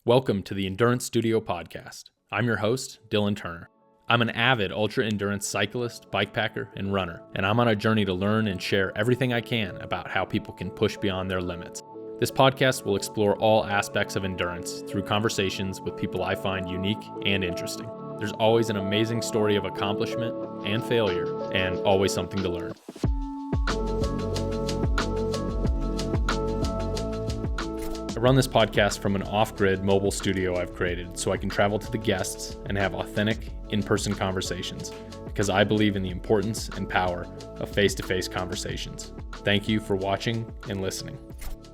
Welcome to the Endurance Studio podcast. I'm your host, Dylan Turner. I'm an avid ultra-endurance cyclist, bikepacker, and runner, and I'm on a journey to learn and share everything I can about how people can push beyond their limits. This podcast will explore all aspects of endurance through conversations with people I find unique and interesting. There's always an amazing story of accomplishment and failure, and always something to learn. I run this podcast from an off-grid mobile studio I've created so I can travel to the guests and have authentic, in-person conversations because I believe in the importance and power of face-to-face conversations. Thank you for watching and listening.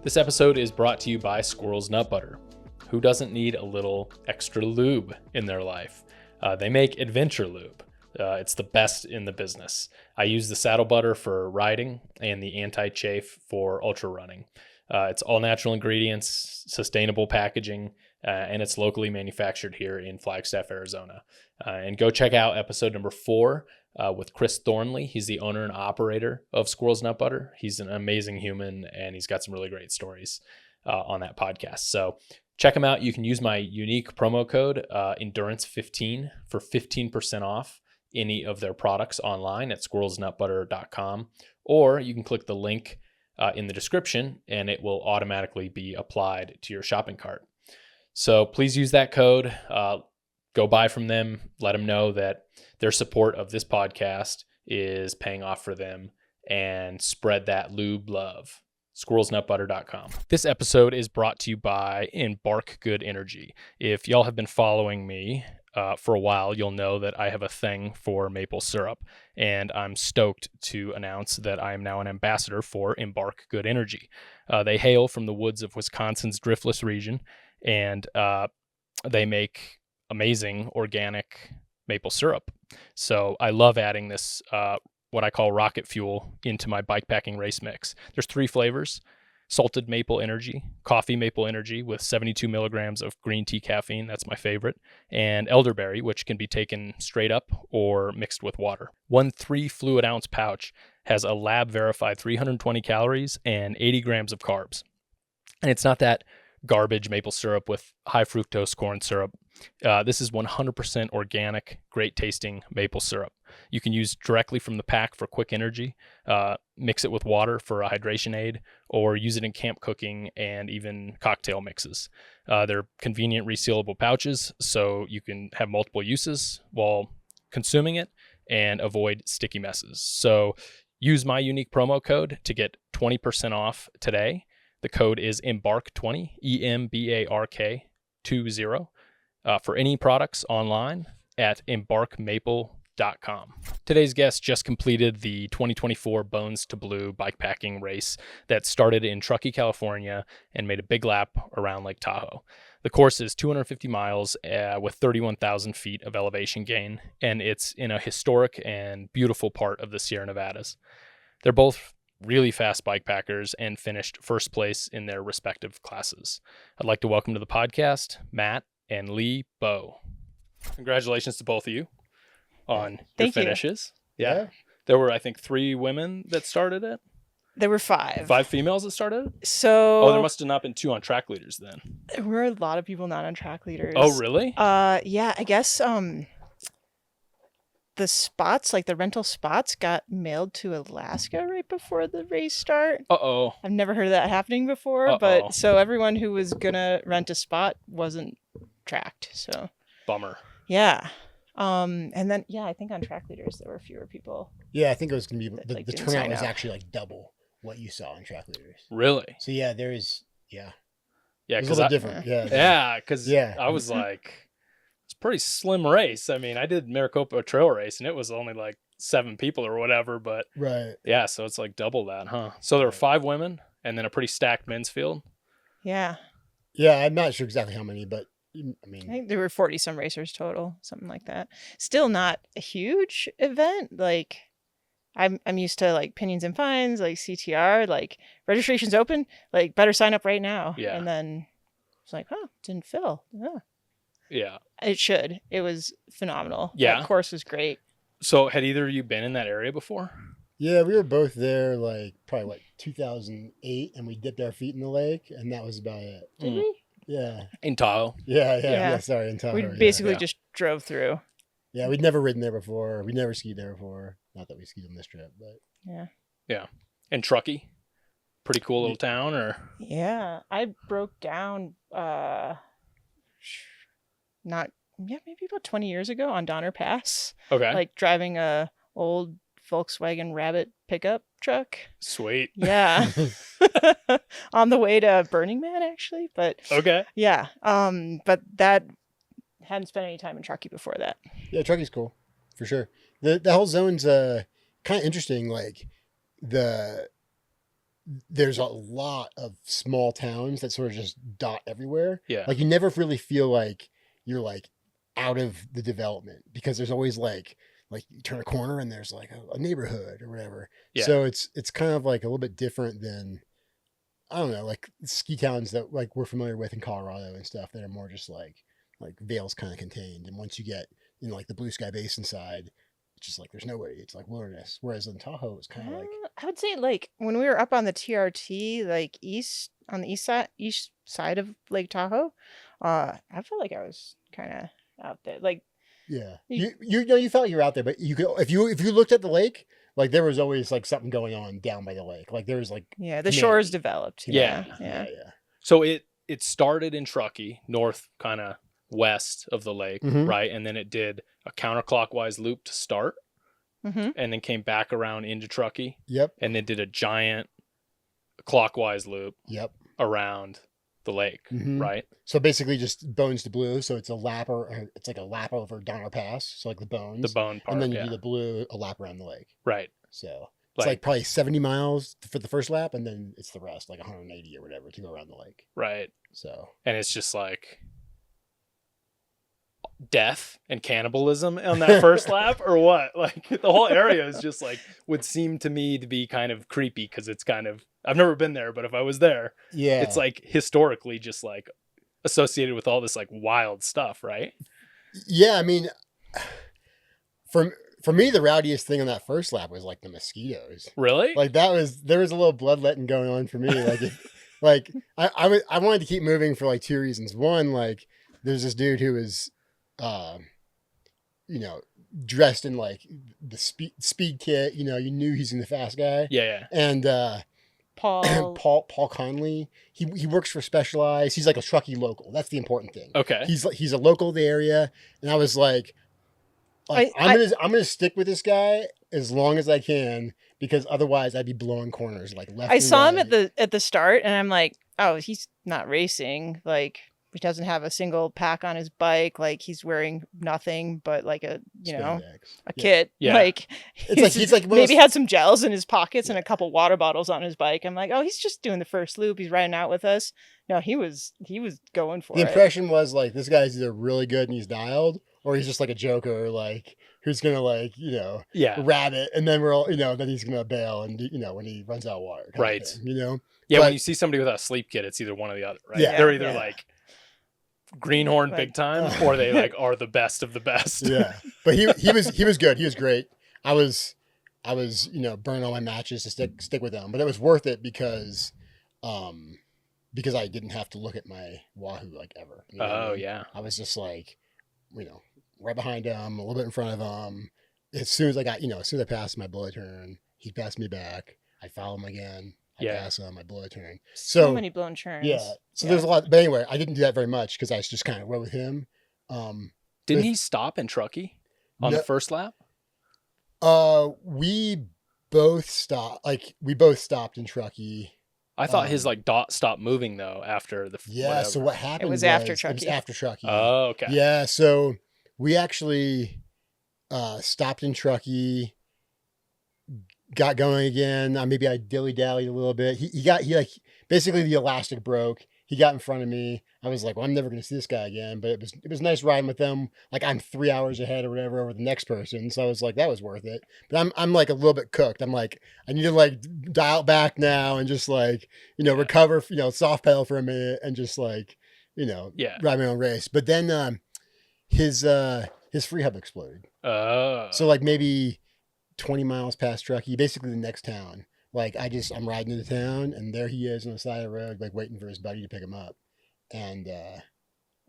This episode is brought to you by Squirrel's Nut Butter. Who doesn't need a little extra lube in their life? They make adventure lube. It's the best in the business. I use the saddle butter for riding and the anti-chafe for ultra running. It's all natural ingredients, sustainable packaging, and it's locally manufactured here in Flagstaff, Arizona. And go check out episode number 4 with Chris Thornley. He's the owner and operator of Squirrel's Nut Butter. He's an amazing human, and he's got some really great stories on that podcast. So check him out. You can use my unique promo code, Endurance15, for 15% off any of their products online at squirrelsnutbutter.com, or you can click the link in the description and it will automatically be applied to your shopping cart. So please use that code. Go buy from them. Let them know that their support of this podcast is paying off for them, and spread that lube love. squirrelsnutbutter.com. This episode is brought to you by Embark Good Energy. If y'all have been following me for a while, you'll know that I have a thing for maple syrup, and I'm stoked to announce that I am now an ambassador for Embark Good Energy. They hail from the woods of Wisconsin's driftless region, and they make amazing organic maple syrup. So I love adding this, what I call rocket fuel, into my bikepacking race mix. There's 3 flavors: salted maple energy, coffee maple energy with 72 milligrams of green tea caffeine, that's my favorite, and elderberry, which can be taken straight up or mixed with water. One 3 fluid ounce pouch has a lab verified 320 calories and 80 grams of carbs. And it's not that garbage maple syrup with high fructose corn syrup. This is 100% organic, great tasting maple syrup. You can use directly from the pack for quick energy, mix it with water for a hydration aid, or use it in camp cooking and even cocktail mixes. They're convenient resealable pouches, so you can have multiple uses while consuming it and avoid sticky messes. So use my unique promo code to get 20% off today. The code is EMBARK20, EMBARK20, for any products online at embarkmaple.com. Today's guest just completed the 2024 Bones to Blue bikepacking race that started in Truckee, California, and made a big lap around Lake Tahoe. The course is 250 miles with 31,000 feet of elevation gain, and it's in a historic and beautiful part of the Sierra Nevadas. They're both really fast bikepackers and finished first place in their respective classes. I'd like to welcome to the podcast Matt and Leigh Bowe. Congratulations to both of you on your finishes. Yeah. There were, I think, 3 women that started it. There were 5. 5 females that started it? So there must have not been 2 on track leaders then. There were a lot of people not on track leaders. Oh, really? Yeah, I guess the spots, like the rental spots, got mailed to Alaska right before the race start. Uh-oh. I've never heard of that happening before, but so everyone who was gonna rent a spot wasn't tracked. So bummer. Yeah. And then I think on track leaders there were fewer people. Yeah, I think it was gonna be that, the turnout was actually like double what you saw on track leaders. Really? So yeah, there is Yeah, it's a little different. Because I was like, it's a pretty slim race. I mean, I did Maricopa Trail Race and it was only like 7 people or whatever, but right. Yeah, so it's like double that, huh? So there were 5 women and then a pretty stacked men's field. Yeah. Yeah, I'm not sure exactly how many, but I mean, I think there were 40 some racers total, something like that. Still not a huge event. Like I'm used to like Pinions and Fines, like CTR, like registration's open, like better sign up right now. Yeah. And then it's like, didn't fill. Yeah. It should. It was phenomenal. Yeah. That course was great. So had either of you been in that area before? Yeah, we were both there like probably 2008, and we dipped our feet in the lake, and that was about it. Did we? Yeah. In Tahoe. Yeah. Sorry, in Tahoe. We basically just drove through. Yeah, we'd never ridden there before. We'd never skied there before. Not that we skied on this trip, but Yeah. And Truckee, pretty cool little town, or? Yeah, I broke down maybe about 20 years ago on Donner Pass. Okay. Like driving a old Volkswagen Rabbit pickup truck. Sweet. Yeah. On the way to Burning Man, actually. But okay. Yeah. But that hadn't spent any time in Truckee before that. Yeah, Truckee's cool for sure. The whole zone's kind of interesting. Like there's a lot of small towns that sort of just dot everywhere. Yeah. Like you never really feel like you're like out of the development because there's always like you turn a corner and there's like a neighborhood or whatever. Yeah. So it's kind of like a little bit different than, I don't know, like ski towns that like we're familiar with in Colorado and stuff that are more just like Vail's kind of contained. And once you get like the Blue Sky Basin side, it's just like there's nowhere. It's like wilderness. Whereas in Tahoe, it's kind of like, I would say like when we were up on the TRT, like on the east side of Lake Tahoe, I felt like I was kind of out there. Like, yeah, you felt you were out there, but you could if you looked at the lake, like there was always like something going on down by the lake. Like there was like the shores developed. Yeah. So it started in Truckee, north kind of west of the lake, right? And then it did a counterclockwise loop to start, and then came back around into Truckee. Yep. And then did a giant clockwise loop. Yep. Around the lake, right? So basically just Bones to Blue. So it's a lap it's like a lap over Donner Pass. So like the bone part. And then you do the blue, a lap around the lake. Right. So it's like probably 70 miles for the first lap. And then it's the rest, like 180 or whatever to go around the lake. Right. So. And it's just like death and cannibalism on that first lap or what? Like the whole area is just like, would seem to me to be kind of creepy because it's kind of, I've never been there, but if I was there, it's like historically just like associated with all this like wild stuff, right? Yeah, I mean, for me, the rowdiest thing on that first lap was like the mosquitoes. Really? Like there was a little bloodletting going on for me. Like, I wanted to keep moving for like two reasons. One, like there's this dude who was, dressed in like the speed kit. You knew he's the fast guy. Yeah. And Paul Conley. He works for Specialized. He's like a Truckee local. That's the important thing. Okay. He's a local of the area, and I was like I'm gonna stick with this guy as long as I can because otherwise I'd be blowing corners like left. I saw him at the start, and I'm like, oh, he's not racing. Like he doesn't have a single pack on his bike. Like he's wearing nothing but like a kit. Yeah. Like he's like maybe had some gels in his pockets and a couple water bottles on his bike. I'm like, oh, he's just doing the first loop. He's riding out with us. No, he was going for it. The impression was like this guy's either really good and he's dialed, or he's just like a joker, like who's gonna like rat it, and then we're all then he's gonna bail, and when he runs out of water, right? Thing, Yeah, when you see somebody without a sleep kit, it's either one or the other, right? Yeah, they're either like greenhorn big time, or they like are the best of the best. Yeah, but he was good. He was great. I was burning all my matches to stick with him, but it was worth it because I didn't have to look at my Wahoo like ever. Yeah. I was just like, right behind him, a little bit in front of him. As soon as I passed my bullet turn, he'd pass me back. I'd follow him again. I'd pass him. I'd bullet turn. So many blown turns. Yeah. So there's a lot. But anyway, I didn't do that very much because I just kind of rode with him. Didn't he stop in Truckee on the first lap? We both stopped. Like we both stopped in Truckee. I thought his like dot stopped moving though after the whatever. So what happened? It was after Truckee. It was after Truckee. Oh, okay. Yeah. So we actually stopped in Truckee, got going again. Maybe I dilly-dallied a little bit. He basically the elastic broke. He got in front of me. I was like, well, I'm never going to see this guy again. But it was nice riding with them. Like I'm 3 hours ahead or whatever over the next person. So I was like, that was worth it. But I'm like a little bit cooked. I'm like, I need to like dial it back now and just like, recover, soft pedal for a minute and just like, ride my own race. But then his free hub exploded. Oh. So like maybe 20 miles past Truckee, basically the next town. Like I'm riding into town and there he is on the side of the road, like waiting for his buddy to pick him up. and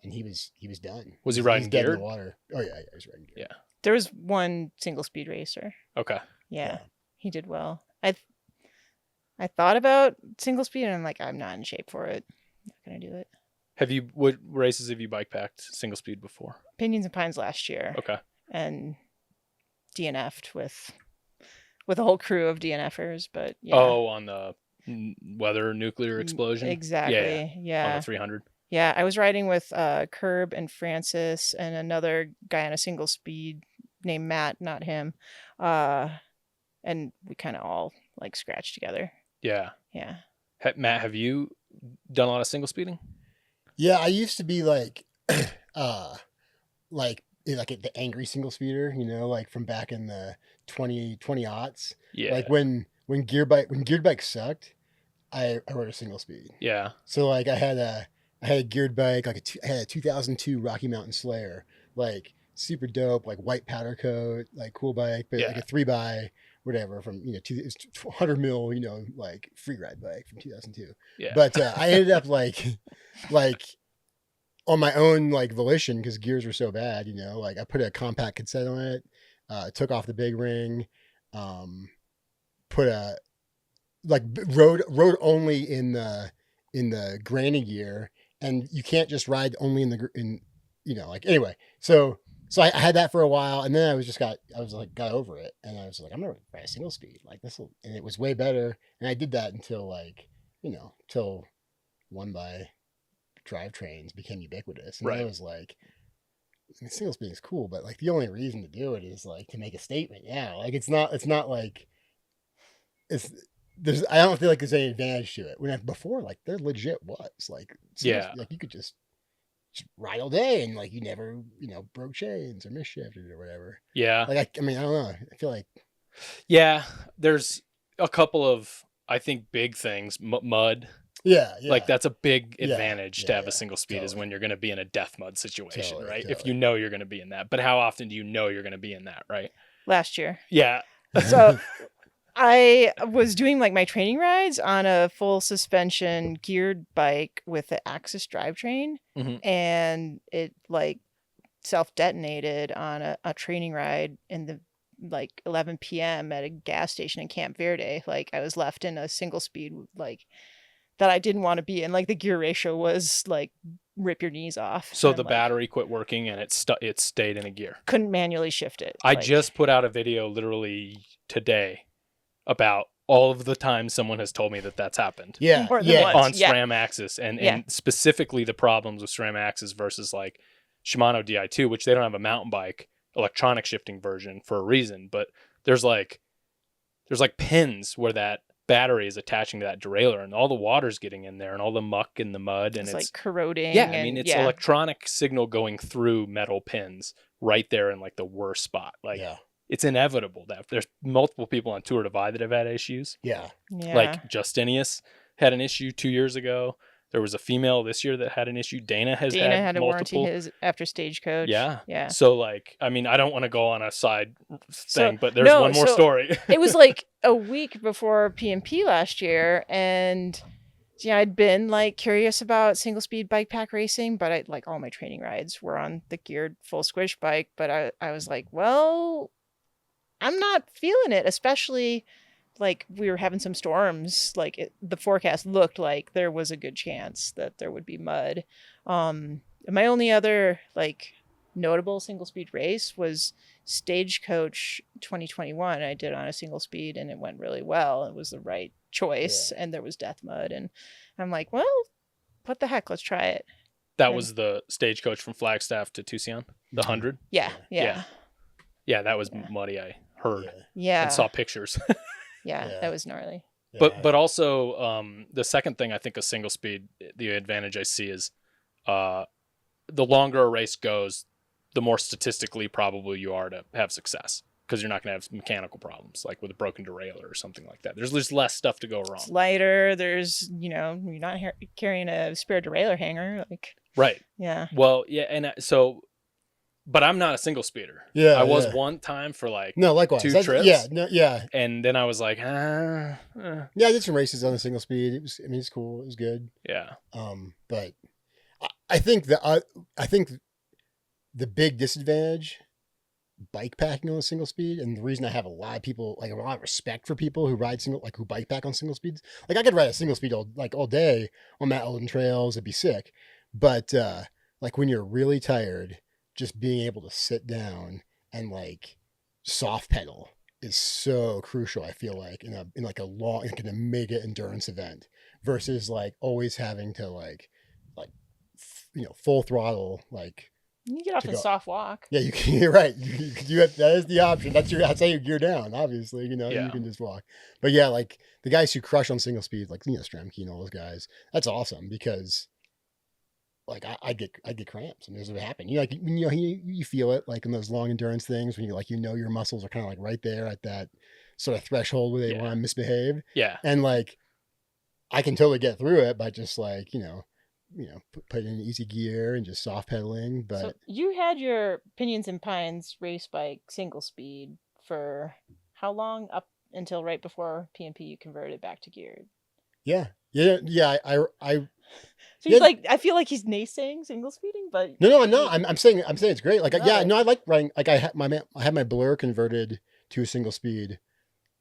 he was done. Was he He's riding dead in geared? the water? Oh yeah, he was riding geared. Yeah. There was one single speed racer. Okay. Yeah, he did well. I thought about single speed, and I'm like, I'm not in shape for it. I'm not gonna do it. What races have you bike packed single speed before? Pinions and Pines last year. Okay. And DNF'd with a whole crew of DNFers, but yeah. Oh, on the weather nuclear explosion? Exactly. Yeah. On the 300? Yeah, I was riding with Curb and Francis and another guy on a single speed named Matt, not him. And we kind of all like scratched together. Yeah. Yeah. Matt, have you done a lot of single speeding? Yeah, I used to be like like the angry single speeder, like from back in the 20 aughts. Yeah. Like when geared bike sucked, I rode a single speed. Yeah. So like I had a geared bike, I had a 2002 Rocky Mountain Slayer, like super dope, like white powder coat, like cool bike, but like a 3x whatever from it's 100 mil, like free ride bike from 2002. Yeah. But I ended up like on my own like volition, because gears were so bad, like I put a compact cassette on it, took off the big ring, put a like rode only in the granny gear, and you can't just ride only in like anyway. So I had that for a while, and then got over it, and I was like, I'm gonna ride a single speed like this, and it was way better. And I did that until like till 1x drivetrains became ubiquitous, and I was like, single speed is cool, but like the only reason to do it is like to make a statement. Yeah, like it's not like I don't feel like there's any advantage to it. Before, like there legit was like like you could just ride all day and like you never broke chains or misshifted or whatever. Yeah. Like I mean I don't know. I feel like there's a couple of I think big things. Mud. Yeah. Like that's a big advantage to have a single speed totally. Is when you're going to be in a death mud situation, right? Totally. If you know you're going to be in that. But how often do you know you're going to be in that, right? Last year. Yeah. So I was doing like my training rides on a full suspension geared bike with the Axis drivetrain, and it like self detonated on a training ride in the like 11 p.m. at a gas station in Camp Verde. Like I was left in a single speed like that I didn't want to be in. Like the gear ratio was like rip your knees off. So the battery quit working and it stayed in a gear. Couldn't manually shift it. I just put out a video literally today about all of the times someone has told me that that's happened. Yeah. On SRAM Axis and specifically the problems with SRAM Axis versus like Shimano Di2, which they don't have a mountain bike electronic shifting version for a reason, but there's like pins where that battery is attaching to that derailleur and all the water's getting in there and all the muck and the mud and it's like corroding. Yeah, I mean it's electronic signal going through metal pins right there in like the worst spot. Like it's inevitable that there's multiple people on Tour Divide that have had issues. Yeah. Like Justinius had an issue 2 years ago. There was a female this year that had an issue. Dana had to multiple. warranty his after Stagecoach. Yeah. So like, I mean, I don't want to go on a side thing, but there's one more story. It was like a week before PMP last year, and I'd been like curious about single speed bike pack racing, but I like all my training rides were on the geared full squish bike. But I was like, well, I'm not feeling it, especially like we were having some storms. Like the forecast looked like there was a good chance that there would be mud. My only other like notable single speed race was Stagecoach 2021. I did on a single speed and it went really well. It was the right choice, and there was death mud, and I'm like, well, what the heck? Let's try it. That was the Stagecoach from Flagstaff to Tucson, the 100. Yeah, that was muddy. I heard. Yeah, and saw pictures. Yeah, that was gnarly. But also the second thing I think a single speed, the advantage I see is the longer a race goes, the more statistically probable you are to have success, because you're not going to have mechanical problems like with a broken derailleur or something like that. There's just less stuff to go wrong. It's lighter. There's, you're not carrying a spare derailleur hanger. Like, right. Yeah. Well, yeah. And so, but I'm not a single speeder. Yeah. I was one time for like likewise. 2 trips. Yeah. No, yeah. And then I was like, Yeah, I did some races on a single speed. It's cool. It was good. Yeah. But I think the big disadvantage bike packing on a single speed, and the reason I have a lot of people, like a lot of respect for people who ride who bike pack on single speeds. Like I could ride a single speed all day on mountain trails, it'd be sick. But like when you're really tired, just being able to sit down and like soft pedal is so crucial. I feel like in like a mega endurance event versus like always having to like full throttle like. You can get off and soft walk. Yeah, you can. You're right. That is the option. That's how you gear down. Obviously, you can just walk. But yeah, like the guys who crush on single speed, like Stremke and all those guys, that's awesome because like I get cramps and this would happen. You feel it like in those long endurance things when your muscles are kind of like right there at that sort of threshold where they want to misbehave. Yeah, and like I can totally get through it by just like put in easy gear and just soft pedaling. But so you had your Pinions and Pines race bike single speed for how long? Up until right before P&P you converted back to geared. Yeah. I So he's like, I feel like he's naysaying single speeding, but no, I'm saying it's great. Like I like riding. Like I had my Blur converted to a single speed,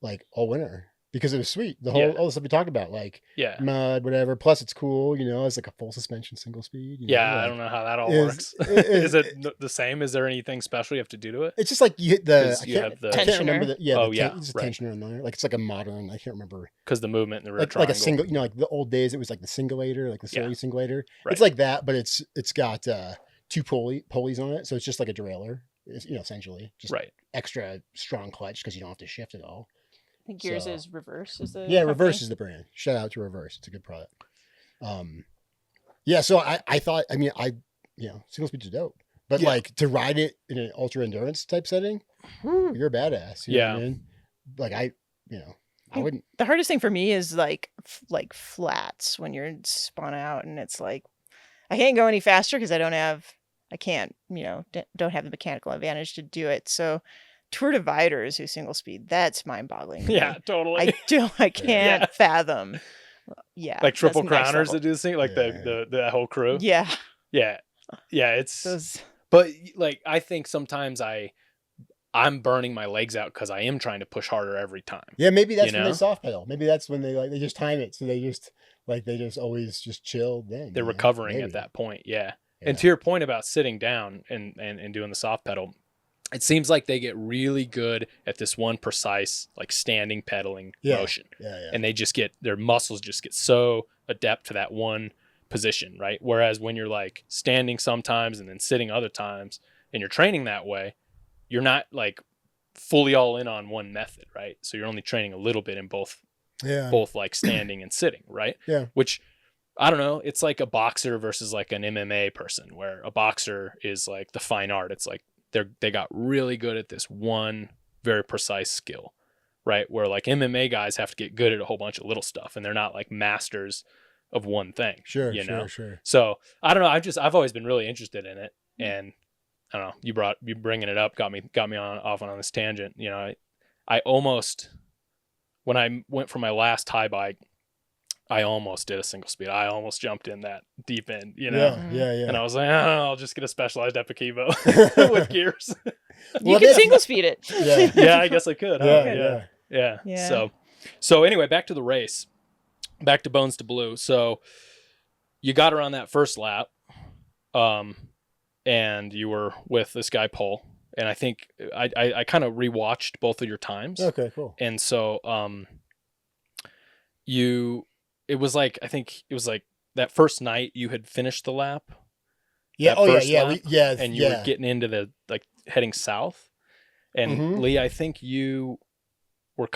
like all winter. Because it was sweet. All the stuff we talked about, like mud, whatever. Plus, it's cool. It's like a full suspension single speed. I don't know how that all works. Is it the same? Is there anything special you have to do to it? It's just like you hit the. I can't remember the. Yeah. It's a right. tensioner in there. Like it's like a modern. I can't remember. Because the movement in the rear like a single. Like the old days, it was like the singulator, like the Surrey singulator. Right. It's like that, but it's got two pulleys on it, so it's just like a derailleur. It's, essentially just extra strong clutch because you don't have to shift at all. I think yours is Reverse. Reverse is the brand. Shout out to Reverse. It's a good product. So I thought, single speeds are dope, but like to ride it in an ultra endurance type setting, you're a badass. You know what I mean? Like I wouldn't. The hardest thing for me is like flats when you're spun out, and it's like I can't go any faster because don't have the mechanical advantage to do it. So. Tour dividers who single speed, that's mind-boggling. Yeah, totally. I can't fathom. Yeah. Like triple crowners that do this thing, like the whole crew. Yeah. Yeah. Yeah, but like I think sometimes I'm burning my legs out because I am trying to push harder every time. Yeah, maybe that's when they soft pedal. Maybe that's when they just time it so they just always just chill then. They're recovering at that point, yeah. And to your point about sitting down and doing the soft pedal, it seems like they get really good at this one precise, like standing pedaling motion. Yeah. And their muscles just get so adept to that one position, right? Whereas when you're like standing sometimes and then sitting other times and you're training that way, you're not like fully all in on one method, right? So you're only training a little bit in both like standing and sitting, right? Yeah. Which I don't know, it's like a boxer versus like an MMA person, where a boxer is like the fine art. It's like they got really good at this one very precise skill, right? Where like MMA guys have to get good at a whole bunch of little stuff, and they're not like masters of one thing. Sure. So I don't know. I've always been really interested in it, and I don't know. You bringing it up got me off on this tangent. I almost, when I went for my last high bike, I almost did a single speed. I almost jumped in that deep end, Yeah. And I was like, I'll just get a specialized Epic Evo with gears. You could single speed it. Yeah, I guess I could. Yeah. So anyway, back to the race. Back to Bones to Blue. So you got around that first lap, and you were with this guy, Paul. And I think I kind of rewatched both of your times. Okay, cool. And so it was like that first night you had finished the lap. Yeah. Lap, And you were getting into the like heading south. And Leigh, I think you were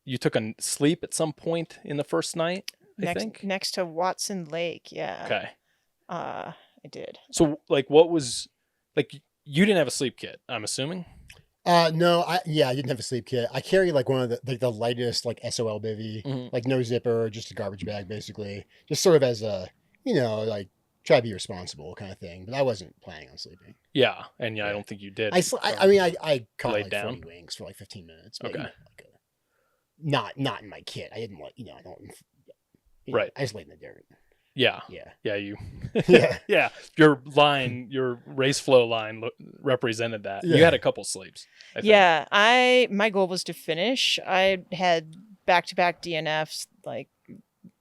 you took a sleep at some point in the first night. I think next to Watson Lake. Yeah. Okay. I did. So like, what was like? You didn't have a sleep kit, I'm assuming. No, I didn't have a sleep kit. I carry like one of the lightest like SOL bivvy, like no zipper, just a garbage bag basically, just sort of as a like try to be responsible kind of thing. But I wasn't planning on sleeping. Yeah, and I don't think you did. I caught like 40 wings for like 15 minutes. Maybe. Okay. Not in my kit. I didn't I don't. Right. I just laid in the dirt. Yeah. Yeah. Yeah. You. Yeah. Yeah. Your line, your race flow line represented that. Yeah. You had a couple sleeps. I think. Yeah, my goal was to finish. I had back-to-back DNFs, like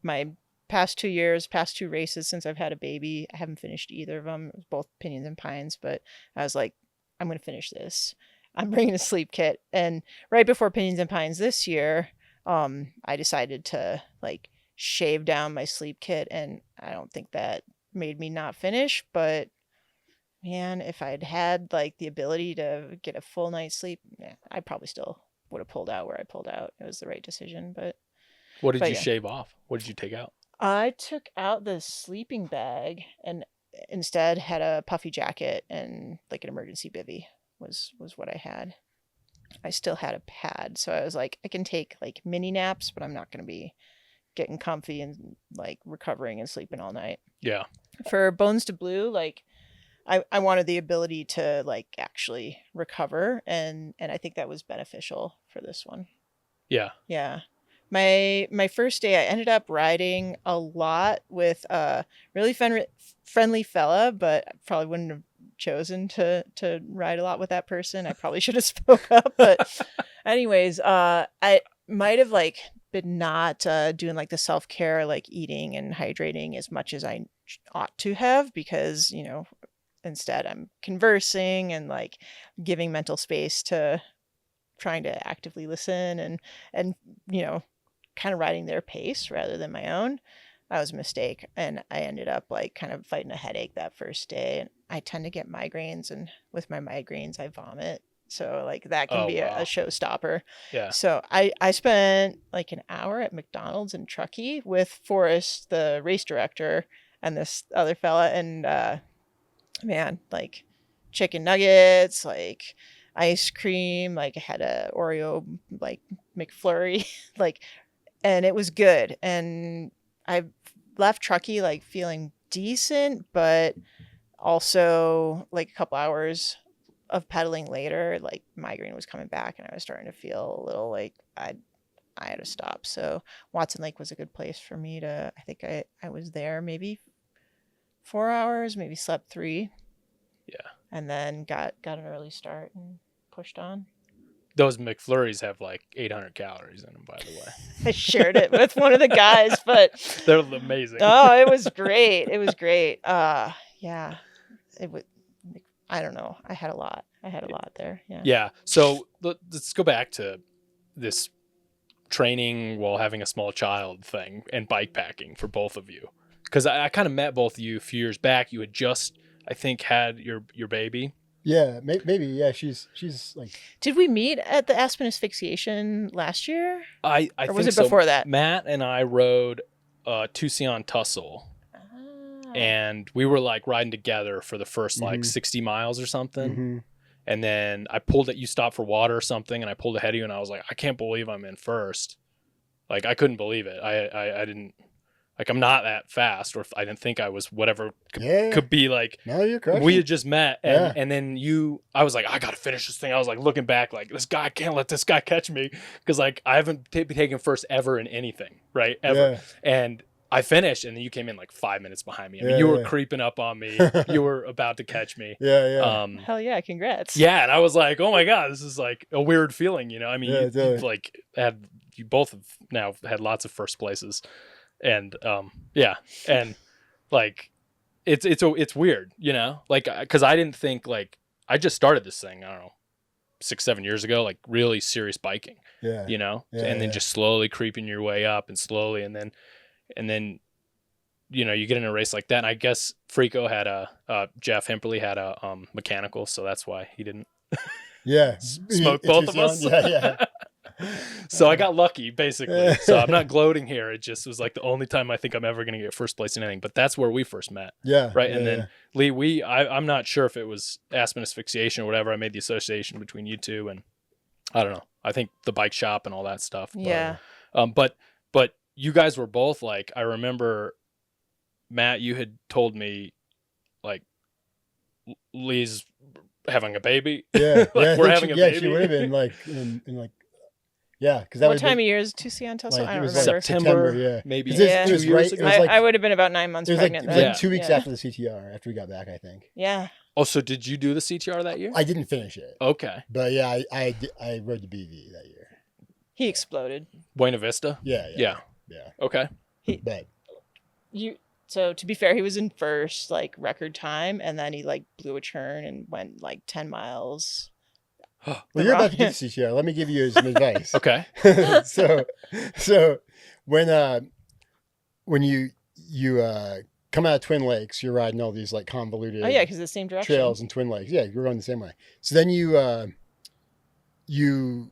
my past 2 years, past 2 races since I've had a baby. I haven't finished either of them. It was both Pinions and Pines, but I was like, I'm going to finish this. I'm bringing a sleep kit. And right before Pinions and Pines this year, I decided to like shave down my sleep kit, and I don't think that made me not finish, but man, if I'd had like the ability to get a full night's sleep, I probably still would have pulled out where I pulled out. It was the right decision, but What did you yeah. shave off? What did you take out? I took out the sleeping bag and instead had a puffy jacket and like an emergency bivvy was what I had. I still had a pad, so I was like, I can take like mini naps, but I'm not going to be getting comfy and like recovering and sleeping all night. Yeah. For Bones to Blue, like I wanted the ability to like actually recover, and I think that was beneficial for this one. Yeah. Yeah. My first day, I ended up riding a lot with a really friendly fella, but I probably wouldn't have chosen to ride a lot with that person. I probably should have spoke up, but anyways, I might have like been not doing like the self-care, like eating and hydrating as much as I ought to have, because, you know, instead I'm conversing and like giving mental space to trying to actively listen and you know, kind of riding their pace rather than my own. That was a mistake, and I ended up like kind of fighting a headache that first day, and I tend to get migraines, and with my migraines I vomit, so like that can be a showstopper. Yeah. So I spent like an hour at McDonald's in Truckee with Forrest, the race director, and this other fella, and man, like chicken nuggets, like ice cream, like I had a Oreo like McFlurry, like, and it was good. And I left Truckee like feeling decent, but also like a couple hours of pedaling later, like migraine was coming back, and I was starting to feel a little like I had to stop. So Watson Lake was a good place for me to. I think I was there maybe 4 hours, maybe slept 3. Yeah. And then got an early start and pushed on. Those McFlurries have like 800 calories in them, by the way. I shared it with one of the guys, but they're amazing. Oh, it was great. It was great. Yeah. It was, I don't know. I had a lot there. Yeah. Yeah. So let's go back to this training while having a small child thing and bikepacking for both of you. Because I kind of met both of you a few years back. You had just, I think, had your baby. Yeah, maybe. Yeah, she's like. Did we meet at the Aspen Asphyxiation last year? I or think was it so. before that? Matt and I rode Tucson Tussle. And we were like riding together for the first like 60 miles or something. Mm-hmm. And then I pulled it. You stopped for water or something, and I pulled ahead of you, and I was like, I can't believe I'm in first. Like, I couldn't believe it. I didn't, like, I'm not that fast, or if I didn't think I was, whatever could be like. No, you're correct. We had just met, and then I was like, I got to finish this thing. I was like looking back, like, this guy, I can't let this guy catch me, because like I haven't taken first ever in anything, right? Ever. Yeah. And I finished, and then you came in like 5 minutes behind me. I mean, you were creeping up on me. You were about to catch me. Yeah. Hell yeah, congrats. Yeah, and I was like, oh my God, this is like a weird feeling, you know? I mean, you've like you both have now had lots of first places. And and like it's weird, you know? Like, because I didn't think, like, I just started this thing, I don't know, 6-7 years ago, like really serious biking. Yeah. You know? Yeah, and then just slowly creeping your way up, and slowly, and then you know, you get in a race like that, and I guess Frico had Jeff Hemperly had a mechanical, so that's why he didn't smoke both of us. Yeah. So I got lucky, basically. So I'm not gloating here. It just was like the only time I think I'm ever going to get first place in anything. But that's where we first met. Yeah. Right. And then Leigh, I'm not sure if it was Aspen Asphyxiation or whatever. I made the association between you two, and I don't know. I think the bike shop and all that stuff. Yeah. But you guys were both like, I remember, Matt, you had told me like Leigh's having a baby. Yeah. Like, we're having a baby. Yeah, she would have been like in like Yeah, because that What was time of year is 2C on Tulsa? like, I it don't was remember. like September, yeah. maybe 'Cause it Yeah. was 2 years right. It ago. was like I would have been about 9 months it was like, pregnant it was then. like 2 weeks Yeah. after the CTR, after we got back, I think. Yeah. Oh, so did you do the CTR that year? I didn't finish it, Okay. but yeah, I rode the BV that year. He exploded. Buena Vista? Yeah. Yeah. Okay. But So to be fair, he was in first, like record time, and then he like blew a turn and went like 10 miles. well, you're about to get the CTR. Let me give you some advice. Okay. so when you come out of Twin Lakes, you're riding all these like convoluted Oh yeah, because the same direction. trails in Twin Lakes. Yeah, you're going the same way. So then you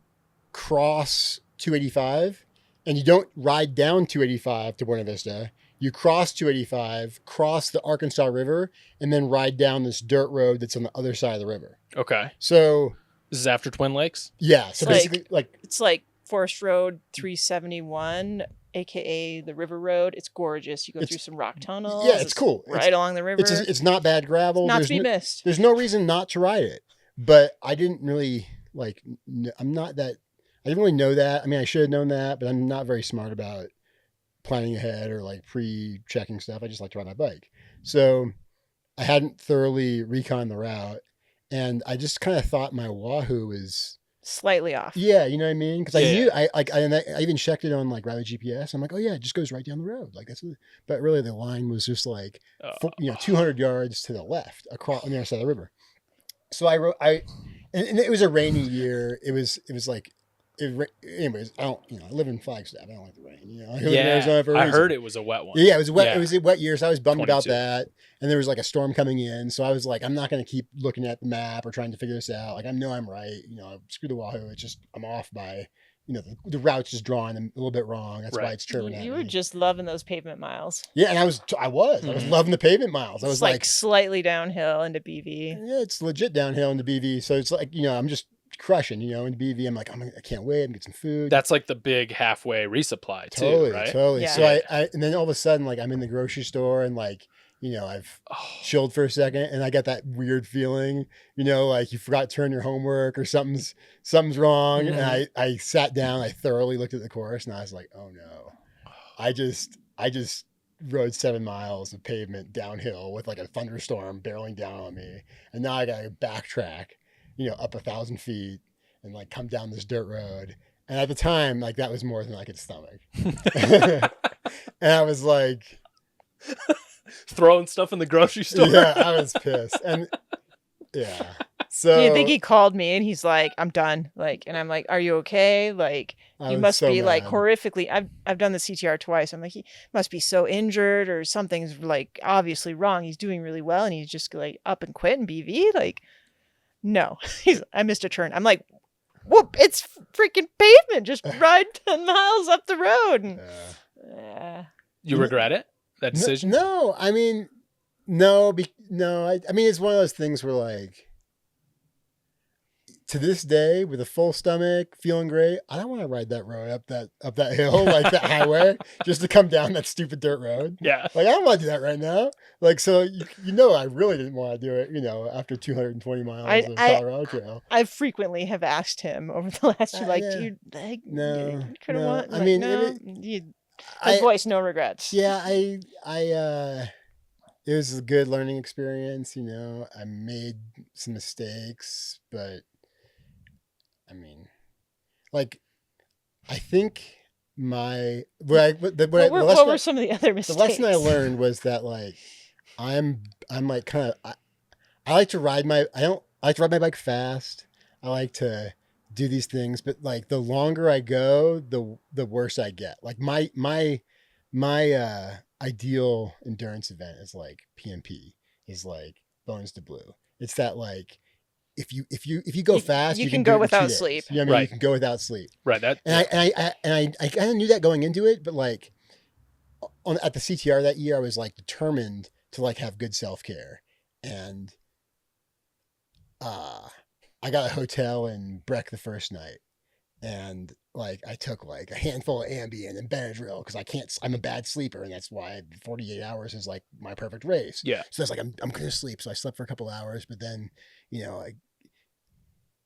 cross 285, and you don't ride down 285 to Buena Vista. You cross 285, cross the Arkansas River, and then ride down this dirt road that's on the other side of the river. Okay. So This is after Twin Lakes? yeah, so It's like- basically like It's like Forest Road 371, aka the River Road. It's gorgeous. You go It's- through some rock tunnels. yeah, it's cool. Right along the river. It's not bad gravel. Not There's to be no, missed. there's no reason not to ride it, but I didn't really like. I'm not that. I didn't really know that. I mean, I should have known that, but I'm not very smart about planning ahead or like pre-checking stuff. I just like to ride my bike. So I hadn't thoroughly reconned the route, and I just kind of thought my Wahoo was Slightly off. yeah, you know what I mean? Because Yeah. I knew I even checked it on like Rally GPS. I'm like, oh yeah, it just goes right down the road. Like that's, but really the line was just like 200 yards to the left across on the other side of the river. So and it was a rainy year. It was like, anyways, I live in Flagstaff. I don't like the rain. I live in Arizona for a I reason. heard it was a wet one. Yeah, it was wet. Yeah. It was a wet year, so I was bummed about 22. that. And there was like a storm coming in, so I was like, I'm not going to keep looking at the map or trying to figure this out. Like I know I'm right. Screw the Wahoo. It's just I'm off by, the route's just drawn a little bit wrong. That's why it's chirping at You me. were just loving those pavement miles. Yeah, and I was loving the pavement miles. I was It's like slightly downhill into BV. yeah, it's legit downhill into BV. So it's like I'm just crushing. Into BV. I'm like I can't wait. I'm gonna get some food. That's like the big halfway resupply too, right? Totally. Yeah. So I and then all of a sudden like I'm in the grocery store and like I've chilled for a second and I got that weird feeling, like you forgot to turn your homework or something's wrong. Mhm. And I sat down, I thoroughly looked at the course and I was like, oh no, I just rode 7 miles of pavement downhill with like a thunderstorm barreling down on me. And now I got to backtrack, up 1,000 feet and like come down this dirt road. And at the time, like that was more than I could stomach. And I was like, Throwing stuff in the grocery store. yeah, I was pissed. And yeah. So Do you think he called me and he's like, I'm done. Like, and I'm like, are you okay? Like, I you was must so be like mad. horrifically. I've done the CTR twice. I'm like, he must be so injured or something's like obviously wrong. He's doing really well and he's just like up and quit in BV. Like, no, I missed a turn. I'm like, whoop, it's freaking pavement. Just ride 10 miles up the road. And, You regret it? That decision? No, I mean, no. I mean, it's one of those things where like, to this day, with a full stomach, feeling great, I don't want to ride that road up that hill, like that highway, just to come down that stupid dirt road. Yeah. Like, I don't want to do that right now. Like, so, I really didn't want to do it, after 220 miles of Colorado Trail. I frequently have asked him over the last year, like, yeah. dude, like, No, you could have no. won. I Like, mean, no, his voice, no regrets. Yeah, it was a good learning experience, I made some mistakes, but I mean, like, I think what were some of the other mistakes? The lesson I learned was that like I'm like kind of I like to ride my bike fast. I like to do these things, but like the longer I go, the worse I get. Like my ideal endurance event is like PMP, is like Bones to Blue. It's that like if you go fast, you you can do go it in 2 without days. sleep. You know what I mean? Right. You can go without sleep. Right. That. And I kind of knew that going into it, but like at the CTR that year, I was like determined to like have good self-care. And I got a hotel in Breck the first night. And like I took like a handful of Ambien and Benadryl because I'm a bad sleeper, and that's why 48 hours is like my perfect race. Yeah. So it's like I'm gonna sleep. So I slept for a couple hours, but then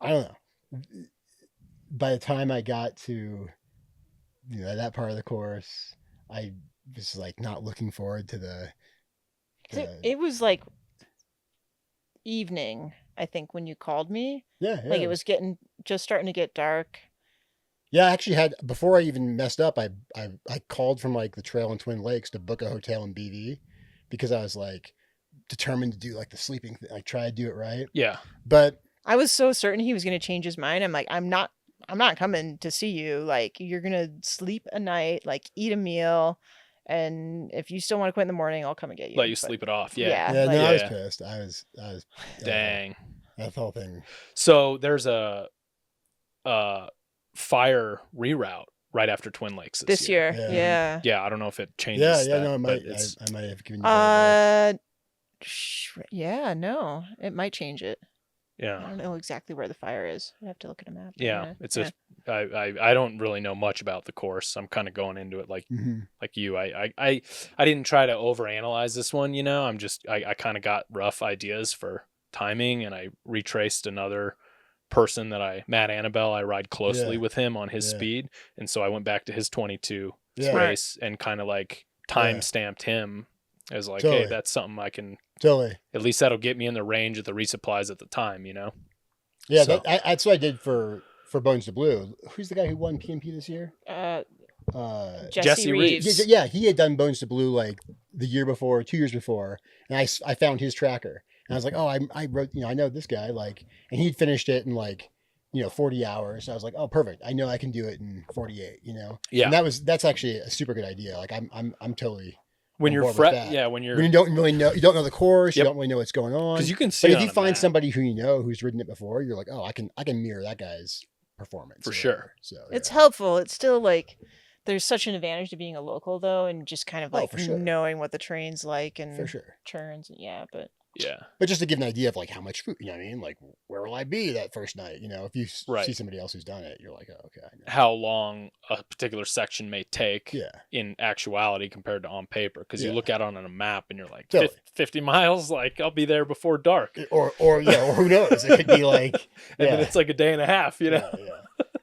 I don't know. by the time I got to, that part of the course, I was like not looking forward to the It was like evening, I think, when you called me. yeah. Like it was just starting to get dark. Yeah, I actually had, before I even messed up, I called from like the trail in Twin Lakes to book a hotel in BV because I was like determined to do like the sleeping thing, like try to do it right. Yeah. But I was so certain he was going to change his mind. I'm like, I'm not coming to see you. Like, you're going to sleep a night, like eat a meal. And if you still want to quit in the morning, I'll come and get you. Let you sleep it off. Yeah. Yeah. yeah, like- no, I was Yeah. pissed. I was Dang. that whole thing. So there's a fire reroute right after Twin Lakes this year. Yeah. Yeah. Yeah, I don't know if it changes. Yeah, that, no, it but might. it's I might have given you that Yeah, no, it might change it. I yeah, don't know exactly where the fire is. I have to look at a map. yeah. It's I don't really know much about the course. I'm kind of going into it like advice. like you. I didn't try to overanalyze this one. I'm just I kind of got rough ideas for timing, and I retraced another person Matt Annabelle. I ride closely Yeah. with him on his Yeah. speed, and so I went back to his 22 Yeah. race and kind of like time stamped him as like, Totally. hey, that's something I can. Totally. At least that'll get me in the range of the resupplies at the time. Yeah, So- that's what I did for Bones to Blue. Who's the guy who won PMP this year? Jesse Jesse Reeves. Reeves. Yeah, he had done Bones to Blue like the year before, 2 years before, and I found his tracker, and I was like, oh, I wrote, I know this guy, like, and he'd finished it in like 40 hours. So I was like, oh, perfect, I know I can do it in 48. Yeah. And that's actually a super good idea. Like I'm totally When on you're board with that. when you're when you don't really know, you don't know the course, Yep. you don't really know what's going on. because you can see But it if you on a find map. somebody who who's ridden it before, you're like, oh, I can mirror that guy's performance For or sure. whatever. So It's yeah. helpful. It's still like there's such an advantage to being a local though, and just kind of Oh, like for sure. knowing what the terrain's like and For sure. turns. Yeah, but yeah, But just to give an idea of like how much food, what I mean? Like, where will I be that first night? If you Right. see somebody else who's done it, you're like, oh, okay. I know. how long a particular section may take Yeah. in actuality compared to on paper, because you Yeah. look at it on a map and you're like Totally. 50 miles, like I'll be there before dark. Or who knows? It could be like, And then yeah. it's like a day and a half, Yeah.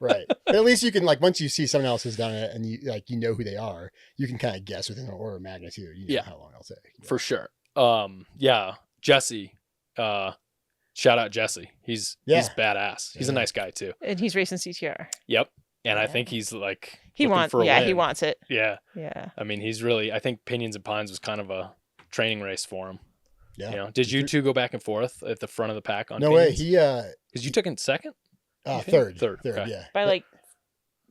Right. But at least you can, like, once you see someone else has done it and you know who they are, you can kind of guess within an order of magnitude, Yeah. how long it'll take. For sure. Yeah, Jesse, shout out Jesse. He's badass. He's a Yeah. nice guy too. and he's racing CTR. Yep. And I Yeah. think he's like He looking wants. for a Yeah, he win. wants it. Yeah. Yeah. I mean, he's really, I think Pinions and Pines was kind of a training race for him. Yeah. Did you two go back and forth at the front of the pack on No way. Pinions? He, Because you took in second? third. Third, okay. Yeah. By like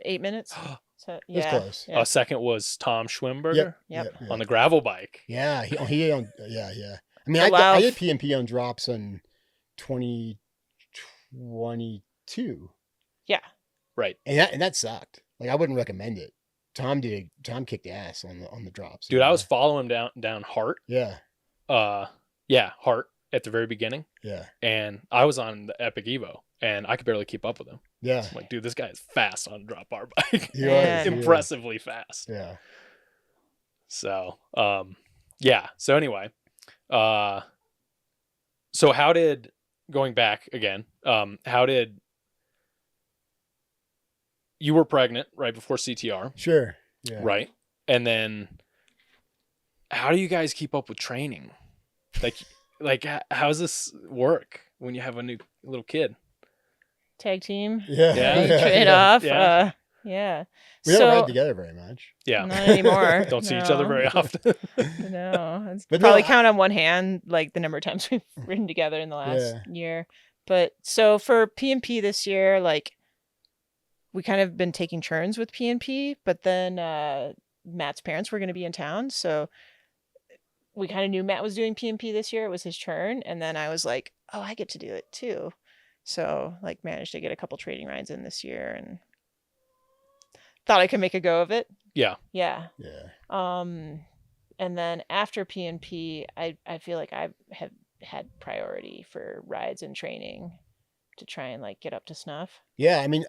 8 minutes. So It was yeah. close. Yeah. Second was Tom Schwimberger Yep. Yep. on the gravel bike. Yeah, he owned. Yeah. I mean, Allow- I did PMP on drops in 2022, Right. and that sucked. Like, I wouldn't recommend it. Tom kicked ass on the drops. Dude, I was following him down Hart. Yeah, Hart at the very beginning. yeah, And I was on the Epic Evo and I could barely keep up with him. yeah. I'm like, dude, this guy is fast on a drop bar bike. He Yeah. was, he was. Impressively fast. Yeah, So, yeah. So anyway, so how did, going back again, how did, you were pregnant right before CTR, sure. Yeah. right? And then how do you guys keep up with training? Like how does this work when you have a new little kid? Tag team. Yeah, Yeah. You trade off. Yeah. Yeah. We don't ride together very much. Yeah. Not anymore. Don't see each other No. very often. No, it's But probably no, count on one hand like the number of times we've ridden together in the last Yeah. year. But so for PNP this year, like we kind of been taking turns with PNP, but then Matt's parents were going to be in town, so we kind of knew Matt was doing PNP this year. It was his turn, and then I was like, oh, I get to do it too. So like managed to get a couple trading rides in this year and thought I could make a go of it. Yeah. Yeah. Yeah. And then after PNP, I feel like I have had priority for rides and training to try and like get up to snuff. Yeah. I mean,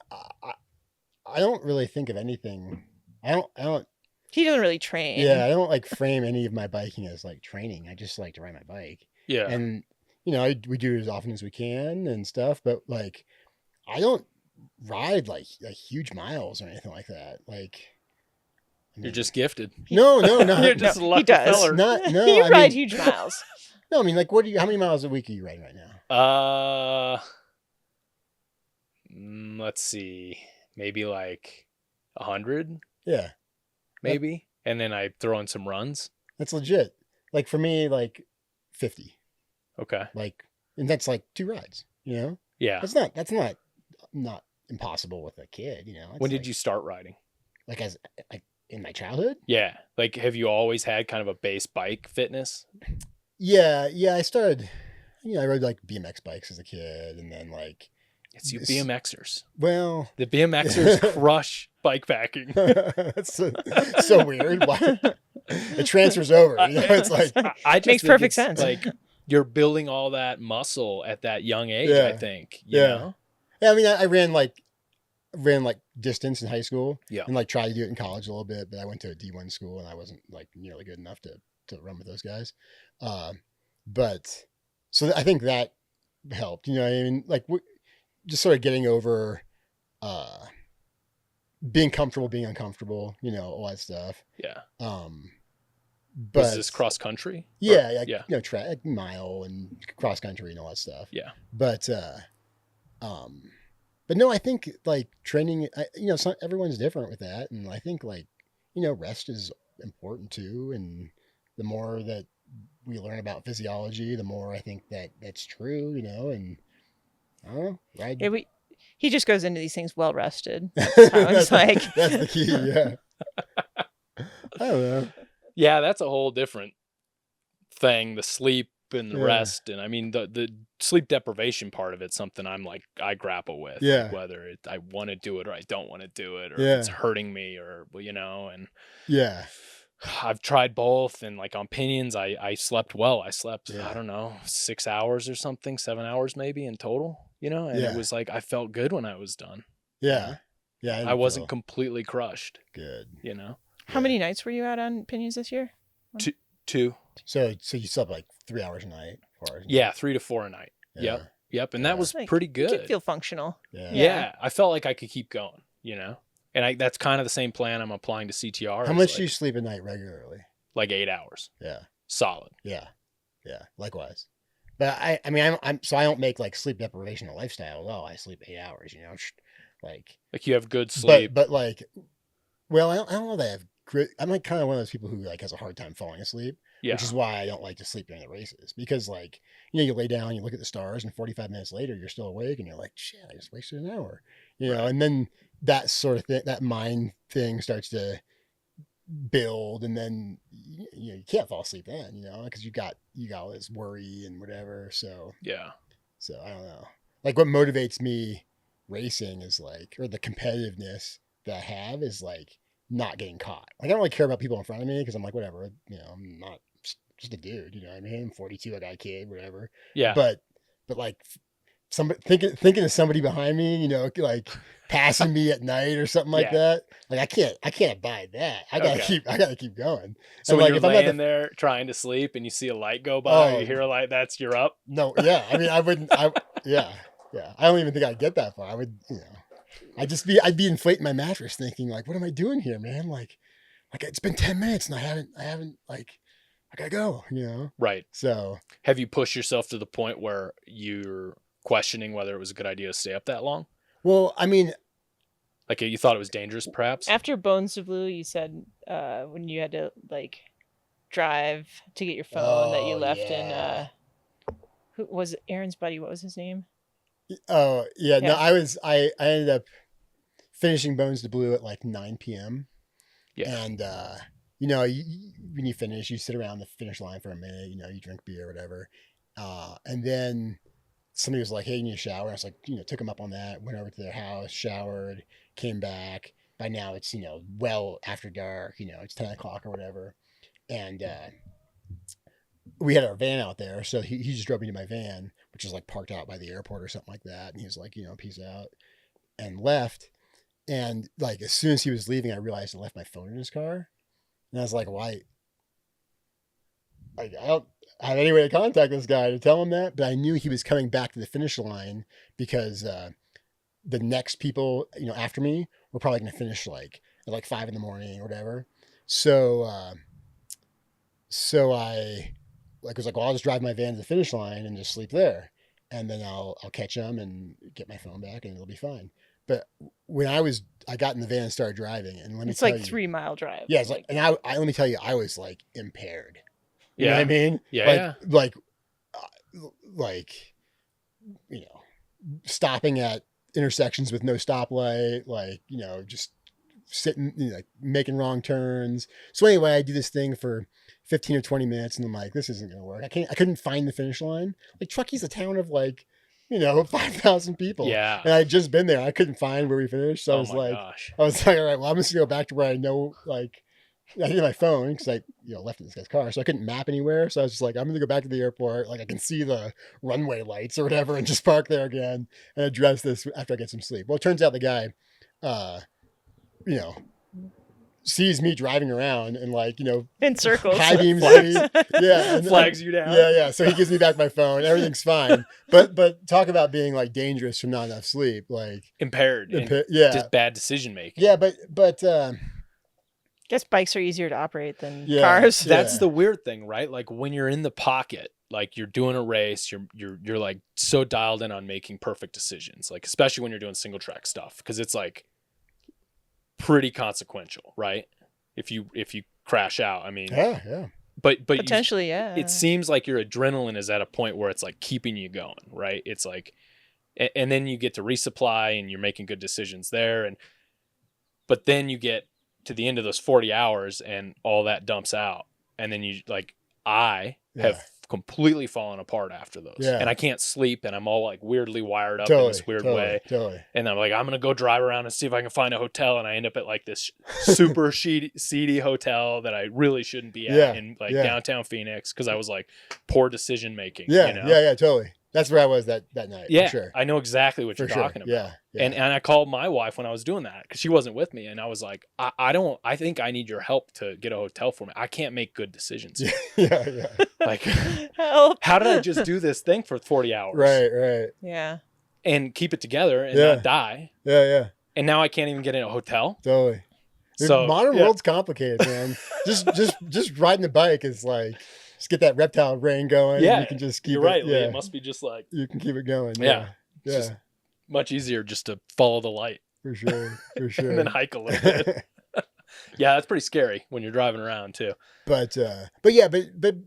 I don't really think of anything. I don't. He doesn't really train. Yeah, I don't like frame any of my biking as like training. I just like to ride my bike, Yeah. and we do it as often as we can and stuff. But like, I don't ride like huge miles or anything like that. Like, I You're mean, just gifted. no, You're just a he lucky does. feller. no. You I ride mean, huge miles. no, I mean, like, how many miles a week are you riding right now? Let's see, maybe like 100, Yeah, maybe, and then I throw in some runs. that's legit. Like for me, like 50. Okay. Like, and that's like 2 rides. You know, Yeah. that's not impossible with a kid. You know, When did you start riding? like in my childhood? Yeah. Like, have you always had kind of a base bike fitness? Yeah. I started. I rode like BMX bikes as a kid, and then like It's you BMXers. Well, The BMXers crush bikepacking. that's so weird. Why? It transfers over. You know, it's like I just Makes think perfect it's sense. Like you're building all that muscle at that young age. Yeah. I think. You Yeah. know? Yeah, I mean, I ran like distance in high school. Yeah. And like tried to do it in college a little bit, but I went to a D1 school and I wasn't like nearly good enough to run with those guys. But so I think that helped. You know what I mean? Like just sort of getting over being comfortable, being uncomfortable. You know, all that stuff. Yeah. But Was this cross country? Yeah, Or- like, yeah. you know, track, mile and cross country and all that stuff. Yeah. But no, I think like training, everyone's different with that. And I think like, rest is important too. And the more that we learn about physiology, the more I think that that's true, and I don't know, right? Yeah, he just goes into these things well rested. that's, like. that's the key. Yeah. I don't know. Yeah, that's a whole different thing. The sleep and the Yeah. rest, and I mean the sleep deprivation part of it's something I grapple with. Yeah. Like whether I want to do it or I don't want to do it, or Yeah. if it's hurting me, or and Yeah. I've tried both. And like on pinions, I slept well. I slept Yeah. I don't know 6 hours or something, 7 hours maybe in total. And Yeah. it was like I felt good when I was done. Yeah. Yeah. I wasn't completely crushed. good. How many nights were you out on pinions this year? 2. So you slept like 3 hours a night? 4 hours a night? Yeah, 3 to 4 a night. Yeah. Yep. And Yeah. that was Like, pretty You good. could feel functional. Yeah. Yeah, I felt like I could keep going, and that's kind of the same plan I'm applying to CTR. How is much like, do you sleep at night regularly? Like 8 hours, Yeah. solid. Yeah. Likewise. But I mean, so I don't make like sleep deprivation a lifestyle. Oh, I sleep 8 hours, like, Like you have good sleep. but like, well, I don't know that I have great. I'm like kind of one of those people who like has a hard time falling asleep, Yeah, which is why I don't like to sleep during the races, because like, you lay down, you look at the stars, and 45 minutes later, you're still awake and you're like, shit, I just wasted an hour, Right. and then that sort of thing, that mind thing starts to build, and then you can't fall asleep then, because you got all this worry and whatever. So yeah, I don't know. Like what motivates me racing is like, or the competitiveness that I have is like not getting caught. Like I don't really care about people in front of me because I'm like, whatever, I'm not just a dude, I mean, I'm 42, I got a kid, whatever. yeah. But like somebody thinking of somebody behind me, like passing me at night or something like Yeah. that. Like I can't abide that. I gotta keep going. So And, when like you're if I'm at laying the, there trying to sleep and you see a light go by, Oh. you hear a light, you're up. no, yeah. I mean, I wouldn't. Yeah. I don't even think I'd get that far. I would, I'd be inflating my mattress, thinking like, what am I doing here, man? Like it's been 10 minutes and I haven't like, I gotta go, Right. So Have you pushed yourself to the point where you're questioning whether it was a good idea to stay up that long? well, I mean, Like you thought it was dangerous, perhaps? After Bones to Blue, you said when you had to like drive to get your phone that you Oh, left yeah. in who was it? Aaron's buddy? What was his name? oh yeah, no, Yeah. I ended up finishing Bones to Blue at like 9 p.m. Yeah. And when you finish, you sit around the finish line for a minute, you drink beer or whatever. And then somebody was like, hey, you need a shower. I was like, took them up on that, went over to their house, showered, came back. By now it's, well after dark, it's 10 o'clock or whatever. And we had our van out there. So he just drove me to my van, which is like parked out by the airport or something like that. And he was like, peace out, and left. And like, as soon as he was leaving, I realized I left my phone in his car. And I was like, why? I don't have any way to contact this guy to tell him that, but I knew he was coming back to the finish line because the next people, after me were probably going to finish like at like 5 a.m. or whatever. So I was like, well, I'll just drive my van to the finish line and just sleep there. And then I'll catch them and get my phone back and it'll be fine. But when I got in the van and started driving, and let me tell you, it's like 3-mile drive. Yeah, it's like, and I let me tell you, I was like impaired. You Yeah. know what I mean? Yeah. Like, stopping at intersections with no stoplight, just sitting, like making wrong turns. So anyway, I do this thing for 15 or 20 minutes and I'm like, this isn't going to work. I couldn't find the finish line. Like Truckee's a town of 5,000 people. Yeah. And I'd just been there. I couldn't find where we finished. So I was like, all right, well, I'm just going to go back to where I know, I needed my phone because I, left in this guy's car. So I couldn't map anywhere. So I was just like, I'm going to go back to the airport. Like I can see the runway lights or whatever and just park there again and address this after I get some sleep. Well, it turns out the guy, sees me driving around and in circles, high beams me. Yeah. And, flags you down. Yeah. So he gives me back my phone. Everything's fine. But talk about being dangerous from not enough sleep, Impaired. Yeah. Just bad decision making. Yeah. But guess bikes are easier to operate than Yeah. cars. That's the weird thing, right? Like when you're in the pocket, like you're doing a race, you're like so dialed in on making perfect decisions, like especially when you're doing single track stuff, because it's like pretty consequential, right? If you crash out, I mean, yeah. But potentially, yeah. It seems like your adrenaline is at a point where it's like keeping you going, right? It's like, and then you get to resupply and you're making good decisions there, but then you get to the end of those 40 hours and all that dumps out, and then I have completely fallen apart after those, and I can't sleep, and I'm all like weirdly wired up in this weird way. And I'm like, I'm gonna go drive around and see if I can find a hotel, and I end up at like this super seedy hotel that I really shouldn't be at in downtown Phoenix because I was like poor decision making. Yeah, totally. That's where I was that night. Yeah, for sure. I know exactly what you're talking about. Yeah. And I called my wife when I was doing that because she wasn't with me, and I was like, I think I need your help to get a hotel for me. I can't make good decisions. Yeah. Like, help. how did I just do this thing for 40 hours? Right. Yeah. And keep it together and not die. Yeah. And now I can't even get in a hotel. Totally. Dude, So modern world's complicated, man. just riding the bike is like, just get that reptile brain going. Yeah, and you can just keep you're it. right. Yeah. It must be just like You can keep it going. Yeah. Yeah. Just much easier just to follow the light For sure. and then hike a little bit. Yeah, that's pretty scary when you're driving around too. But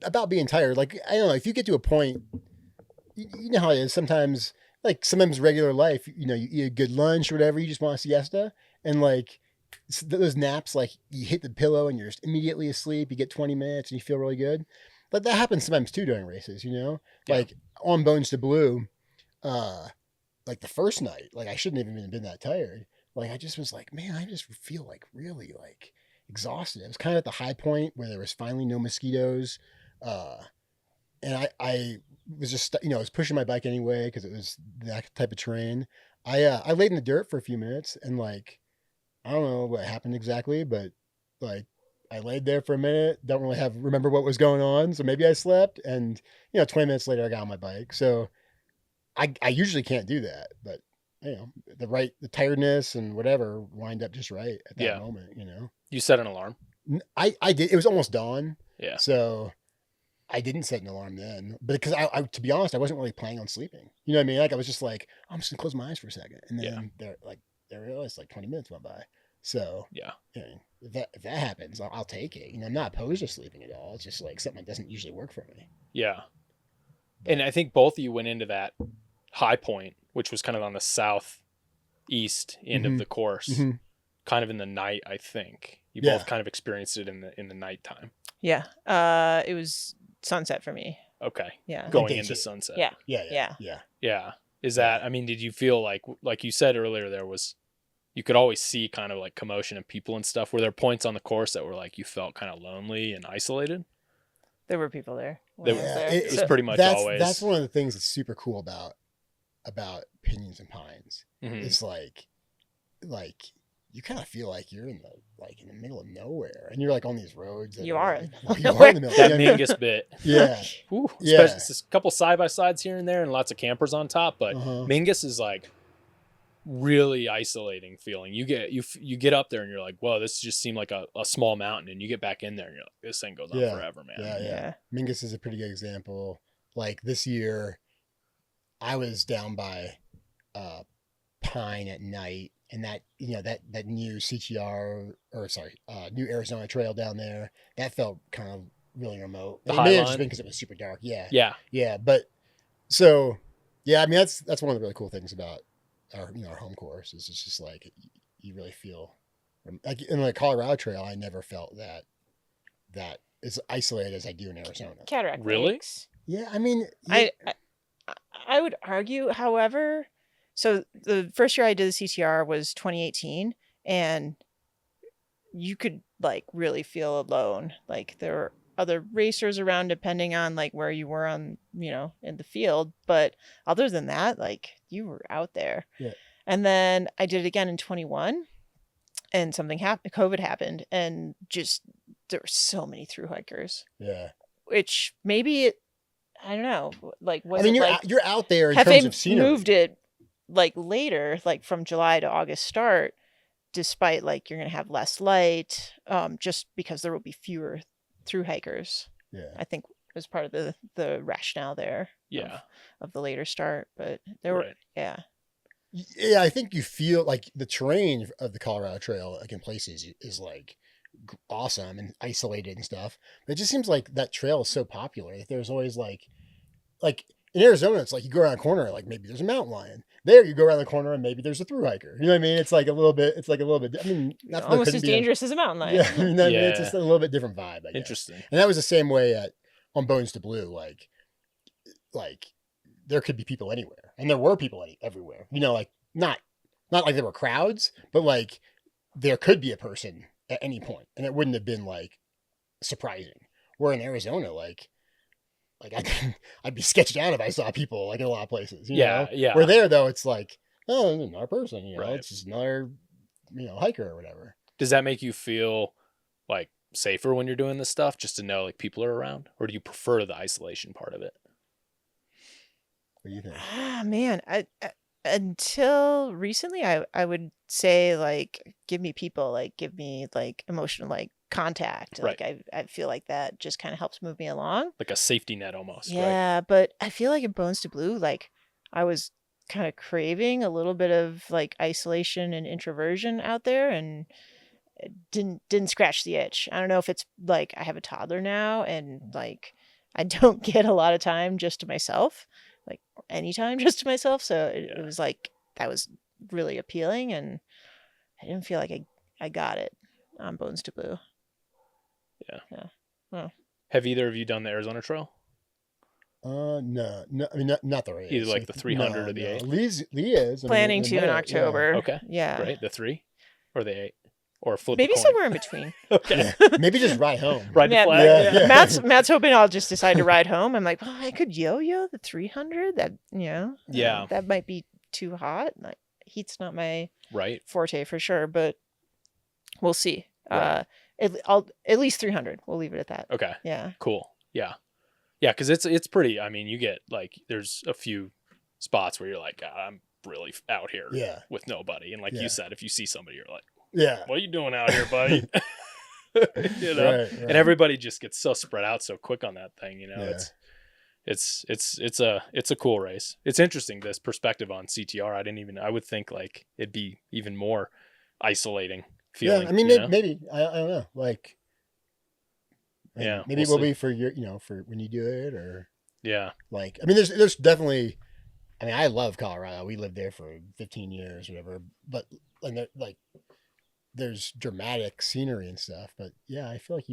about being tired, like, I don't know, if you get to a point, you know how it is sometimes regular life, you eat a good lunch or whatever, you just want a siesta, and those naps, you hit the pillow and you're just immediately asleep, you get 20 minutes and you feel really good. But that happens sometimes too during races, like on Bones to Blue, the first night, I shouldn't have even been that tired. I just was like, man, I just feel really exhausted. It was kind of at the high point where there was finally no mosquitoes. And I was just, I was pushing my bike anyway, because it was that type of terrain. I laid in the dirt for a few minutes and I don't know what happened exactly, but I laid there for a minute, don't really remember what was going on. So maybe I slept, and 20 minutes later I got on my bike. So I usually can't do that, but the tiredness and whatever wind up just right at that moment, You set an alarm? I did. It was almost dawn. Yeah. So I didn't set an alarm then, but because I to be honest, I wasn't really planning on sleeping. You know what I mean? I was just like, I'm just gonna close my eyes for a second. And then there was 20 minutes went by. So if that happens, I'll take it. I'm not opposed to sleeping at all. It's just something that doesn't usually work for me. Yeah. And I think both of you went into that high point, which was kind of on the southeast end of the course, kind of in the night. I think you both kind of experienced it in the nighttime. Yeah. It was sunset for me. Okay. Yeah. Going into sunset. Yeah. Is that, I mean, did you feel like you said earlier, you could always see kind of commotion and people and stuff. Were there points on the course that were you felt kind of lonely and isolated? There were people there. It was pretty much always. That's one of the things that's super cool about Pinions and Pines. It's you kind of feel like you're in the middle of nowhere, and you're on these roads. You are in the middle. That Mingus bit. Yeah. Ooh, it's a couple side by sides here and there, and lots of campers on top. But Mingus is really isolating feeling. You get up there and you're like, whoa, this just seemed like a small mountain, and you get back in there and you're like, this thing goes on forever, man. Yeah. Mingus is a pretty good example. Like this year, I was down by Pine at night, and that new CTR new Arizona trail down there, that felt kind of really remote. It may have just been because it was super dark. Yeah. But so I mean that's one of the really cool things about our home course is it's just like you really feel like in the Colorado Trail. I never felt that as isolated as I do in Arizona. Cataract Really? Lakes. Yeah, I mean, I would argue, however, so the first year I did the CTR was 2018, and you could like really feel alone. Like there were other racers around depending on like where you were on, in the field. But other than that, like you were out there. Yeah. And then I did it again in 21, and something happened. COVID happened, and just there were so many thru hikers. Yeah. Which maybe I don't know. Like, you're out there in have terms they of scenery. moved it like later, like from July to August start, despite like you're gonna have less light, just because there will be fewer thru hikers. Yeah. I think was part of the rationale there. Yeah. Of the later start, but there were Yeah, I think you feel like the terrain of the Colorado Trail, like in places, is like awesome and isolated and stuff. But it just seems like that trail is so popular that there's always like in Arizona, it's like you go around a corner, like maybe there's a mountain lion. There, you go around the corner and maybe there's a thru hiker. You know what I mean? It's like a little bit. I mean, almost as dangerous as a mountain lion. Yeah, I mean, it's just a little bit different vibe. I guess. Interesting. And that was the same way on Bones to Blue. Like there could be people anywhere, and there were people everywhere. Like not like there were crowds, but like there could be a person at any point, and it wouldn't have been like surprising. Where in Arizona, like I'd be sketched out if I saw people like in a lot of places. You know? Where there though, it's like, oh, another person. Right. It's just another hiker or whatever. Does that make you feel like safer when you're doing this stuff, just to know like people are around, or do you prefer the isolation part of it? What do you think? Man, I until recently, I would say like give me people, like give me like emotional like contact. Right. Like I feel like that just kind of helps move me along. Like a safety net almost. Yeah, right? But I feel like in Bones to Blue, like I was kind of craving a little bit of like isolation and introversion out there, and it didn't scratch the itch. I don't know if it's like I have a toddler now, and like I don't get a lot of time just to myself, like anytime just to myself. So it was like that was really appealing, and I didn't feel like I got it on Bones to Blue. Yeah. Well, have either of you done the Arizona Trail? No. I mean, not the race. Either like the 300 or the 8. Leigh is planning to in October. Yeah. Okay. Yeah. Great. The 3 or the 8 or flip. Maybe a coin. somewhere in between. Okay. Yeah. Maybe just ride home. Ride the flag. Yeah. Matt's hoping I'll just decide to ride home. I'm like, I could yo-yo the 300. That that might be too hot. Like, heat's not my forte for sure, but we'll see. Right. At least 300. We'll leave it at that. Okay. Yeah. Cool. Yeah. Yeah, because it's pretty. I mean, you get like there's a few spots where you're like, I'm really out here with nobody, and like you said, if you see somebody, you're like, what are you doing out here, buddy? Right. And everybody just gets so spread out so quick on that thing. It's a cool race. It's interesting, this perspective on CTR. I would think like it'd be even more isolating feeling. Yeah, I mean, maybe I don't know. Like, maybe it will be for your, for when you do it, or like, I mean, there's definitely. I mean, I love Colorado. We lived there for 15 years, or whatever. But there's dramatic scenery and stuff. But yeah, I feel like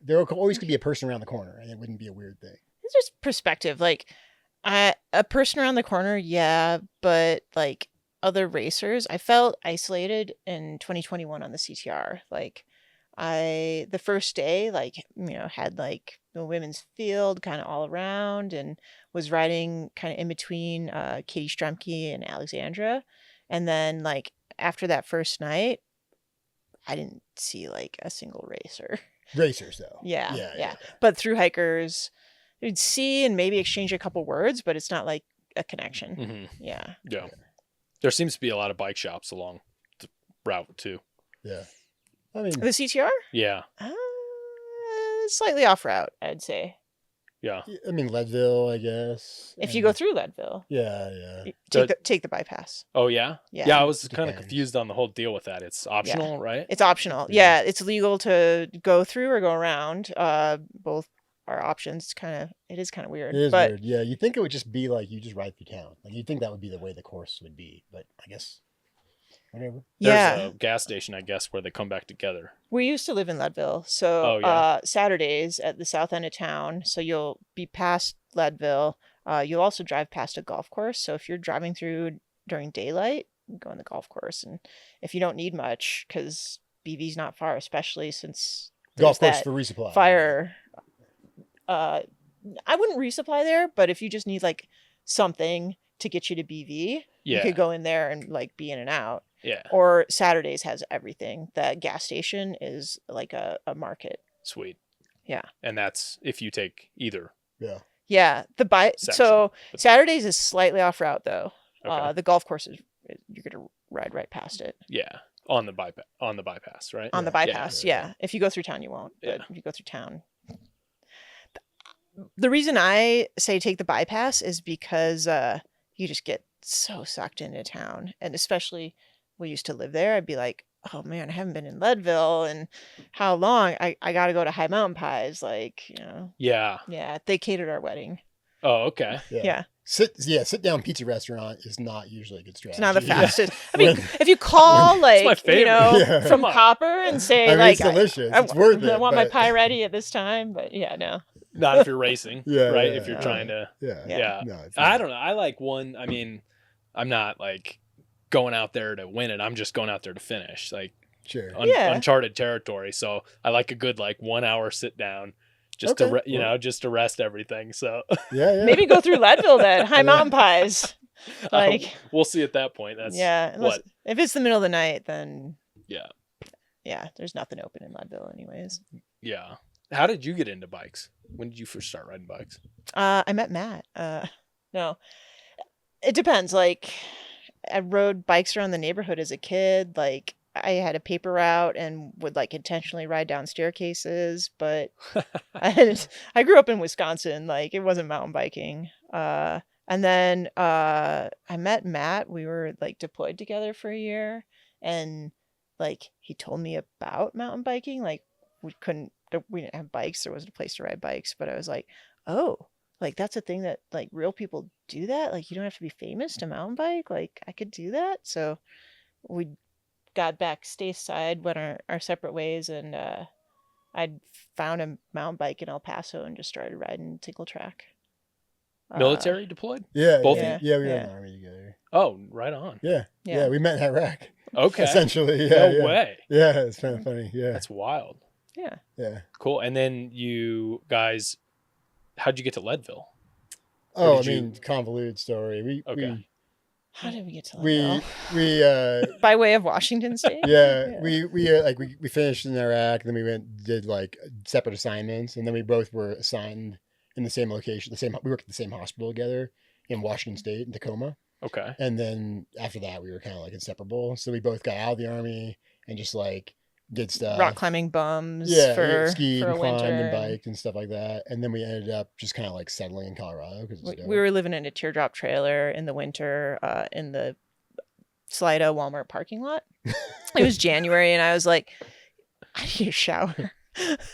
there always could be a person around the corner, and it wouldn't be a weird thing. It's just perspective. Like, a person around the corner, but like other racers, I felt isolated in 2021 on the CTR. Like, the first day, like, had like the women's field kind of all around, and was riding kind of in between Katie Stremke and Alexandra. And then like after that first night, I didn't see like a single racers though. Yeah. But thru hikers, you'd see and maybe exchange a couple words, but it's not like a connection. Mm-hmm. Yeah. There seems to be a lot of bike shops along the route too. Yeah. I mean, The CTR? Yeah. Slightly off route, I'd say. Yeah. I mean, Leadville, I guess. If you go through Leadville, Yeah. take the bypass. Oh yeah. Yeah. Yeah. I was kind of Depends. confused on the whole deal with that. It's optional, right? It's optional. Yeah. Yeah, it's legal to go through or go around. Both are options. It is kind of weird. It is but weird. Yeah, you'd think it would just be like you just ride through town. Like you'd think that would be the way the course would be, but I guess whatever. yeah, There's a gas station, I guess, where they come back together. we used to live in Leadville, so Oh, yeah. Saturdays at the south end of town. So you'll be past Leadville. You'll also drive past a golf course. So if you're driving through during daylight, you go on the golf course, and if you don't need much, because BV's not far, especially since Golf there's course that for resupply. fire. I wouldn't resupply there, but if you just need like something to get you to BV, you Yeah. could go in there and like be in and out. Yeah. Or Saturdays has everything. That gas station is like a market. Sweet. Yeah. And that's if you take either. Yeah. Yeah. Section. So Saturdays is slightly off route though. Okay. The golf course you're gonna ride right past it. Yeah. On the bypass, right? On the Yeah. bypass, Yeah. yeah. If you go through town, you won't. But Yeah. if you go through town. The reason I say take the bypass is because you just get so sucked into town. And especially we used to live there, I'd be like, oh man, I haven't been in Leadville and how long? I got to go to High Mountain Pies. Like, Yeah. yeah, they catered our wedding. Oh, okay. Yeah. Sit down pizza restaurant is not usually a good strategy. It's not the Yeah. fastest. I mean, if you call my like, favorite. Yeah. from Come on. Copper and say I mean, like, it's delicious. It's worth it. I want my but- pie ready at this time. But yeah, no. Not if you're racing, Yeah, right? yeah, if you're yeah. trying to. Yeah. Yeah. No, it's I not. don't know. I like one. I mean, I'm not like going out there to win it. I'm just going out there to finish. Like Sure. Yeah. uncharted territory. So I like a good like 1 hour sit down, just to Okay. just to rest everything. So Yeah. Maybe go through Leadville then. High Mountain Pies. Like, we'll see at that point. That's yeah. what. If it's the middle of the night, then Yeah. yeah, there's nothing open in Leadville anyways. Yeah. How did you get into bikes? When did you first start riding bikes? I met Matt. No, it depends. Like, I rode bikes around the neighborhood as a kid. Like, I had a paper route and would like intentionally ride down staircases. But I grew up in Wisconsin. Like, it wasn't mountain biking. And then I met Matt. We were like deployed together for a year, and like he told me about mountain biking. Like, we didn't have bikes. There wasn't a place to ride bikes, but I was like, oh, like that's a thing that like real people do that. Like you don't have to be famous to mountain bike. Like I could do that. So we got back stateside, went our separate ways, and I'd found a mountain bike in El Paso and just started riding single track. Military deployed? Yeah. Both yeah. of Yeah. We were Yeah. in the army together. Oh, right on. Yeah. Yeah. We met in Iraq. Okay. Essentially. Yeah. No way. Yeah. It's kind of funny. Yeah. That's wild. Yeah. Yeah. Cool. And then you guys, how'd you get to Leadville? Oh, I did you- mean, convoluted story. Okay. How did we get to We Leadville? By way of Washington State? yeah, we finished in Iraq, then we did like separate assignments, and then we both were assigned in the same location, we worked at the same hospital together in Washington State in Tacoma. Okay. And then after that we were kind of like inseparable. So we both got out of the army and just like did stuff. Rock climbing bums skied for a and climbed winter. and biked and stuff like that. And then we ended up just kind of like settling in Colorado because We were living in a teardrop trailer in the winter in the Salida Walmart parking lot. It was January, and I was like, I need a shower.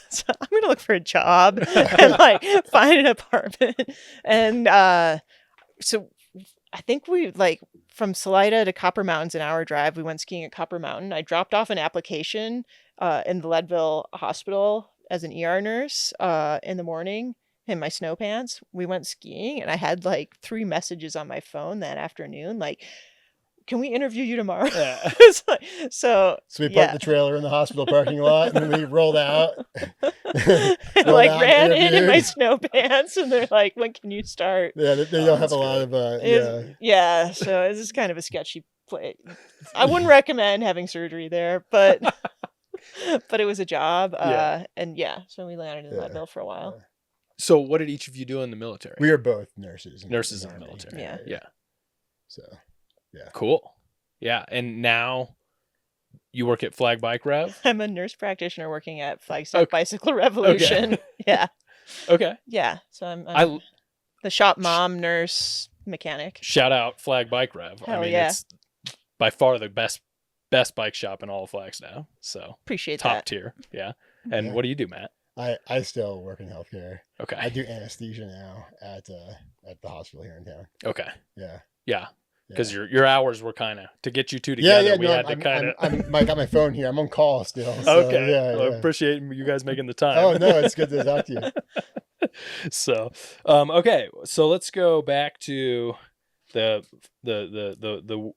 So I'm going to look for a job and like find an apartment. And so I think we like from Salida to Copper Mountain's an hour drive. We went skiing at Copper Mountain. I dropped off an application in the Leadville hospital as an ER nurse in the morning in my snow pants. We went skiing, and I had like 3 messages on my phone that afternoon. Like, can we interview you tomorrow? Yeah. So we parked the trailer in the hospital parking lot, and we rolled out. I Rolled like out, ran in my interviewed. snow pants, and they're like, when can you start? Yeah, they don't have that's a lot of Yeah, so this is kind of a sketchy place. I wouldn't recommend having surgery there, but it was a job. Yeah. And yeah, so we landed in Yeah. Leadville for a while. So what did each of you do in the military? We are both nurses. Nurses in the Army. military. Yeah. Yeah. So Cool. Yeah. And now you work at Flag Bike Rev? I'm a nurse practitioner working at Flagstaff Okay. Bicycle Revolution. Yeah. Okay. Yeah. So I'm the shop mom, nurse, mechanic. Shout out Flag Bike Rev. Hell yeah. It's by far the best bike shop in all of Flagstaff. So appreciate top that. tier. Yeah. And what do you do, Matt? I still work in healthcare. Okay. I do anesthesia now at the hospital here in town. Okay. Yeah. Yeah. Because your hours were kind of to get you two together. Yeah, we had to kind of. I got my phone here. I'm on call still. So, Okay. Yeah, I appreciate you guys making the time. Oh no, it's good to talk to you. So, okay. So let's go back to the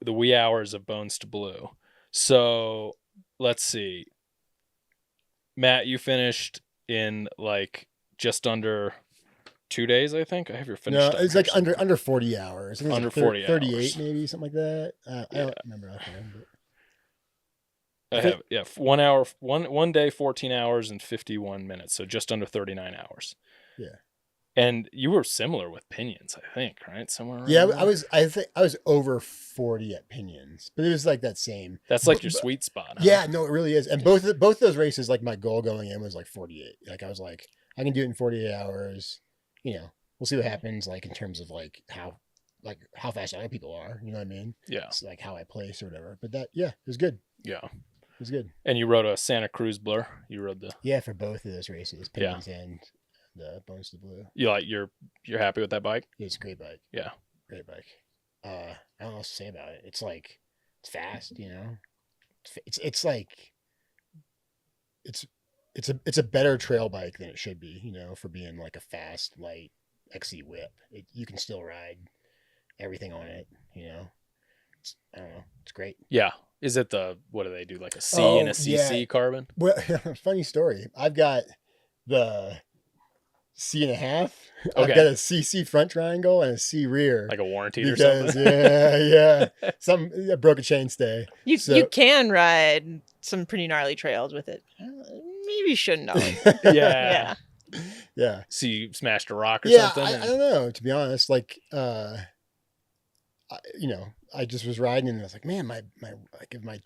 wee hours of Bones to Blue. So let's see. Matt, you finished in like just under 2 days, I think. I have your finished. No, it's like under 40 hours. I think Under it's like 40 38 hours. maybe, something like that. I don't remember offhand. I have 1 hour, one day, 14 hours and 51 minutes. So just under 39 hours. Yeah. And you were similar with pinions, I think, right? Somewhere around Yeah, there? I think I was over 40 at pinions, but it was like that same. That's like your sweet spot. Huh? Yeah, no, it really is. And both those races, like my goal going in was like 48. Like I was like, I can do it in 48 hours. You know, we'll see what happens. Like in terms of like how fast other people are. You know what I mean? Yeah. It's like how I place or whatever. But it was good. Yeah. It was good. And you rode a Santa Cruz Blur. You rode the. For both of those races, pinions and the Bones to Blue. You're happy with that bike? It's a great bike. Yeah. Great bike. I don't know what else to say about it. It's like it's fast, you know. It's like it's a better trail bike than it should be, you know, for being like a fast, light XC whip. You can still ride everything on it, you know. I don't know. It's great. Yeah. Is it what do they do? Like a C and a CC carbon? Well, funny story. I've got the C.5. Okay. I've got a CC front triangle and a C rear. Like a warranty or something? Yeah. I broke a chainstay. You can ride some pretty gnarly trails with it. Maybe you shouldn't have. Yeah. Yeah. So you smashed a rock or something? I don't know, to be honest. Like, I just was riding and I was like, man, are my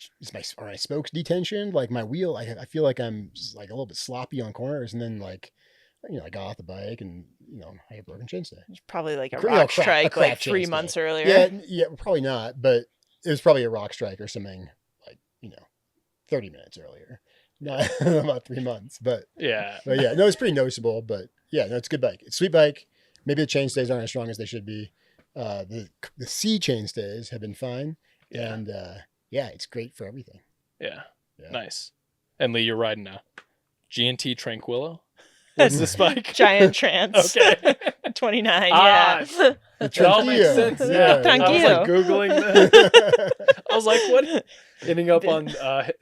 spokes detensioned? Like my wheel, I feel like I'm like a little bit sloppy on corners. And then like, I got off the bike and, I had a broken chainstay. It's probably like a rock strike like 3 months earlier. Yeah, probably not. But it was probably a rock strike or something like, 30 minutes earlier. Not about 3 months, but yeah, no, it's pretty noticeable, but yeah, no, it's a good bike. It's a sweet bike. Maybe the chainstays aren't as strong as they should be. The C chainstays have been fine. Yeah. And it's great for everything. Yeah. Nice. And Leigh, you're riding a G&T Tranquillo? What's this bike? Giant Trans. Okay. 29, yeah. It all makes sense. Yeah. I was like Googling that. I was like, what? Ending up on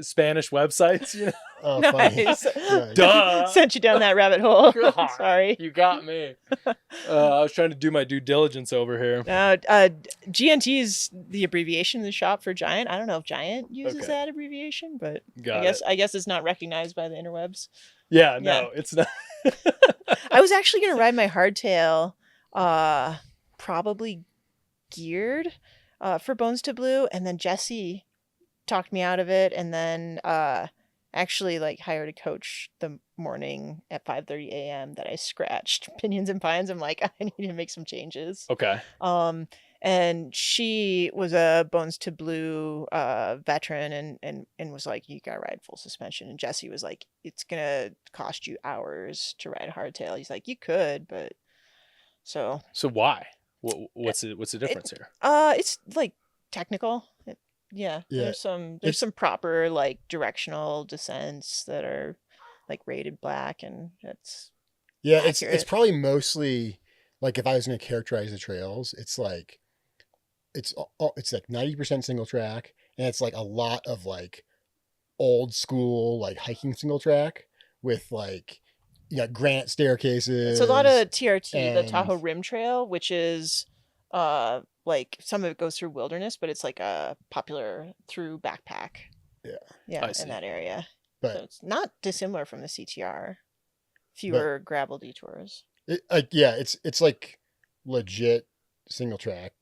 Spanish websites, Oh, nice. Duh. Sent you down that rabbit hole. God, Sorry. You got me. I was trying to do my due diligence over here. GNT is the abbreviation in the shop for Giant. I don't know if Giant uses that abbreviation, but I guess it's not recognized by the interwebs. Yeah, no, it's not. I was actually going to ride my hardtail, probably geared for Bones to Blue, and then Jesse talked me out of it, and then actually like hired a coach the morning at 5:30 a.m. that I scratched pinions and pines. I'm like, I need to make some changes. Okay. And she was a Bones to Blue veteran and was like, you gotta ride full suspension. And Jesse was like, it's gonna cost you hours to ride hardtail. He's like, you could, but so why? What's the difference here? It's like technical. There's some proper like directional descents that are like rated black, and it's it's probably mostly like, if I was going to characterize the trails, it's like 90% single track, and it's like a lot of like old school like hiking single track with like granite staircases. It's a lot of TRT, the Tahoe Rim Trail, which is like some of it goes through wilderness, but it's like a popular through backpack. Yeah, in that area. But so it's not dissimilar from the CTR. Fewer gravel detours. It's like legit single track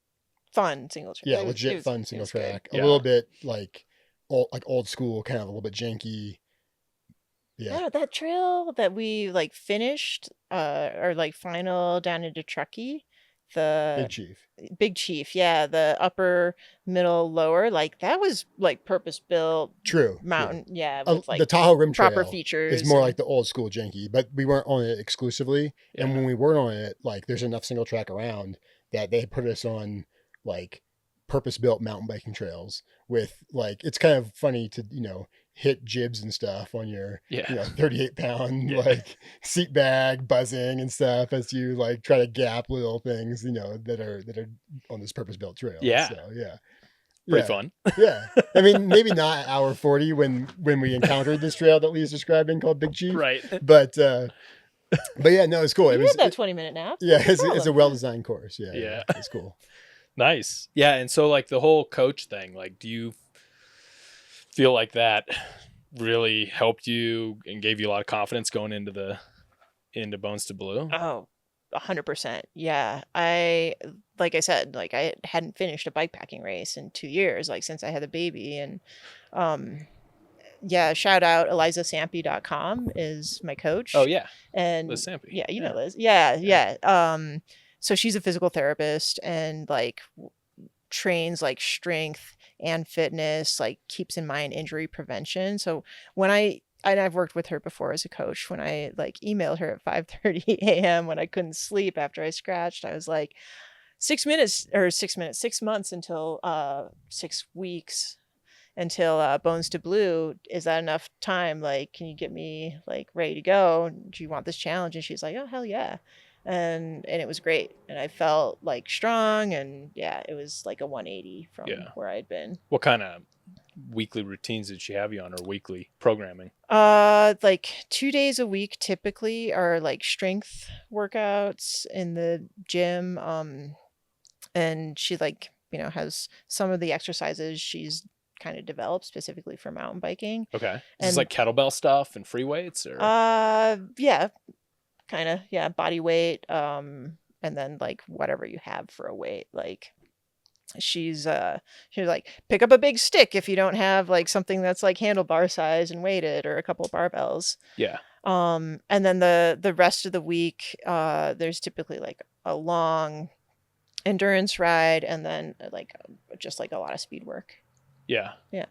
fun single track. Yeah, It legit was- fun it single was good. track. A Yeah. little bit like old school, kind of a little bit janky. Yeah. Yeah, that trail that we like finished, or like final down into Truckee, the Big Chief. Big Chief, yeah, the upper, middle, lower, like that was like purpose built True. mountain, yeah, True. with like The Tahoe Rim Trail proper features. is more and- like the old school janky, but we weren't on it exclusively. And Yeah. when we were on it, like there's enough single track around that they put us on like purpose built mountain biking trails with like, it's kind of funny to, hit jibs and stuff on your, Yeah. 38-pound Yeah. like seat bag buzzing and stuff as you like try to gap little things, that are on this purpose built trail. Yeah. So yeah. Pretty Yeah. fun. Yeah. I mean, maybe not hour 40 when we encountered this trail that Leigh's describing called Big Chief. Right. But yeah, no, it's cool. You It was had that 20-minute nap. yeah, No it's a problem. well-designed course. Yeah. Yeah. It's cool. Nice. Yeah. And so like the whole coach thing, like, do you feel like that really helped you and gave you a lot of confidence going into Bones to Blue? Oh, 100%. Yeah. Like I said, like I hadn't finished a bikepacking race in 2 years, like since I had the baby. And yeah, shout out elizasampi.com is my coach. Oh yeah. And Liz Sampi. yeah, you Yeah. know Liz. Yeah. So she's a physical therapist and like trains like strength and fitness, like keeps in mind injury prevention. So when I've worked with her before as a coach, when I like emailed her at 5:30 a.m. when I couldn't sleep after I scratched, I was like, 6 months until 6 weeks until Bones to Blue. Is that enough time? Like, can you get me like ready to go? Do you want this challenge? And she's like, oh, hell yeah. And it was great. And I felt like strong, and yeah, it was like a 180 from where I'd been. What kind of weekly routines did she have you on, or weekly programming? Like 2 days a week typically are like strength workouts in the gym. And she like, has some of the exercises she's kind of developed specifically for mountain biking. Okay. Is And this like kettlebell stuff and free weights, or? Yeah, kind of, yeah, body weight, and then like whatever you have for a weight. Like she's like, pick up a big stick if you don't have like something that's like handlebar size and weighted, or a couple of barbells. Yeah. And then the rest of the week, there's typically like a long endurance ride, and then like just like a lot of speed work. Yeah. Yeah.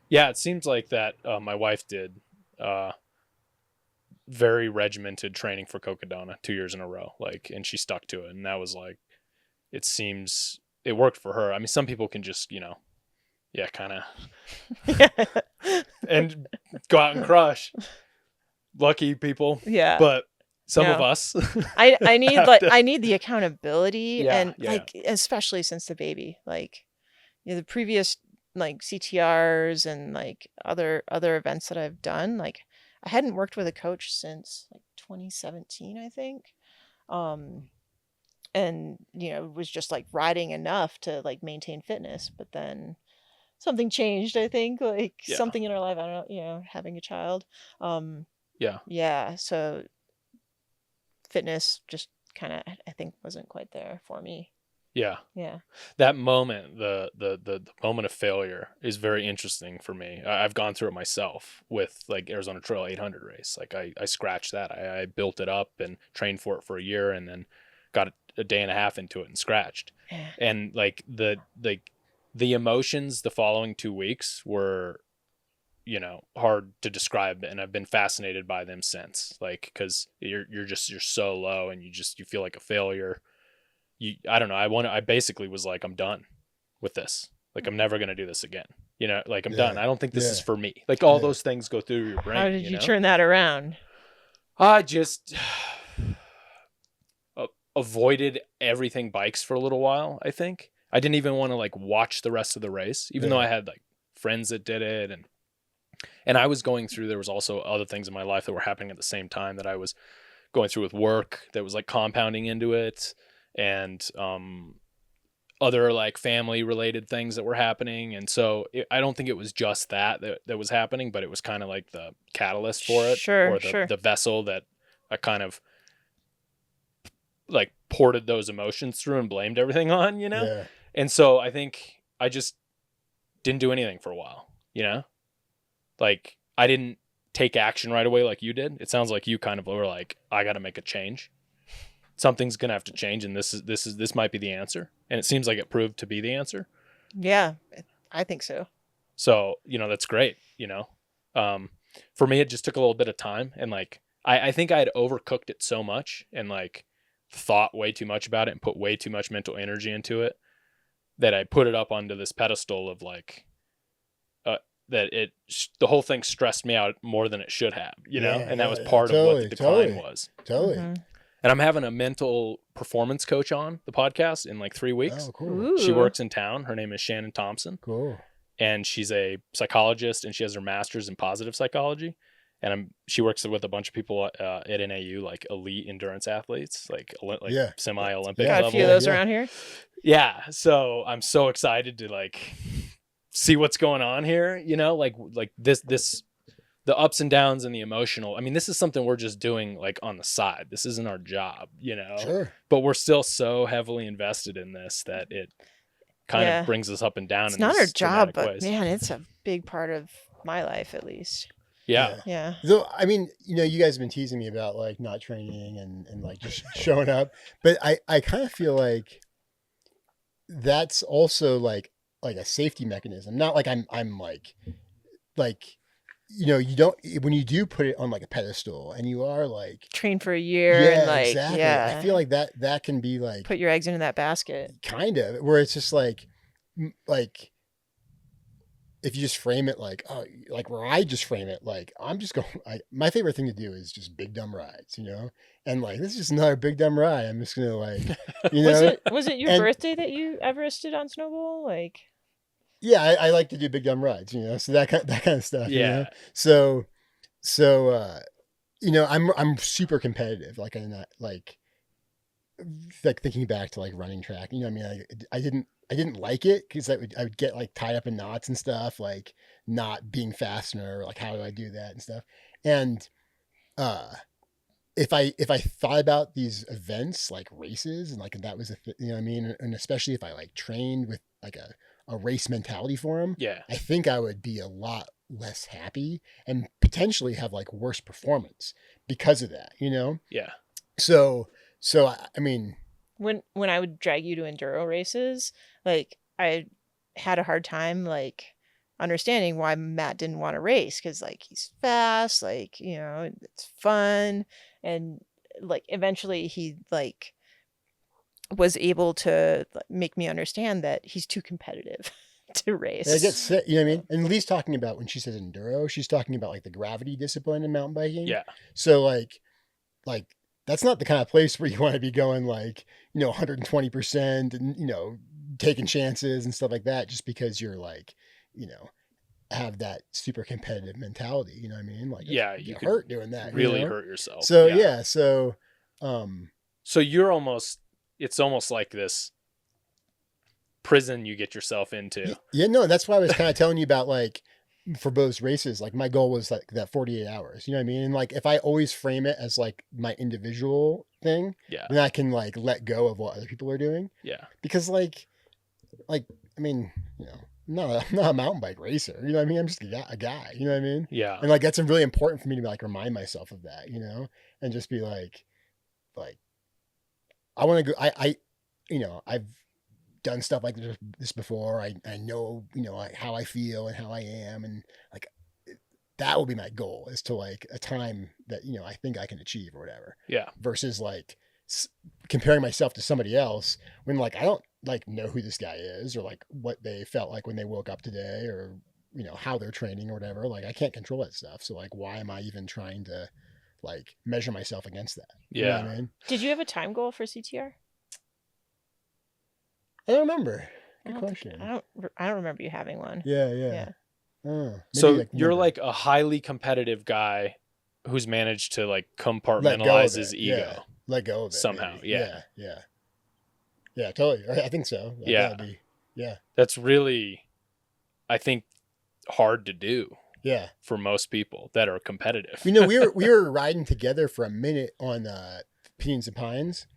Yeah. It seems like that. My wife did very regimented training for Cocodona 2 years in a row, like, and she stuck to it. And that was like, it seems it worked for her. I mean, some people can just, kind of and go out and crush. Lucky people. Yeah. But some of No. us. I need have like to- I need the accountability, Yeah, and yeah. like especially since the baby, like the previous like CTRs and like other events that I've done, like I hadn't worked with a coach since like 2017, I think. And was just like riding enough to like maintain fitness, but then something changed, I think, like Yeah. something in our life, I don't know, having a child. Yeah, so fitness just kind of, I think, wasn't quite there for me. Yeah. Yeah. That moment, the moment of failure is very interesting for me. I've gone through it myself with like Arizona Trail 800 race. Like I scratched that. I built it up and trained for it for a year, and then got a day and a half into it and scratched. Yeah. And like the emotions the following 2 weeks were, hard to describe, and I've been fascinated by them since. Like, because you're so low, and you feel like a failure. I don't know. I basically was like, I'm done with this. Like, I'm never going to do this again. Like, I'm done. I don't think this is for me. Like, all those things go through your brain. How did you turn that around? I just avoided everything bikes for a little while, I think. I didn't even want to like watch the rest of the race, even though I had like friends that did it. And I was going through, there was also other things in my life that were happening at the same time that I was going through with work that was like compounding into it. And other like family related things that were happening. And so I don't think it was just that was happening, but it was kind of like the catalyst for it. Sure, or the vessel that I kind of like ported those emotions through and blamed everything on, Yeah. And so I think I just didn't do anything for a while, you know? Like I didn't take action right away like you did. It sounds like you kind of were like, I got to make a change. Something's going to have to change, and this might be the answer. And it seems like it proved to be the answer. Yeah, I think so. So, you know, that's great, you know? For me, it just took a little bit of time, and like, I think I had overcooked it so much and like thought way too much about it and put way too much mental energy into it that I put it up onto this pedestal of like, the whole thing stressed me out more than it should have, you know? And that was part of what the decline was. Totally. Mm-hmm. And I'm having a mental performance coach on the podcast in like 3 weeks. Oh, cool. Ooh. She works in town. Her name is Shannon Thompson. Cool. And she's a psychologist, and she has her master's in positive psychology. And she works with a bunch of people at NAU, like elite endurance athletes, like semi-Olympic Got level. a few of those around here. Yeah. So I'm so excited to like see what's going on here, you know, like this, the ups and downs and the emotional. I mean, this is something we're just doing like on the side. This isn't our job, you know, Sure. but we're still so heavily invested in this that it kind of brings us up and down. It's in not our job, but ways. man, it's a big part of my life, at least. Yeah. So, I mean, you know, you guys have been teasing me about like not training and like just showing up, but I kind of feel like that's also like a safety mechanism. Not like I'm like, you know, you don't, when you do put it on like a pedestal and you are like train for a year and like, exactly. I feel like that can be like, put your eggs into that basket. Kind of, where it's just like if you just frame it like, oh, like where I just frame it like, I'm just going, my favorite thing to do is just big dumb rides, you know? And like, this is just another big dumb ride. I'm just going to like, you know. Was it your birthday that you Everested on Snowball? Like, yeah, I like to do big dumb rides, you know, so that kind of stuff. Yeah. You know? So, you know, I'm super competitive. Like I'm not like thinking back to like running track, you know what I mean? I didn't like it because I would get like tied up in knots and stuff, like not being fast enough, like how do I do that and stuff. And if I thought about these events like races and like that was you know what I mean, and especially if I like trained with like a race mentality for them, I think I would be a lot less happy and potentially have like worse performance because of that, you know? Yeah. So I mean, when I would drag you to enduro races, like I had a hard time like understanding why Matt didn't want to race, because like he's fast, like, you know, it's fun, and like eventually he like was able to make me understand that he's too competitive to race. I get sick, you know what I mean? And Leigh's talking about, when she says enduro, she's talking about like the gravity discipline in mountain biking. Yeah. So like that's not the kind of place where you want to be going like, you know, 120% and, you know, taking chances and stuff like that, just because you're like, you know, have that super competitive mentality, you know what I mean? Like, you could hurt doing that. Really, you know? hurt yourself. So, so you're it's almost like this prison you get yourself into. Yeah, no, that's why I was kind of telling you about like, for Bowe's races, like my goal was like that 48 hours, you know what I mean? And like, if I always frame it as like my individual thing, then I can like let go of what other people are doing. Yeah. Because like, I mean, you know, I'm not a mountain bike racer, you know what I mean? I'm just a guy, you know what I mean? Yeah. And like, that's really important for me to like remind myself of that, you know, and just be like, I want to go, you know, I've done stuff like this before. I know, you know, how I feel and how I am. And like, that will be my goal, is to like a time that, you know, I think I can achieve or whatever. Yeah. Versus like comparing myself to somebody else when like, I don't like know who this guy is or like what they felt like when they woke up today or, you know, how they're training or whatever. Like I can't control that stuff. So like, why am I even trying to like measure myself against that? Yeah. You know what I mean? Did you have a time goal for CTR? I don't remember. Good question. I don't remember you having one. Yeah. So you're like a highly competitive guy who's managed to like compartmentalize his ego. Yeah. Let go of it somehow. Maybe. Yeah. Yeah, totally. I think so. That's really, I think, hard to do. Yeah. For most people that are competitive. You know, we were riding together for a minute on Pinions and Pines,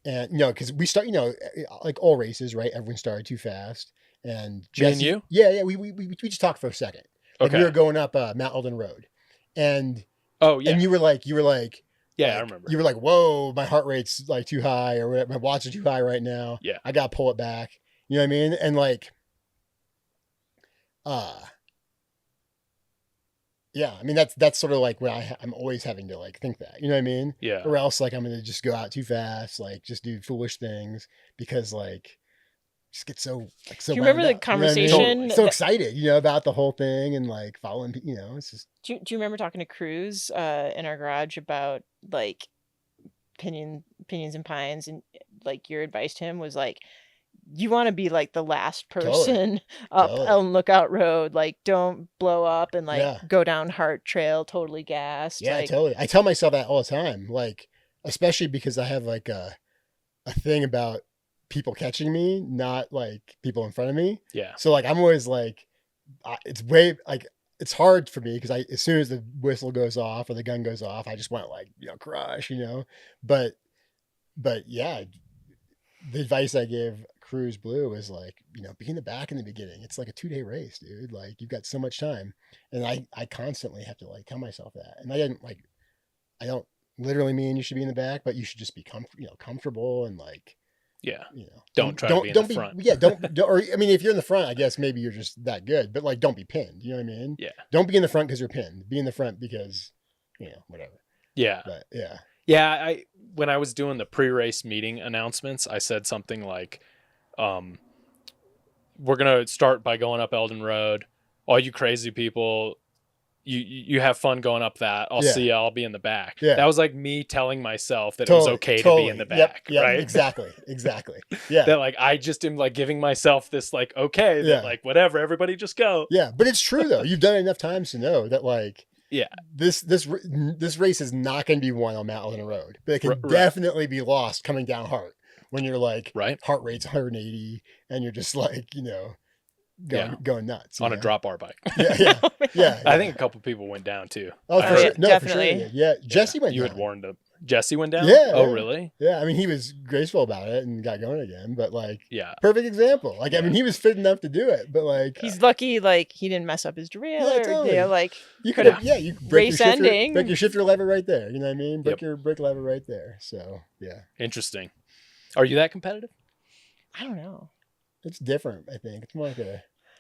And, because we start, like all races, right? Everyone started too fast. And Me and you? Yeah. We just talked for a second. Like we Okay. were going up Mount Eldon Road. And yeah. and you were like, Yeah, I remember. You were like, whoa, my heart rate's like too high, or whatever, my watts are too high right now. Yeah. I gotta pull it back. You know what I mean? And like, yeah, I mean that's sort of like what I'm always having to like think that. You know what I mean? Yeah. Or else like I'm gonna just go out too fast, like just do foolish things because like just get so so. Do you remember wound the up, you know what I mean? conversation? So excited, about the whole thing and like following. It's just. Do you remember talking to Cruz in our garage about like opinions and pines, and like your advice to him was like, you want to be like the last person up Elm Lookout Road, like don't blow up and like go down Hart Trail totally gassed. Yeah, like, totally. I tell myself that all the time, like especially because I have like a thing about people catching me, not like people in front of me. Yeah. So like I'm always like, it's way like it's hard for me because as soon as the whistle goes off or the gun goes off, I just want to like crush, But yeah, the advice I gave Cruz Blue was like, be in the back in the beginning. It's like a 2-day race, dude. Like you've got so much time, and I constantly have to like tell myself that. And I don't literally mean you should be in the back, but you should just be comfortable and like. Yeah. Don't try to be in the front. Yeah. Don't, or I mean, if you're in the front, I guess maybe you're just that good, but like, don't be pinned. You know what I mean? Yeah. Don't be in the front because you're pinned. Be in the front because, whatever. Yeah. But yeah. Yeah. When I was doing the pre-race meeting announcements, I said something like, we're going to start by going up Eldon Road. All you crazy people, you have fun going up that. I'll see you. I'll be in the back. Yeah. That was like me telling myself that it was okay to be in the back. Yep, right? Exactly. Yeah. That like, I just am like giving myself this like, okay, that like whatever, everybody just go. Yeah. But it's true though. You've done it enough times to know that like, this race is not going to be won on Mount Eldon Road, but it can definitely be lost coming down Hart when you're like, heart rate's 180 and you're just like, going nuts on a drop bar bike. Yeah. I think a couple people went down too. Oh, for sure. No, definitely. For sure. Yeah. Jesse went down. You had warned him. Jesse went down? Yeah. Oh, really? Yeah. I mean, he was graceful about it and got going again, but like, perfect example. Like, I mean, he was fit enough to do it, but like, he's lucky, like he didn't mess up his derailleur. Totally. Like you could have, you break race ending. Break your shifter lever right there. You know what I mean? Break your brake lever right there. So yeah. Interesting. Are you that competitive? I don't know. It's different. I think it's more like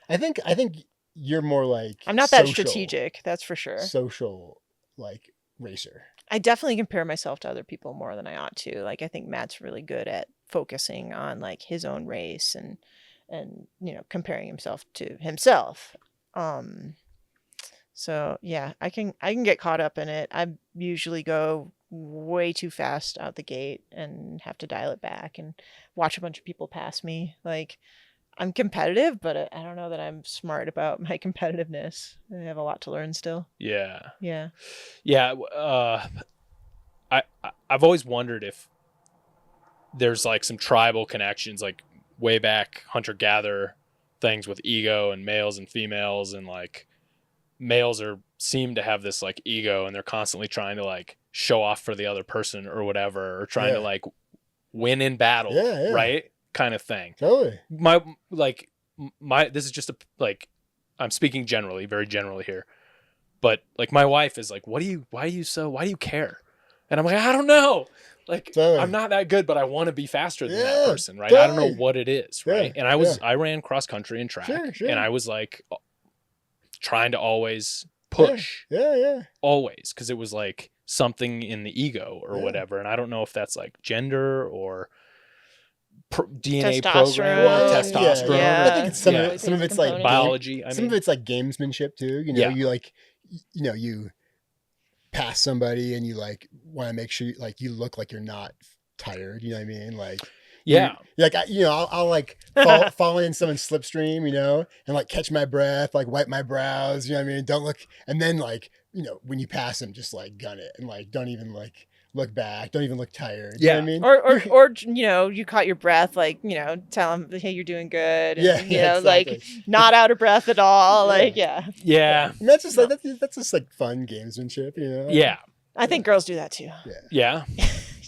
I think you're more like I'm not that strategic, that's for sure. Social like racer. I definitely compare myself to other people more than I ought to. Like I think Matt's really good at focusing on like his own race and comparing himself to himself. So yeah, I can get caught up in it. I usually go way too fast out the gate and have to dial it back and watch a bunch of people pass me. Like I'm competitive, but I don't know that I'm smart about my competitiveness. I have a lot to learn still. Yeah. I've always wondered if there's like some tribal connections, like way back hunter-gatherer things with ego and males and females, and like males seem to have this like ego and they're constantly trying to like show off for the other person or whatever, or trying to like win in battle, right? Kind of thing. Totally. This is just I'm speaking generally, very generally here, but like my wife is like, why do you care? And I'm like, I don't know. Like, I'm not that good, but I want to be faster than that person, right? I don't know what it is, right? And I ran cross country and track, and I was like trying to always push, always, because it was like something in the ego or whatever. And I don't know if that's like gender or DNA program or testosterone. I think it's some of it's like biology. Some of it's like gamesmanship too. You like, you pass somebody and you like want to make sure you look like you're not tired. You know what I mean? Like, I'll like fall in someone's slipstream, and like catch my breath, like wipe my brows. You know what I mean? Don't look, and then like, when you pass them, just like gun it and like don't even like look back, don't even look tired. You know what I mean? Or you caught your breath, like, tell them, hey, you're doing good. And, exactly. Like not out of breath at all. Like, And that's just like, that's just like fun gamesmanship, Yeah. I think girls do that too. Yeah.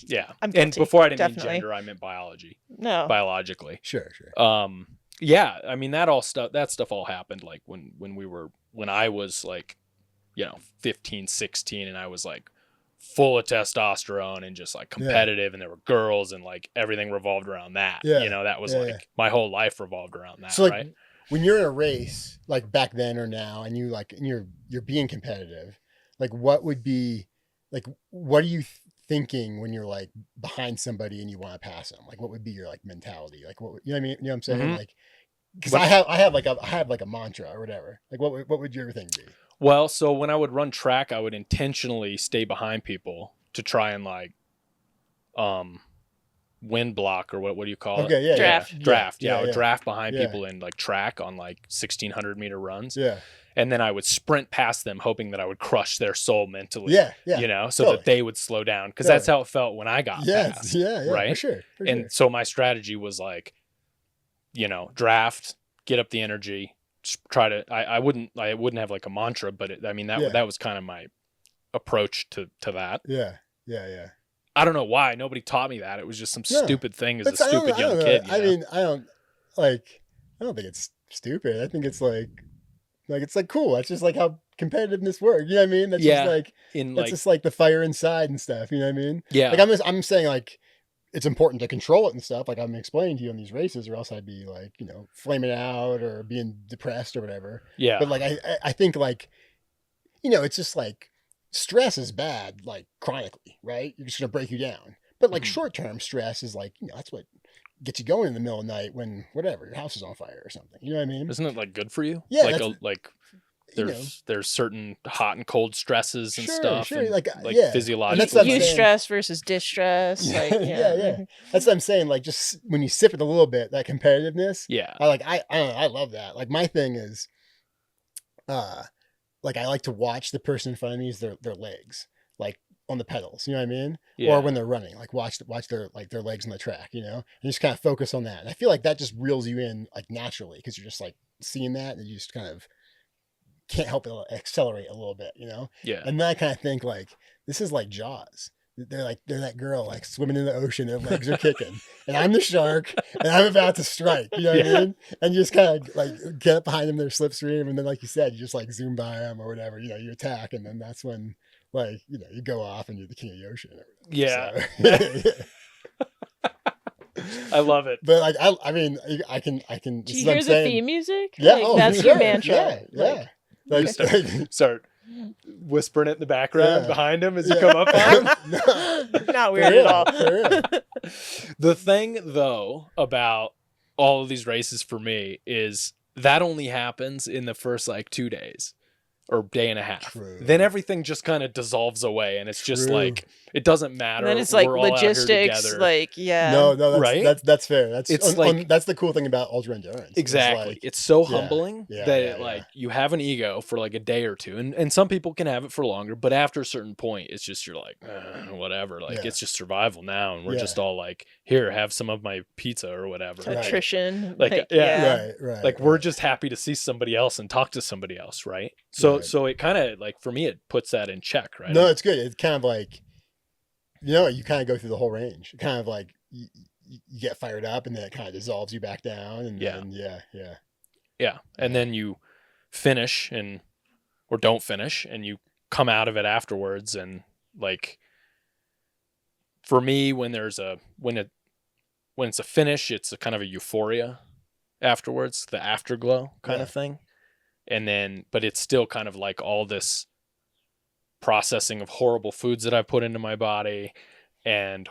Yeah. I'm And guilty, before I didn't definitely. mean gender, I meant biology. No. Biologically. Sure. Yeah, I mean that stuff all happened like when I was like, 15, 16, and I was like full of testosterone and just like competitive, and there were girls, and like everything revolved around that. Yeah. That was my whole life revolved around that. So like right? when you're in a race, like back then or now, and you're being competitive, like what would be like, what are you thinking when you're like behind somebody and you want to pass them? Like what would be your like mentality? Like what, you know what I mean? You know what I'm saying? Mhm. Like, because I have like a mantra or whatever. Like what would your thing be? Well, so when I would run track, I would intentionally stay behind people to try and like wind block, or what do you call it? Okay, yeah, Draft. Draft. Yeah, I would yeah. draft behind Yeah. people in like track on like 1,600-meter runs. Yeah. And then I would sprint past them, hoping that I would crush their soul mentally. Yeah. So Totally. that they would slow down, because Totally. that's how it felt when I got past. Yeah, right? For sure. And so my strategy was like, draft, get up the energy, try to. I wouldn't have like a mantra, but that was kind of my approach to that. Yeah. I don't know why nobody taught me that. It was just some No, stupid thing as but a stupid young kid. I mean, I don't think it's stupid. I think it's like it's like cool. That's just like how competitiveness works. You know what I mean? That's just like that's just like the fire inside and stuff. You know what I mean? Yeah. Like I'm saying like it's important to control it and stuff. Like I'm explaining to you on these races, or else I'd be like flaming out or being depressed or whatever. Yeah. But like I think like it's just like stress is bad like chronically, right? You're just gonna break you down. But like short term stress is like that's what gets you going in the middle of the night when whatever your house is on fire or something. You know what I mean? Isn't it like good for you? Yeah. There's certain hot and cold stresses and stuff. Sure. And like physiologically. And that's what I'm Use saying. stress versus distress. Like, Yeah. That's what I'm saying. Like just when you sip it a little bit, that competitiveness. Yeah. I don't know, I love that. Like my thing is, like I like to watch the person in front of me is their legs, like on the pedals. You know what I mean? Yeah. Or when they're running, like watch their legs on the track. And just kind of focus on that. And I feel like that just reels you in like naturally, because you're just like seeing that and you just kind of can't help but accelerate a little bit. Yeah. And then I kind of think like this is like Jaws. They're that girl like swimming in the ocean, their legs are kicking, and I'm the shark, and I'm about to strike. You know what I mean? And you just kind of like get up behind them, their slipstream, and then like you said, you just like zoom by them or whatever. You attack, and then that's when like you go off and you're the king of the ocean. Yeah. So, I love it. but like I mean I can. Do you hear the theme music? Yeah, Like, that's your mantra. Yeah. Like, start whispering it in the background behind him as you come up on him. No. Not weird at all. The thing though about all of these races for me is that only happens in the first like 2 days or day and a half. True. Then everything just kind of dissolves away, and it's just like it doesn't matter. And then it's like We're all out here logistics, together. like No, that's, Right? that's fair. That's It's like- that's the cool thing about ultra endurance. Exactly. Like, It's so yeah, humbling yeah, that yeah, like you have an ego for like a day or two, and some people can have it for longer, but after a certain point, it's just you're like whatever. Like Yeah. it's just survival now, and we're Yeah. just all like, here, have some of my pizza or whatever. Right. attrition. Like, yeah. right. Like we're just happy to see somebody else and talk to somebody else, right? So Right. so it kind of like for me it puts that in check, right? No, it's good. It's kind of like you kind of go through the whole range. Kind of like you get fired up, and then it kind of dissolves you back down, and Yeah. then, yeah. Yeah. And then you finish or don't finish, and you come out of it afterwards. And like, for me, when it's a finish, it's a kind of a euphoria afterwards, the afterglow kind of thing. And then, but it's still kind of like all this processing of horrible foods that I put into my body and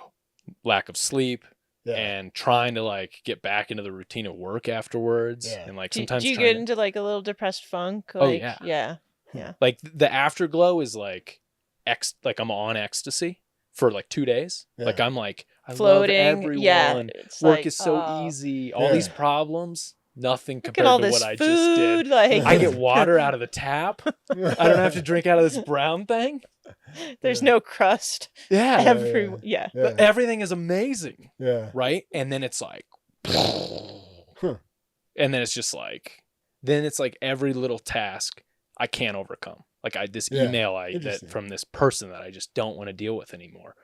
lack of sleep. Yeah. And trying to like get back into the routine of work afterwards. Yeah. And like Do sometimes you trying get to- into like a little depressed funk? Oh, Like, yeah. Yeah. like the afterglow is like like I'm on ecstasy for like 2 days. Yeah. Like I'm like I Floating. love everyone. Yeah. It's Work like, is so oh, easy. All Yeah. these problems, nothing Look compared at all to this what I food. just did. Like, I get water out of the tap. I don't have to drink out of this brown thing. there's no crust. Yeah. Yeah. But everything is amazing, Yeah. right? And then it's like Huh. and then it's just like then it's like every little task I can't overcome. Like this Yeah. email that Interesting. from this person that I just don't want to deal with anymore.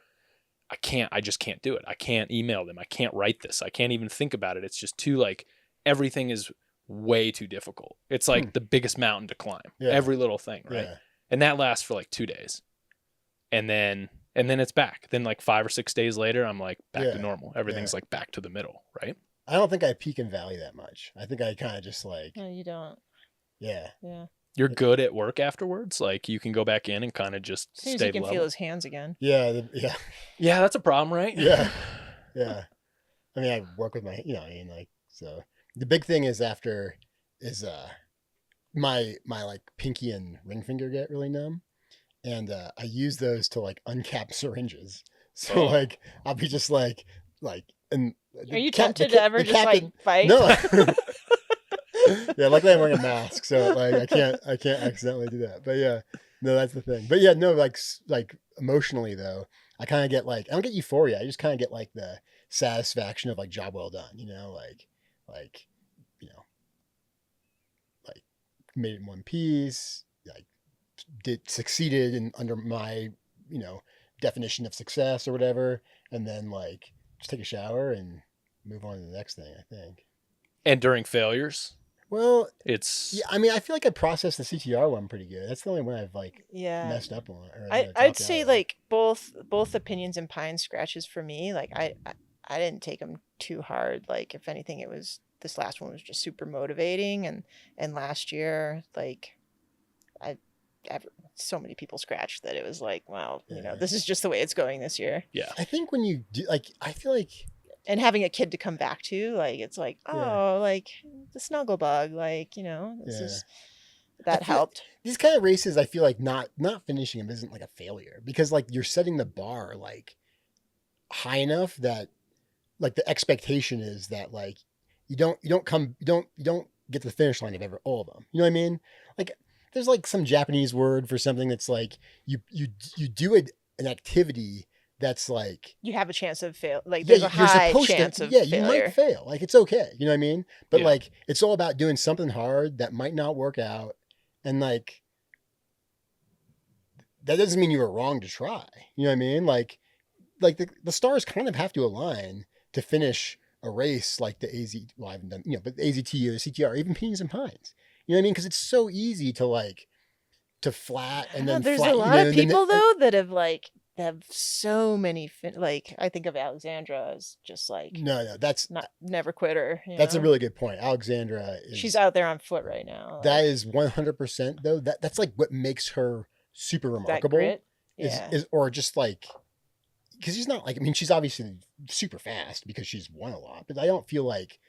I just can't do it. I can't email them. I can't write this. I can't even think about it. It's just too like, everything is way too difficult. It's like the biggest mountain to climb, every little thing. Right. Yeah. And that lasts for like 2 days. And then it's back. Then like 5 or 6 days later, I'm like back to normal. Everything's like back to the middle. Right. I don't think I peak and valley that much. I think I kind of just like, No, you don't. yeah. You're good at work afterwards. Like you can go back in and kind of just As soon as stay he can level. feel his hands again. Yeah. Yeah, that's a problem, right? Yeah. Yeah. I mean, I work with my, I mean, like, so the big thing is my like pinky and ring finger get really numb. And I use those to like uncap syringes. So like, I'll be just like, and are you tempted to ever just like fight? No. Yeah, luckily I'm wearing a mask, so like I can't accidentally do that. But yeah, no, that's the thing. But yeah, no, like emotionally though, I kind of get like, I don't get euphoria. I just kind of get like the satisfaction of like job well done, like made it in one piece, like succeeded in under my, definition of success or whatever. And then like just take a shower and move on to the next thing, I think. And during failures, well, it's I mean, I feel like I processed the CTR one pretty good. That's the only one I've like messed up on. Or, I'd say like both opinions and pine scratches for me. Like I didn't take them too hard. Like if anything, this last one was just super motivating. And last year, like so many people scratched that it was like, wow, this is just the way it's going this year. Yeah. I think when you do, like, I feel like. And having a kid to come back to, like, it's like, like the snuggle bug, like, this is, that helped. These kind of races, I feel like not finishing them isn't like a failure because like you're setting the bar like high enough that like the expectation is that like you don't get to the finish line of all of them. You know what I mean? Like there's like some Japanese word for something that's like you do an activity that's like you have a chance of fail. Like there's a high chance of failure. You might fail. Like it's okay. You know what I mean? But like it's all about doing something hard that might not work out, and like that doesn't mean you were wrong to try. You know what I mean? Like the stars kind of have to align to finish a race like the AZ. Well, I haven't done but the AZT or the CTR, even Pinions and Pines. You know what I mean? Because it's so easy to like to flat and then there's flat, a lot of people though that have like. They have so many like I think of Alexandra as just like no that's not never quitter. That's a really good point. Alexandra she's out there on foot right now. That is 100% though. That's like what makes her super remarkable. That grit? Is or just like because she's not like, I mean, she's obviously super fast because she's won a lot, but I don't feel like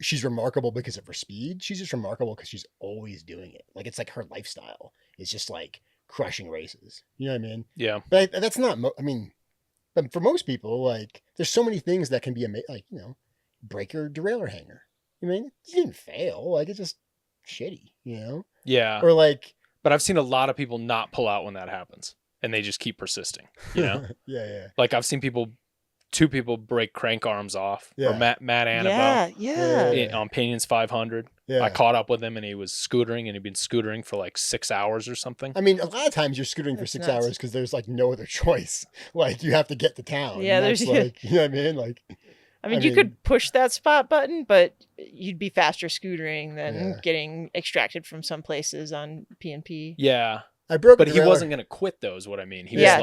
she's remarkable because of her speed. She's just remarkable because she's always doing it. Like it's like her lifestyle is just like crushing races. You know what I mean? Yeah. But that's not, I mean, but for most people, like there's so many things that can be like, breaker, derailer, hanger. I mean, you didn't fail. Like it's just shitty, Yeah. Or like, but I've seen a lot of people not pull out when that happens and they just keep persisting, Yeah. Like I've seen two people break crank arms off or Matt Annabelle on Pinions 500. Yeah. I caught up with him and he was scootering and he'd been scootering for like 6 hours or something. I mean, a lot of times you're scootering for 6 hours because there's like no other choice. Like you have to get to town. Yeah, there's like, you know what I mean? Like, I mean, you could push that spot button, but you'd be faster scootering than getting extracted from some places on P&P. Yeah. But he wasn't going to quit though, is what I mean. He just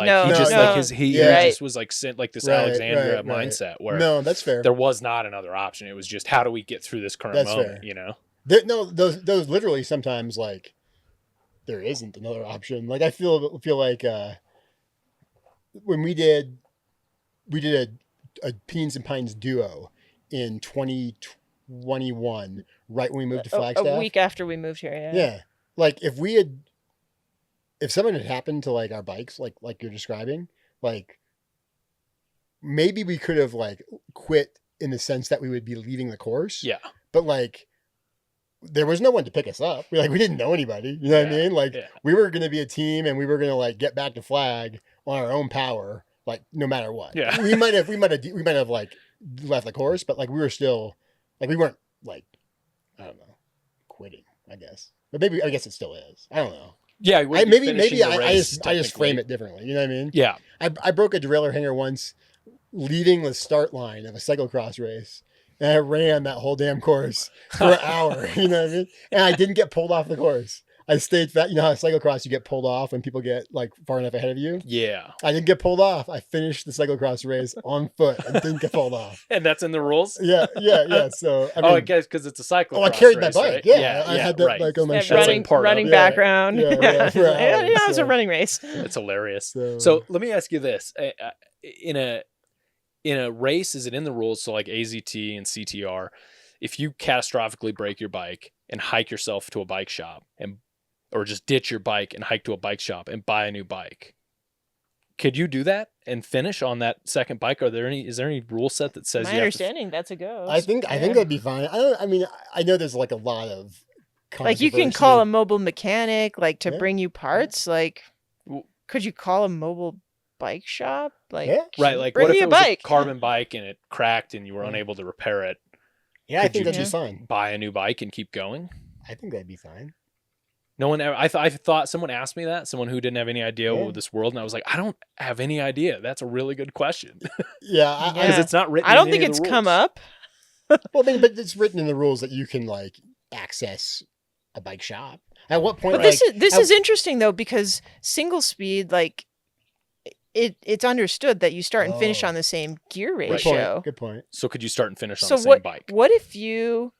was like this Alexandria mindset where that's fair. There was not another option. It was just, how do we get through this current moment, Those literally sometimes like there isn't another option. Like I feel like when we did a Pinions and Pines duo in 2021, right when we moved to Flagstaff. A week after we moved here, Yeah. Like if something had happened to like our bikes, like you're describing, like maybe we could have like quit in the sense that we would be leaving the course. Yeah. But like, there was no one to pick us up. We didn't know anybody. You know what I mean? Like we were going to be a team and we were going to like get back to flag on our own power, like no matter what. Yeah. We might have like left the course, but like we were still like, we weren't like, I don't know, quitting, I guess. But maybe, I guess it still is. I don't know. Yeah, when you're finishing maybe the I race, just technically. frame it differently. You know what I mean? Yeah. I broke a derailleur hanger once, leaving the start line of a cyclocross race, and I ran that whole damn course for an hour. You know what I mean? And I didn't get pulled off the course. I stayed fat. You know how cyclocross you get pulled off when people get like far enough ahead of you? Yeah. I didn't get pulled off. I finished the cyclocross race on foot and didn't get pulled off. And that's in the rules? Yeah. So I mean, I guess because it's a cyclocross I carried race, my bike. right? Yeah, I had that right. like on my That shoulder. running, part of running it. background. Yeah, Yeah, for hours, it was a so. running race. It's hilarious. So- So let me ask you this: in a race, is it in the rules? So like AZT and CTR, if you catastrophically break your bike and hike yourself to a bike shop or just ditch your bike and hike to a bike shop and buy a new bike, could you do that and finish on that second bike? Is there any rule set that says My you have to? understanding, that's a go. I think that'd be fine. I know there's like a lot of Like you can controversy. call a mobile mechanic, like to Yeah. bring you parts. Like, W- could you call a mobile bike shop? Like, Yeah. Right, like bring what if me it a was bike. a carbon bike and it cracked and you were Yeah. unable to repair it? Yeah, I Could think you that'd be do- fine. Buy a new bike and keep going? I think that'd be fine. No one ever. I thought someone asked me that. Someone who didn't have any idea Yeah. what this world, and I was like, I don't have any idea. That's a really good question Yeah, because Yeah. it's not written. I don't in think any of it's the come rules. up. well, I mean, but it's written in the rules that you can like access a bike shop. At what point? But this is interesting though, because single speed, like it's understood that you start and finish Oh. on the same gear Right. ratio. Good point. So could you start and finish on So the same bike? what if you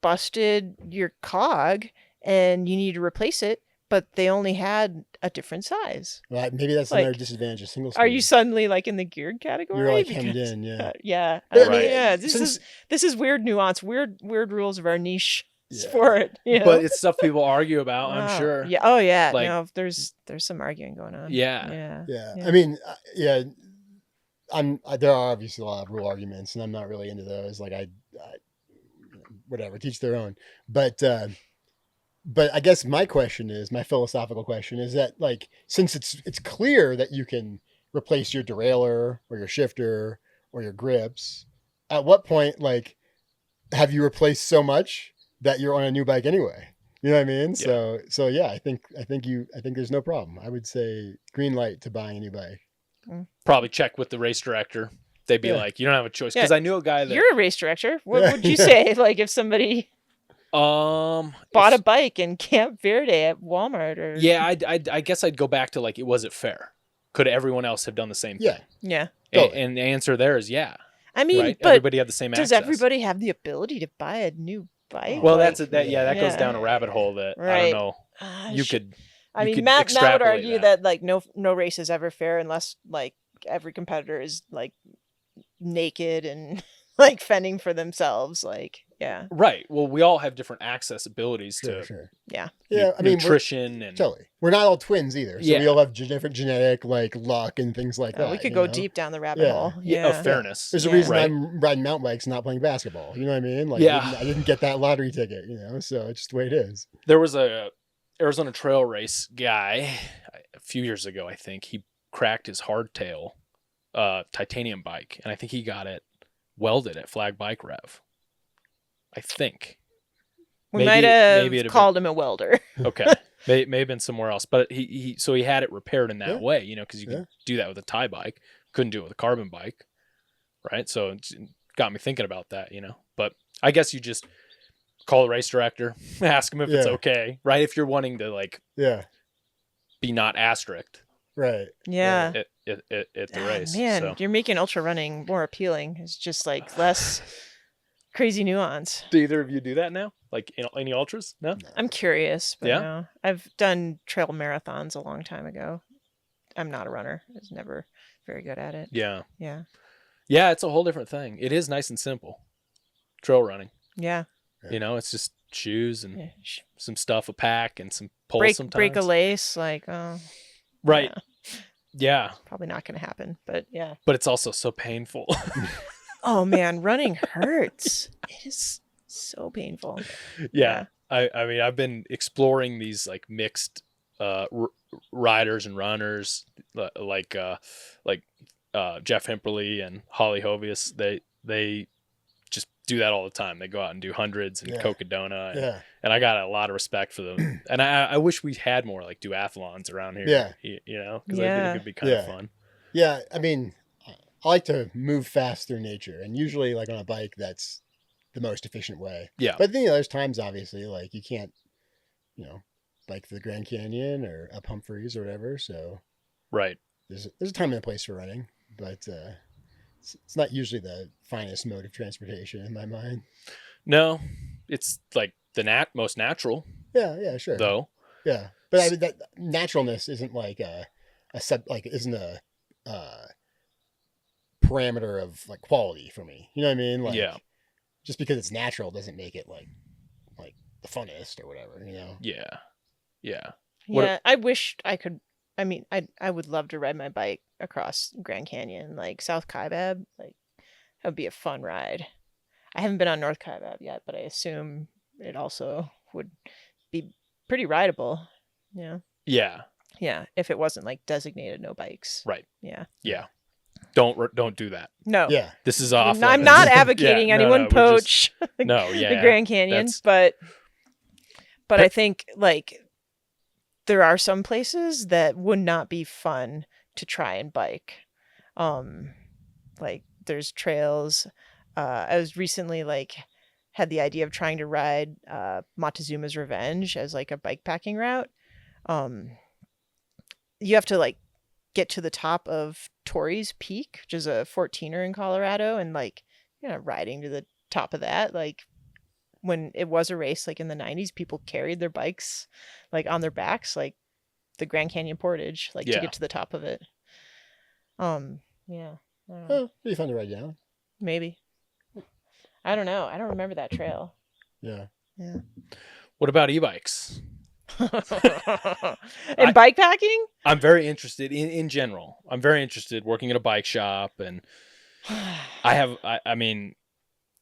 busted your cog and you need to replace it, but they only had a different size? Well, maybe that's Like, another disadvantage of single speed. Are you suddenly like in the geared category? You're like hemmed Because- in, yeah. Yeah. But, Right. Yeah. since- This is weird nuance, weird rules of our niche Yeah. sport. You know? But it's stuff people argue about. Wow. I'm sure. Yeah. Oh yeah. Like- No, there's some arguing going on. Yeah. Yeah. Yeah. Yeah. I mean, there are obviously a lot of rule arguments, and I'm not really into those. Like I whatever, teach their own. But I guess my philosophical question is that, like, since it's clear that you can replace your derailleur or your shifter or your grips, at what point, like, have you replaced so much that you're on a new bike anyway? You know what I mean? Yeah. So yeah, I think there's no problem. I would say green light to buying a new bike. Probably check with the race director. They'd be Yeah. like, you don't have a choice. Yeah. Because I knew a guy that You're a race director. What Yeah. would you say, like, if somebody bought bought a bike in Camp Verde at Walmart or Yeah, I guess I'd go back to like, was it fair? Could everyone else have done the same Yeah. thing? Yeah. Totally. And the answer there is yeah. I mean, Right? but Everybody had the same does access. everybody have the ability to buy a new bike? Well, Like, that goes Yeah. down a rabbit hole that I Right. don't know. You could. I you mean, could Matt would extrapolate argue that like no race is ever fair unless like every competitor is like naked and like fending for themselves. Like, yeah, Right. Well, we all have different access abilities to Sure. yeah. Yeah. I mean, nutrition and totally. We're not all twins either. So Yeah. we all have different genetic like luck and things like that. We could you go know? deep down the rabbit Yeah. hole. yeah, of fairness. There's a Yeah. reason Right. I'm riding mountain bikes, not playing basketball. You know what I mean? Like, Yeah. I didn't get that lottery ticket, you know, so it's just the way it is. There was a Arizona trail race guy a few years ago. I think he cracked his hardtail titanium bike, and I think he got it welded at Flag Bike Rev. I think. We Maybe- might maybe have it'd called him a welder. Okay. may have been somewhere else, but he had it repaired in that Yeah. way, you know, because you Yeah. could do that with a tie bike, couldn't do it with a carbon bike, right? So it got me thinking about that, you know. But I guess you just call the race director, ask him if it's Yeah. okay, right? If you're wanting to like Yeah. be not asterisked Yeah. Right. at the Ah, race. man, So. you're making ultra running more appealing. It's just like less crazy nuance. Do either of you do that now? Like any ultras? No. I'm curious, but Yeah? no. I've done trail marathons a long time ago. I'm not a runner. I was never very good at it. Yeah. Yeah. Yeah, it's a whole different thing. It is nice and simple. Trail running. Yeah. You know, it's just shoes and Yeah. some stuff, a pack, and some poles sometimes. Break a lace, like, oh, Right. yeah, Yeah. probably not going to happen. But yeah. But it's also so painful. Oh man, running hurts. It is so painful. Yeah. I mean, I've been exploring these like mixed riders and runners like Jeff Himperly and Holly Hovius. They just do that all the time. They go out and do hundreds and Cocodona. Yeah. And I got a lot of respect for them. And I wish we had more like duathlons around here. Yeah. You know, because I think it could be kind of fun. Yeah. I mean, I like to move fast through nature, and usually like on a bike, that's the most efficient way. Yeah. But then, there's times obviously like you can't, bike the Grand Canyon or up Humphreys or whatever. So right. There's a time and a place for running, but it's not usually the finest mode of transportation in my mind. No, it's like the most natural. Yeah, sure. Though. Yeah, but I mean that naturalness isn't like isn't a parameter of like quality for me. You know what I mean? Like, just because it's natural doesn't make it like the funnest or whatever. Yeah. Yeah, I wish I could. I mean, I would love to ride my bike across Grand Canyon, like South Kaibab. Like, that would be a fun ride. I haven't been on North Kaibab yet, but I assume it also would be pretty rideable. Yeah. Yeah. Yeah, if it wasn't like designated no bikes. Right. Yeah. Yeah. Don't do that. No. Yeah. This is off. I'm not advocating anyone poach the Grand Canyon, but I think like there are some places that would not be fun to try and bike. Like there's trails. I was recently had the idea of trying to ride Montezuma's Revenge as like a bikepacking route. You have to get to the top of Torrey's Peak, which is a 14er in Colorado, and riding to the top of that, when it was a race in the 90s, people carried their bikes on their backs, the Grand Canyon Portage, to get to the top of it. Yeah. Oh, it'd be fun to ride down. Maybe. I don't know. I don't remember that trail. Yeah. What about e-bikes? And bikepacking? I'm very interested in general. I'm very interested working at a bike shop, and I mean,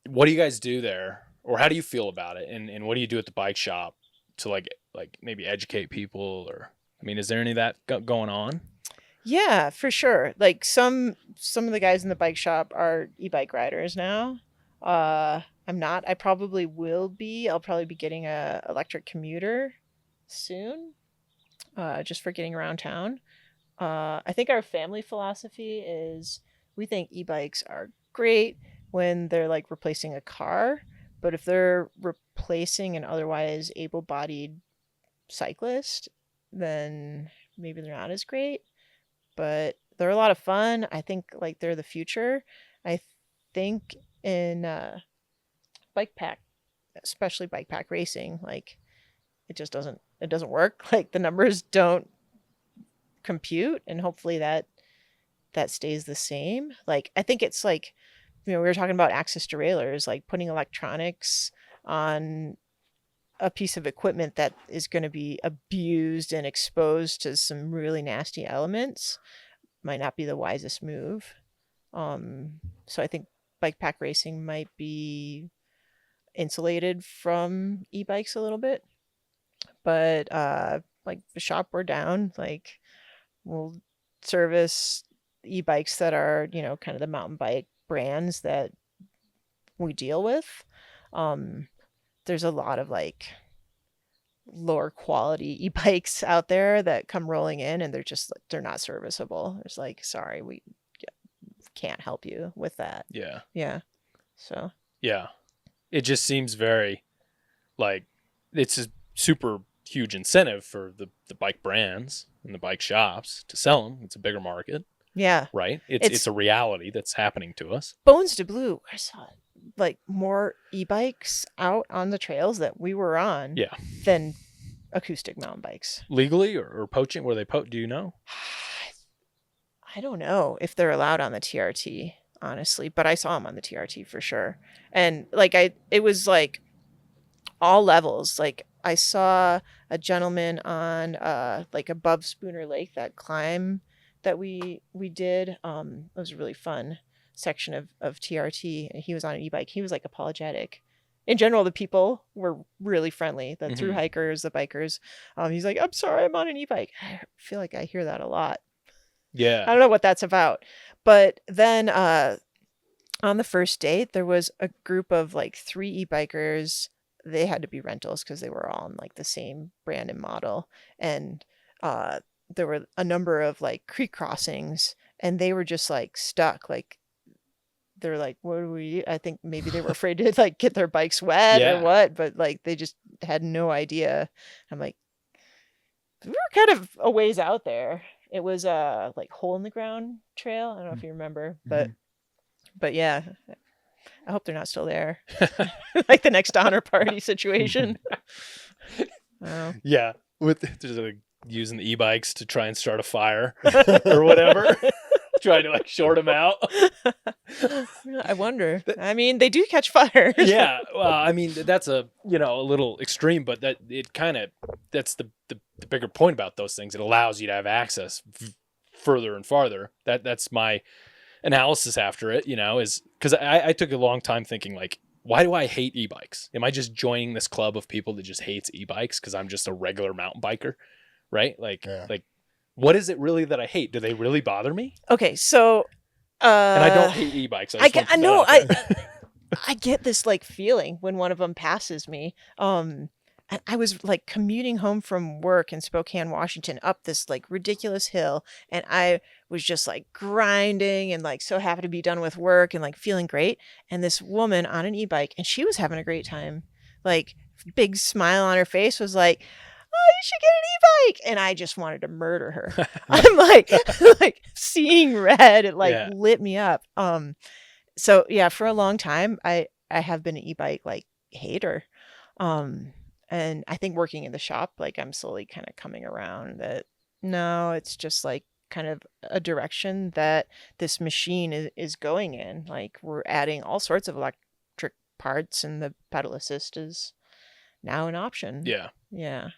what do you guys do there, or how do you feel about it, and what do you do at the bike shop to like maybe educate people, or I mean, is there any of that going on? Yeah, for sure. Some of the guys in the bike shop are e-bike riders now. I'm not. I probably will be. I'll probably be getting a electric commuter soon, just for getting around town. I think our family philosophy is we think e-bikes are great when they're replacing a car, but if they're replacing an otherwise able-bodied cyclist, then maybe they're not as great. But they're a lot of fun. I think they're the future. I think in bike pack, especially bike pack racing, it just doesn't work. The numbers don't compute, and hopefully that stays the same. I think it's we were talking about access derailleurs, putting electronics on a piece of equipment that is going to be abused and exposed to some really nasty elements might not be the wisest move. So I think bike pack racing might be insulated from e-bikes a little bit, but the shop we're down, we'll service e-bikes that are kind of the mountain bike brands that we deal with. There's a lot of lower quality e-bikes out there that come rolling in, and they're not serviceable. It's sorry, we can't help you with that. Yeah. So yeah, it just seems very it's a super huge incentive for the bike brands and the bike shops to sell them. It's a bigger market. Yeah. Right. It's a reality that's happening to us. Bones to Blue, I saw more e-bikes out on the trails that we were on than acoustic mountain bikes. Legally or poaching? Were they do you know? I don't know if they're allowed on the TRT, honestly, but I saw them on the TRT for sure. And it was all levels. I saw a gentleman on above Spooner Lake, that climb that we did. It was a really fun section of TRT, and he was on an e-bike. He was apologetic. In general, the people were really friendly, the thru hikers, the bikers. He's I'm sorry, I'm on an e-bike. I feel like I hear that a lot. Yeah. I don't know what that's about. But then On the first date, there was a group of like 3 e-bikers. They had to be rentals because they were all on like the same brand and model. And there were a number of like creek crossings, and they were just like stuck. Like they're like, what do we? I think maybe they were afraid to like get their bikes wet or what, but like they just had no idea. I'm like, we were kind of a ways out there. It was a like hole in the ground trail. I don't know if you remember, but yeah, I hope they're not still there. Like the next honor party situation. Oh. Yeah, with just like using the e-bikes to try and start a fire or whatever. Trying to like short them out. I wonder. I mean, they do catch fire. Yeah, well, I mean that's a little extreme, but that's the bigger point about those things. It allows you to have access further and farther. That's my analysis after it. Is because I took a long time thinking like, why do I hate e-bikes? Am I just joining this club of people that just hates e-bikes because I'm just a regular mountain biker, right? Like. What is it really that I hate? Do they really bother me? Okay, so and I don't hate e-bikes. I get this like feeling when one of them passes me. And I was like commuting home from work in Spokane, Washington, up this like ridiculous hill, and I was just like grinding and like so happy to be done with work and like feeling great. And this woman on an e-bike, and she was having a great time, like big smile on her face, was like, oh, you should get an e-bike. And I just wanted to murder her. I'm like seeing red. It like lit me up. So yeah, for a long time, I have been an e-bike like hater. And I think working in the shop, like I'm slowly kind of coming around that no, it's just like kind of a direction that this machine is going in. Like we're adding all sorts of electric parts, and the pedal assist is now an option. Yeah. Yeah.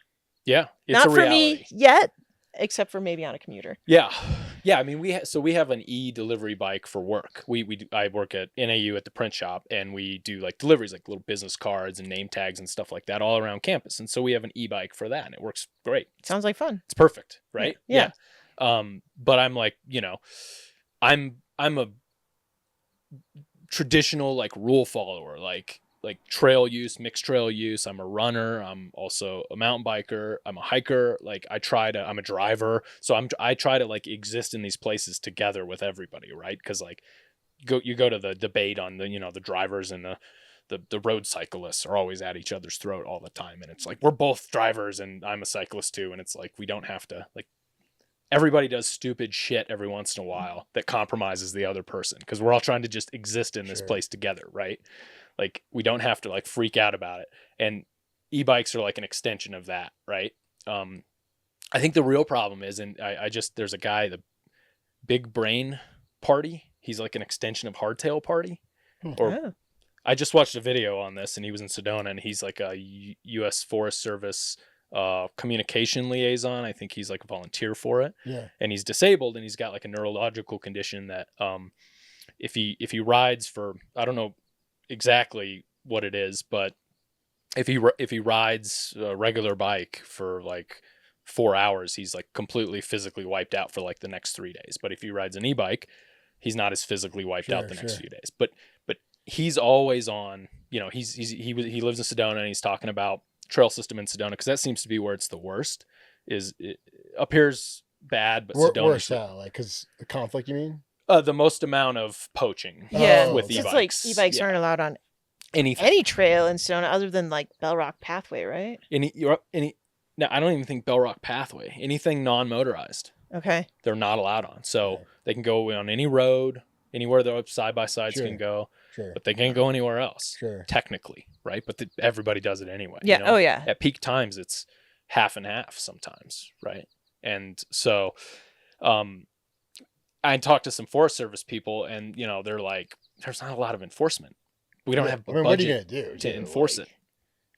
Yeah, it's not a for reality. me yet, except for maybe on a commuter. Yeah. I mean, we have an e-delivery bike for work. I work at NAU at the print shop, and we do like deliveries, like little business cards and name tags and stuff like that all around campus. And so we have an e-bike for that, and it works great. Sounds like fun. It's perfect, right? Yeah. But I'm like, I'm a traditional like rule follower, like trail use, mixed trail use. I'm a runner. I'm also a mountain biker. I'm a hiker. Like I'm a driver. So I try to like exist in these places together with everybody. Right. Cause like you go to the debate on the drivers and the road cyclists are always at each other's throat all the time. And it's like, we're both drivers and I'm a cyclist too. And it's like, we don't have to like, everybody does stupid shit every once in a while that compromises the other person. Cause we're all trying to just exist in this place together. Right. Like we don't have to like freak out about it. And e-bikes are like an extension of that. Right. I think the real problem is, and there's a guy, the Big Brain Party. He's like an extension of Hardtail Party. I just watched a video on this, and he was in Sedona, and he's like a U.S. Forest Service communication liaison. I think he's like a volunteer for it. Yeah. And he's disabled, and he's got like a neurological condition that if he rides for, I don't know exactly what it is, but if he rides a regular bike for like 4 hours, he's like completely physically wiped out for like the next 3 days. But if he rides an e-bike, he's not as physically wiped out the next few days. But he's always on, he lives in Sedona, and he's talking about trail system in Sedona, because that seems to be where it's the worst. It appears bad, but Sedona worse how? Like, because the conflict, you mean? The most amount of poaching with e-bikes. It's like e-bikes aren't allowed on any trail in Sedona other than like Bell Rock Pathway, right? No, I don't even think Bell Rock Pathway. Anything non-motorized. Okay. They're not allowed on. So they can go on any road, anywhere the side-by-sides can go. Sure. But they can't go anywhere else. Sure. Technically, right? But everybody does it anyway. Yeah. Oh, yeah. At peak times, it's half and half sometimes, right? And so I talked to some Forest Service people, and, they're like, there's not a lot of enforcement. We don't have a budget what are you gonna do to enforce it.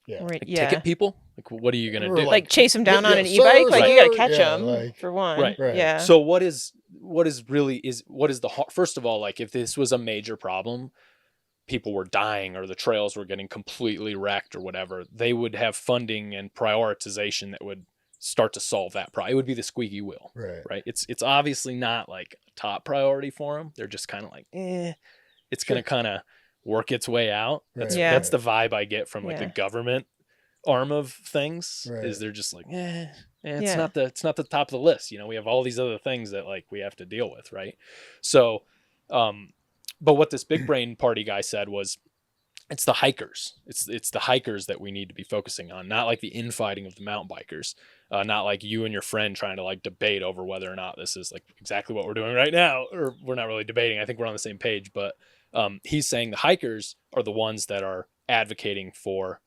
Yeah. Right, Ticket people? Like, what are you going to do? Like chase them down on an e-bike? Like, you got to catch them, for one. Right. Yeah. So what is first of all, like, if this was a major problem, people were dying or the trails were getting completely wrecked or whatever, they would have funding and prioritization that would start to solve that problem. It would be the squeaky wheel. Right. It's obviously not like a top priority for them. They're just kind of like, it's going to kind of work its way out. That's Right. Yeah. that's the vibe I get from like the Yeah. government arm of things. Right. Is they're just like, it's Yeah. not the top of the list. You know, we have all these other things that like we have to deal with, right? So, but what this big brain party guy said was, it's the hikers. It's the hikers that we need to be focusing on, not like the infighting of the mountain bikers. Not like you and your friend trying to like debate over whether or not this is like exactly what we're doing right now, or we're not really debating. I think we're on the same page, but he's saying the hikers are the ones that are advocating for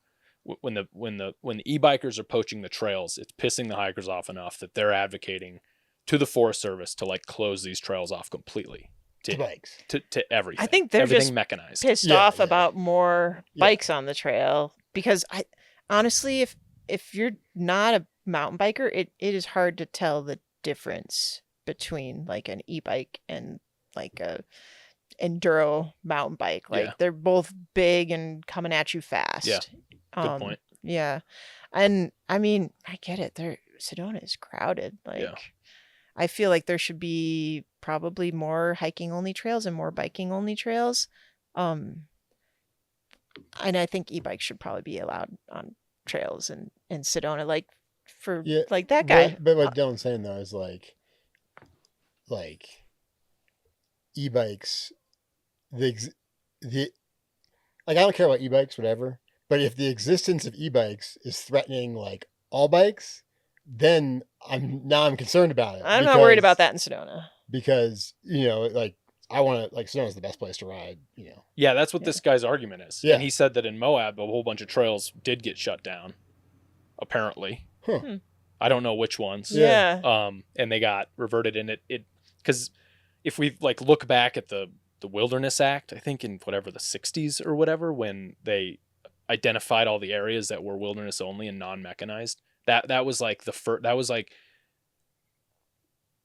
when the e-bikers are poaching the trails, it's pissing the hikers off enough that they're advocating to the Forest Service to like close these trails off completely. To bikes. To everything. I think they're everything just mechanized. pissed off about more Yeah. bikes on the trail, because I honestly, if you're not a mountain biker, it is hard to tell the difference between like an e-bike and like a enduro mountain bike. Like Yeah. they're both big and coming at you fast. Yeah. Good point. Yeah. And I mean, I get it. Sedona is crowded. Like Yeah. I feel like there should be probably more hiking only trails and more biking only trails. And I think e-bikes should probably be allowed on trails in Sedona, like for like that guy. But what Dylan's saying though is like e-bikes, the like I don't care about e-bikes, whatever. But if the existence of e-bikes is threatening like all bikes, then I'm concerned about it. I'm not worried about that in Sedona. Because, you know, like I want to, like Sedona's the best place to ride, you know. Yeah, that's what this guy's argument is. Yeah. And he said that in Moab, a whole bunch of trails did get shut down, apparently. Huh. I don't know which ones. Yeah. And they got reverted in it because if we like look back at the Wilderness Act, I think in whatever the 60s or whatever, when they identified all the areas that were wilderness only and non-mechanized, that was like that was like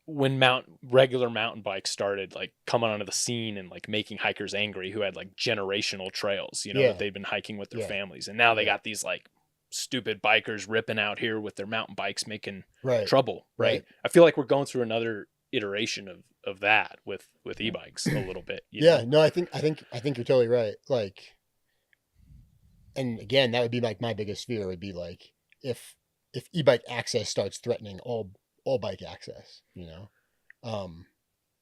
when regular mountain bikes started like coming onto the scene and like making hikers angry who had like generational trails, you know, that they'd been hiking with their families. And now they got these like stupid bikers ripping out here with their mountain bikes making trouble. Right. I feel like we're going through another iteration of that with e-bikes a little bit. You know? No, I think you're totally right. Like, and again, that would be like my biggest fear would be like if e-bike access starts threatening all bike access, you know.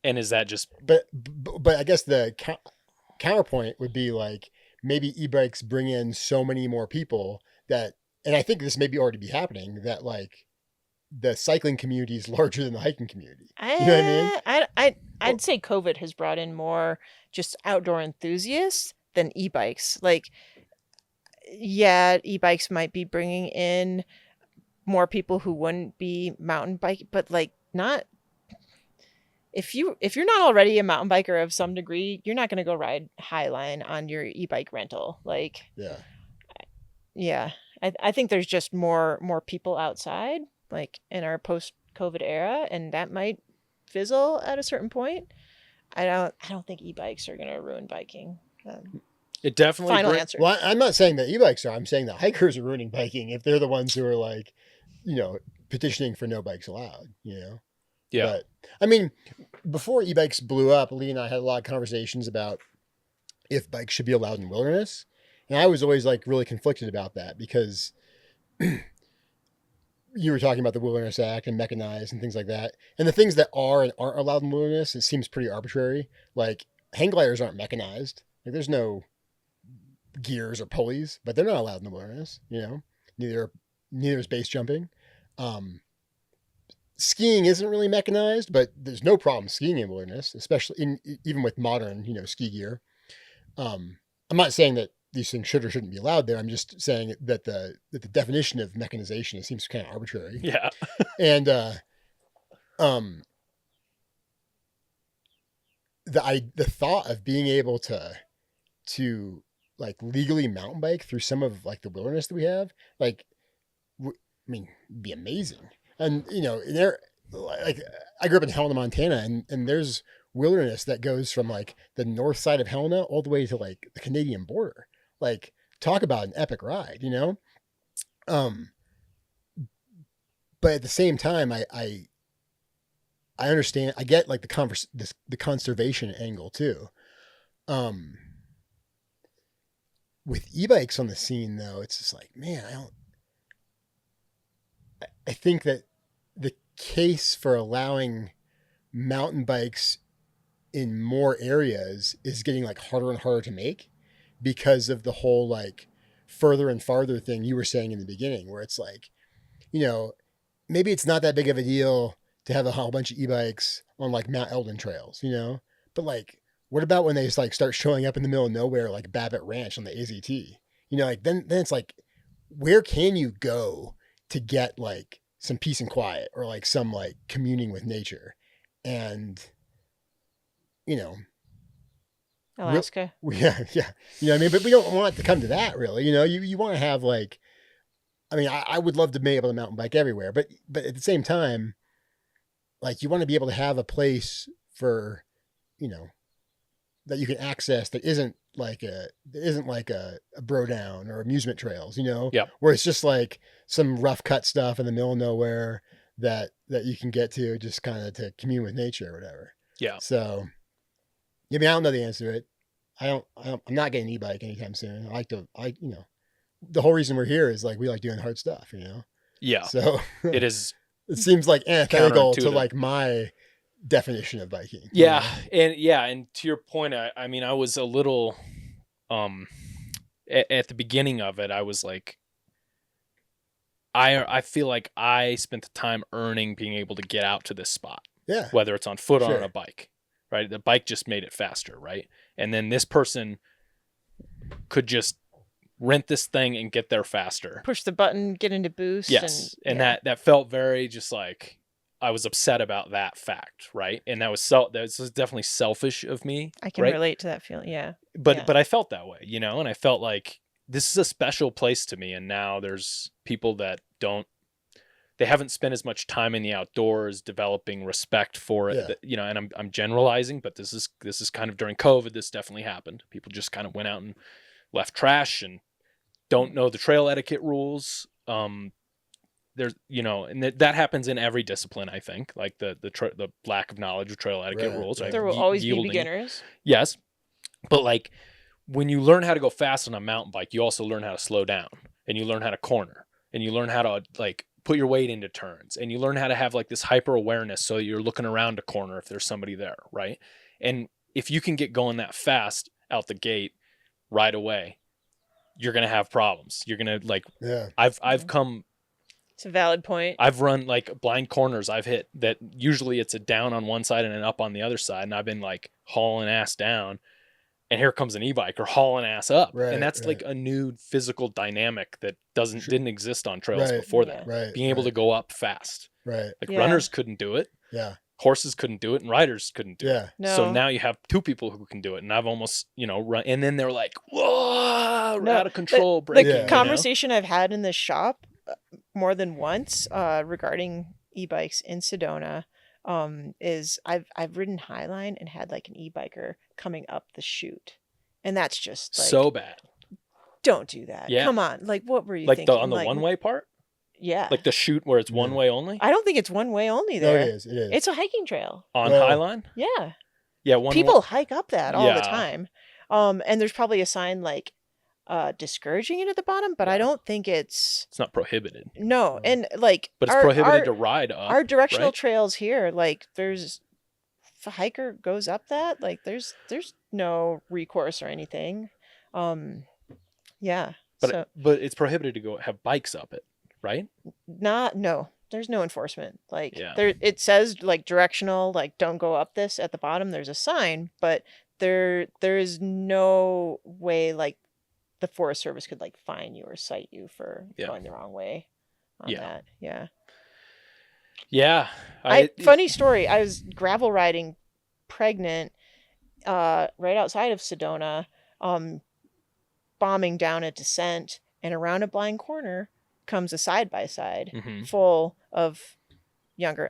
And is that just? But I guess the counterpoint would be like maybe e-bikes bring in so many more people that, and I think this may be already be happening, that like the cycling community is larger than the hiking community. You know what I mean? I'd say COVID has brought in more just outdoor enthusiasts than e-bikes. Like, yeah, e-bikes might be bringing in more people who wouldn't be mountain bike, but like not if you're not already a mountain biker of some degree, you're not going to go ride Highline on your e-bike rental. Like, yeah, I think there's just more people outside, like in our post-COVID era, and that might fizzle at a certain point. I don't think e-bikes are going to ruin biking. It definitely final answer. Well, I'm not saying that e-bikes are. I'm saying that hikers are ruining biking if they're the ones who are like, you know, petitioning for no bikes allowed, you know? Yeah. But I mean, before e-bikes blew up, Leigh and I had a lot of conversations about if bikes should be allowed in wilderness. And I was always like really conflicted about that because you were talking about the Wilderness Act and mechanized and things like that. And the things that are and aren't allowed in wilderness, it seems pretty arbitrary. Like hang gliders aren't mechanized. Like there's no gears or pulleys, but they're not allowed in the wilderness, you know? Neither is base jumping. Skiing isn't really mechanized, but there's no problem skiing in wilderness, especially even with modern, you know, ski gear. I'm not saying that these things should or shouldn't be allowed there. I'm just saying that the definition of mechanization, it seems kind of arbitrary. Yeah. And the thought of being able to like legally mountain bike through some of like the wilderness that we have, like, I mean, it'd be amazing. And, you know, like I grew up in Helena, Montana, and there's wilderness that goes from like the north side of Helena all the way to like the Canadian border. Like, talk about an epic ride, you know? But at the same time, I understand, I get like the conservation angle too. With e-bikes on the scene though, it's just like, man, I think that the case for allowing mountain bikes in more areas is getting like harder and harder to make because of the whole like further and farther thing you were saying in the beginning, where it's like, maybe it's not that big of a deal to have a whole bunch of e-bikes on like Mount Eldon trails, but like, what about when they just like start showing up in the middle of nowhere, like Babbitt Ranch on the AZT, like then it's like, where can you go to get like some peace and quiet or like some like communing with nature? And, Alaska. Yeah. What I mean? But we don't want it to come to that really, you want to have like, I mean, I would love to be able to mountain bike everywhere, but at the same time, like you want to be able to have a place for, that you can access that isn't like a bro down or amusement trails, Yep. where it's just like some rough cut stuff in the middle of nowhere that you can get to just kind of to commune with nature or whatever. Yeah. So, I mean, I don't know the answer to it. I'm not getting an e-bike anytime soon. The whole reason we're here is like, we like doing hard stuff, Yeah. So It is. it seems like antithetical to Counterintuitive. like my definition of biking. Yeah. And to your point, I mean, I was a little, at the beginning of it, I was like, I feel like I spent the time earning being able to get out to this spot. Yeah. Whether it's on foot or Sure. on a bike, right? The bike just made it faster, right? And then this person could just rent this thing and get there faster. Push the button, get into boost. Yes. And yeah. that felt very just like, I was upset about that fact, right? And that was definitely selfish of me. I can right? relate to that feeling. Yeah. But I felt that way, and I felt like this is a special place to me. And now there's people that they haven't spent as much time in the outdoors developing respect for it, Yeah. and I'm generalizing, but this is kind of during COVID. This definitely happened. People just kind of went out and left trash and don't know the trail etiquette rules. There's, and that happens in every discipline, I think, like the lack of knowledge of trail etiquette Right, rules. right. Right? There will always be Yielding. beginners. Yes. But like when you learn how to go fast on a mountain bike, you also learn how to slow down, and you learn how to corner, and you learn how to like put your weight into turns, and you learn how to have like this hyper awareness. So you're looking around a corner if there's somebody there. Right. And if you can get going that fast out the gate right away, you're going to have problems. You're going to like, Yeah. I've come, It's a valid point. I've run like blind corners I've hit that usually it's a down on one side and an up on the other side. And I've been like hauling ass down, and here comes an e-bike or hauling ass up. Right, and that's right. like a new physical dynamic that didn't exist on trails Right, before that. Right. Being able to go up fast. Right. Like Yeah. runners couldn't do it. Yeah. Horses couldn't do it, and riders couldn't do it. Yeah. No. So now you have two people who can do it. And I've almost, run, and then they're like, whoa, No, out of control, The breaking. Yeah. conversation I've had in the shop more than once regarding e-bikes in Sedona is I've ridden Highline and had like an e-biker coming up the chute, and that's just like, So bad. don't do that. Yeah. Come on, like what were you Like thinking? on the Like, one-way part? Yeah. Like the chute where it's one way only? I don't think it's one way only No, there. it is. It is. It's a hiking trail. On Well- Highline? Yeah. Yeah, People hike up that all the Yeah. time. And there's probably a sign like discouraging it at the bottom, but I Yeah. don't think it's It's not prohibited, no. And like but it's prohibited to ride up. our directional right? trails here, like there's if a hiker goes up that, like there's no recourse or anything. Yeah. But it's prohibited to go have bikes up it, right? There's no enforcement. Like Yeah. it says like directional, like don't go up this at the bottom. There's a sign, but there is no way like the Forest Service could like fine you or cite you for Yeah. going the wrong way on Yeah. that. Yeah. Yeah. Funny story. I was gravel riding pregnant right outside of Sedona, bombing down a descent, and around a blind corner comes a side-by-side Mhm. full of younger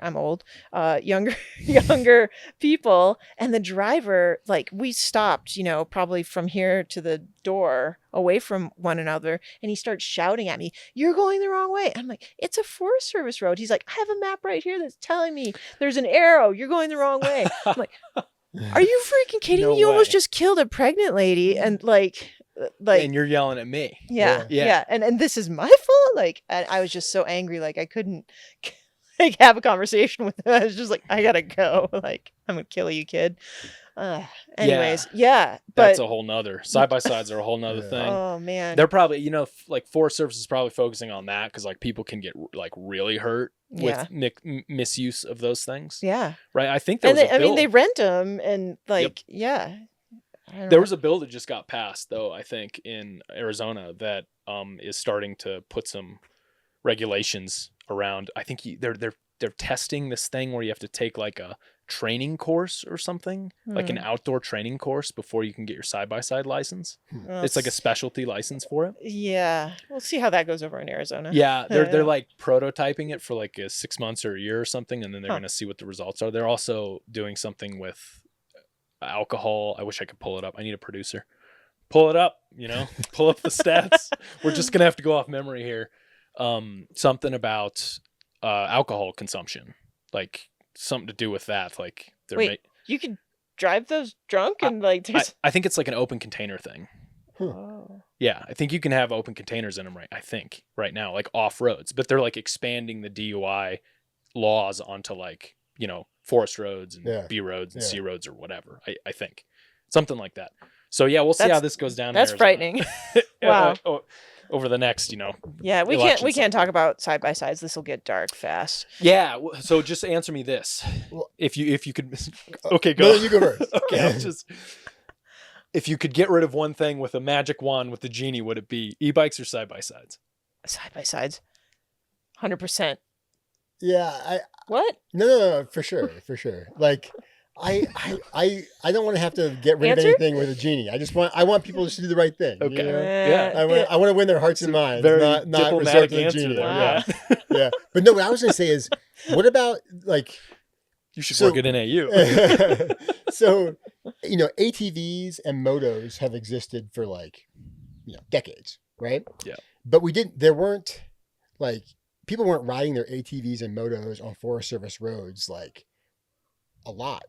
people, and the driver, like, we stopped, probably from here to the door away from one another, and he starts shouting at me, "You're going the wrong way." I'm like, "It's a Forest Service road." He's like, "I have a map right here that's telling me there's an arrow. You're going the wrong way." I'm like, Are you freaking kidding No me? You almost way. just killed a pregnant lady, and like and you're yelling at me. yeah. And this is my fault. Like, and I was just so angry. Like, I couldn't like have a conversation with him. I was just like, I gotta go. Like, I'm gonna kill you, kid. Anyways, yeah, but That's a whole nother. Side-by-sides are a whole nother thing. oh man, They're probably, like Forest Service is probably focusing on that because like people can get like really hurt with misuse of those things. Yeah, Right. I think there was a bill. I mean, they rent them and like, yeah. There was a bill that just got passed though, I think in Arizona that is starting to put some regulations around. I think they're testing this thing where you have to take like a training course or something, like an outdoor training course before you can get your side-by-side license. It's like a specialty license for it. Yeah, we'll see how that goes over in Arizona. Yeah, they're like prototyping it for like 6 months or a year or something, and then they're going to see what the results are. They're also doing something with alcohol. I wish I could pull it up. I need a producer. Pull it up, pull up the stats. We're just going to have to go off memory here. Something about alcohol consumption, like something to do with that. Like, you could drive those drunk and like there's... I think it's like an open container thing. Oh. Yeah, I think you can have open containers in them right now, like off roads, but they're like expanding the DUI laws onto like, forest roads and B roads and C roads or whatever. I think something like that. So yeah, we'll see how this goes down. That's frightening. Wow. Over the next, Yeah, we can't talk about side by sides. This will get dark fast. Yeah. So just answer me this: if you could, okay, go. No, you go first. Okay, if you could get rid of one thing with a magic wand with the genie, would it be e-bikes or side by sides? Side by sides, 100%. Yeah. What? No, for sure. Like, I don't want to have to get rid of anything with a genie. I want people to do the right thing. Okay. Yeah. I want to win their hearts and minds. Very not diplomatic resort to the answer genie. there. Yeah. Yeah. But no, what I was going to say is, what about like? You should work at NAU. So, ATVs and motos have existed for like, decades, right? Yeah. But there weren't like, people weren't riding their ATVs and motos on Forest Service roads like a lot.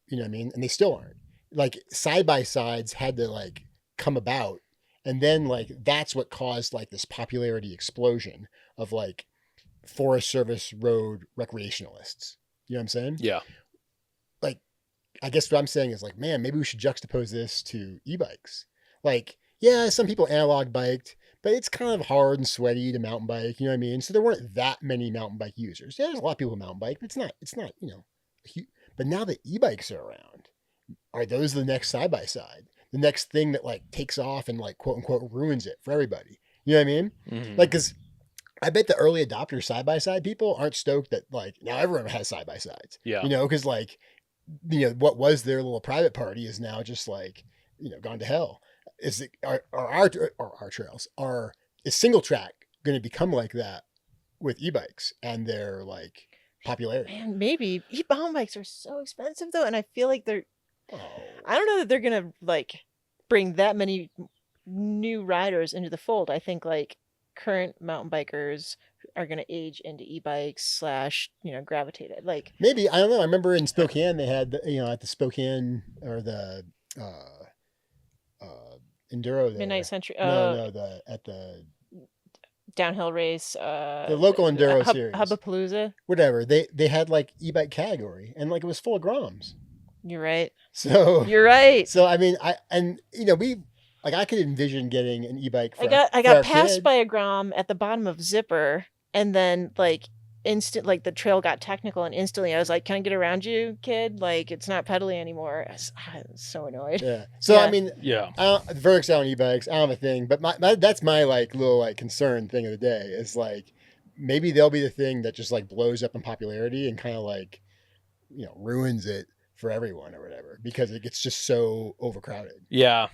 You know what I mean? And they still aren't. Like, side-by-sides had to like come about, and then like that's what caused like this popularity explosion of like Forest Service road recreationalists. You know what I'm saying? Yeah. Like, I guess what I'm saying is like, man, maybe we should juxtapose this to e-bikes. Like, yeah, some people analog biked, but it's kind of hard and sweaty to mountain bike. You know what I mean? So there weren't that many mountain bike users. Yeah, there's a lot of people who mountain bike, but it's not, but now that e-bikes are around, are those the next side by side? The next thing that like takes off and like quote unquote ruins it for everybody. You know what I mean? Mm-hmm. Like, cause I bet the early adopter side by side people aren't stoked that like now everyone has side by sides. Yeah. Cause like, what was their little private party is now just like, gone to hell. Is single track going to become like that with e-bikes and their like popularity? Man, maybe e-mountain bikes are so expensive though, and I feel like I don't know that they're gonna like bring that many new riders into the fold. I think like current mountain bikers are gonna age into e-bikes / gravitate it. Like, maybe, I don't know. I remember in Spokane they had at the Spokane or the enduro there. Midnight Century. At the downhill race. The local enduro series. Hubbapalooza. Whatever. They had like e-bike category and like it was full of Groms. You're right. So you're right. So I mean, I could envision getting an e-bike. I got passed by a Grom at the bottom of Zipper, and then like the trail got technical, and instantly I was like, "Can I get around you, kid? Like, it's not pedaling anymore." I was so annoyed. Yeah. So yeah. I mean, the verdict's out on e-bikes. I don't have a thing, but my that's my like little like concern thing of the day is like maybe they'll be the thing that just like blows up in popularity and kind of like ruins it for everyone or whatever because it gets just so overcrowded. Yeah.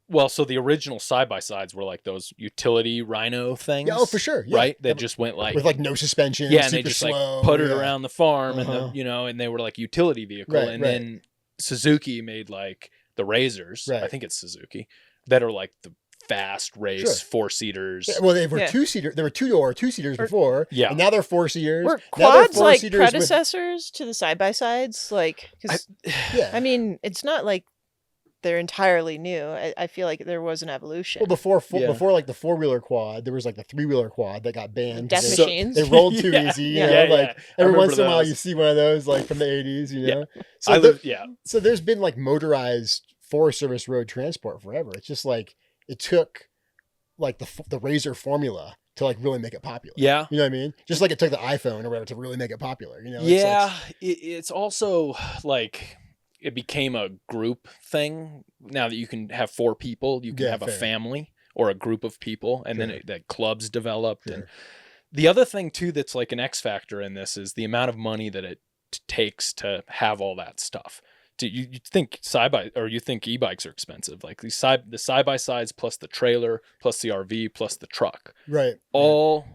Well, so the original side-by-sides were like those utility rhino things. Oh, for sure. Yeah. Right? That just went like... with like no suspension, yeah, and super they just slow, like puttered around the farm and and they were like utility vehicle. Right, and then Suzuki made like the Razors, Right. I think it's Suzuki, that are like the fast race Sure. 4-seaters. Yeah, well, they were Yeah. two-seater. There were two-seaters before. Yeah. And now they're 4-seaters. Were Now they're quads like 4-seaters with- predecessors to the side by sides? Like, 'cause, Yeah. I mean, it's not like they're entirely new. I feel like there was an evolution. Well, before Yeah. before like the 4-wheeler quad, there was like the 3-wheeler quad that got banned. Death 'cause So- machines. They rolled too Yeah. easy. You Yeah. know, Yeah, like yeah. I every remember once in a while those. you see one of those like from the 80s. You Yeah. know, so I the- live, yeah. so there's been like motorized Forest Service road transport forever. It's just like it took like the Razor formula to like really make it popular. Yeah. You know what I mean? Just like it took the iPhone or whatever to really make it popular. You know? It's Yeah. like- It's also like it became a group thing. Now that you can have 4 people, you can Yeah, have a fair. family or a group of people, and then Sure. that clubs developed. And Sure. the other thing too that's like an X factor in this is the amount of money that it takes to have all that stuff. Do you think you think e-bikes are expensive? Like the side by sides plus the trailer plus the RV plus the truck, right. all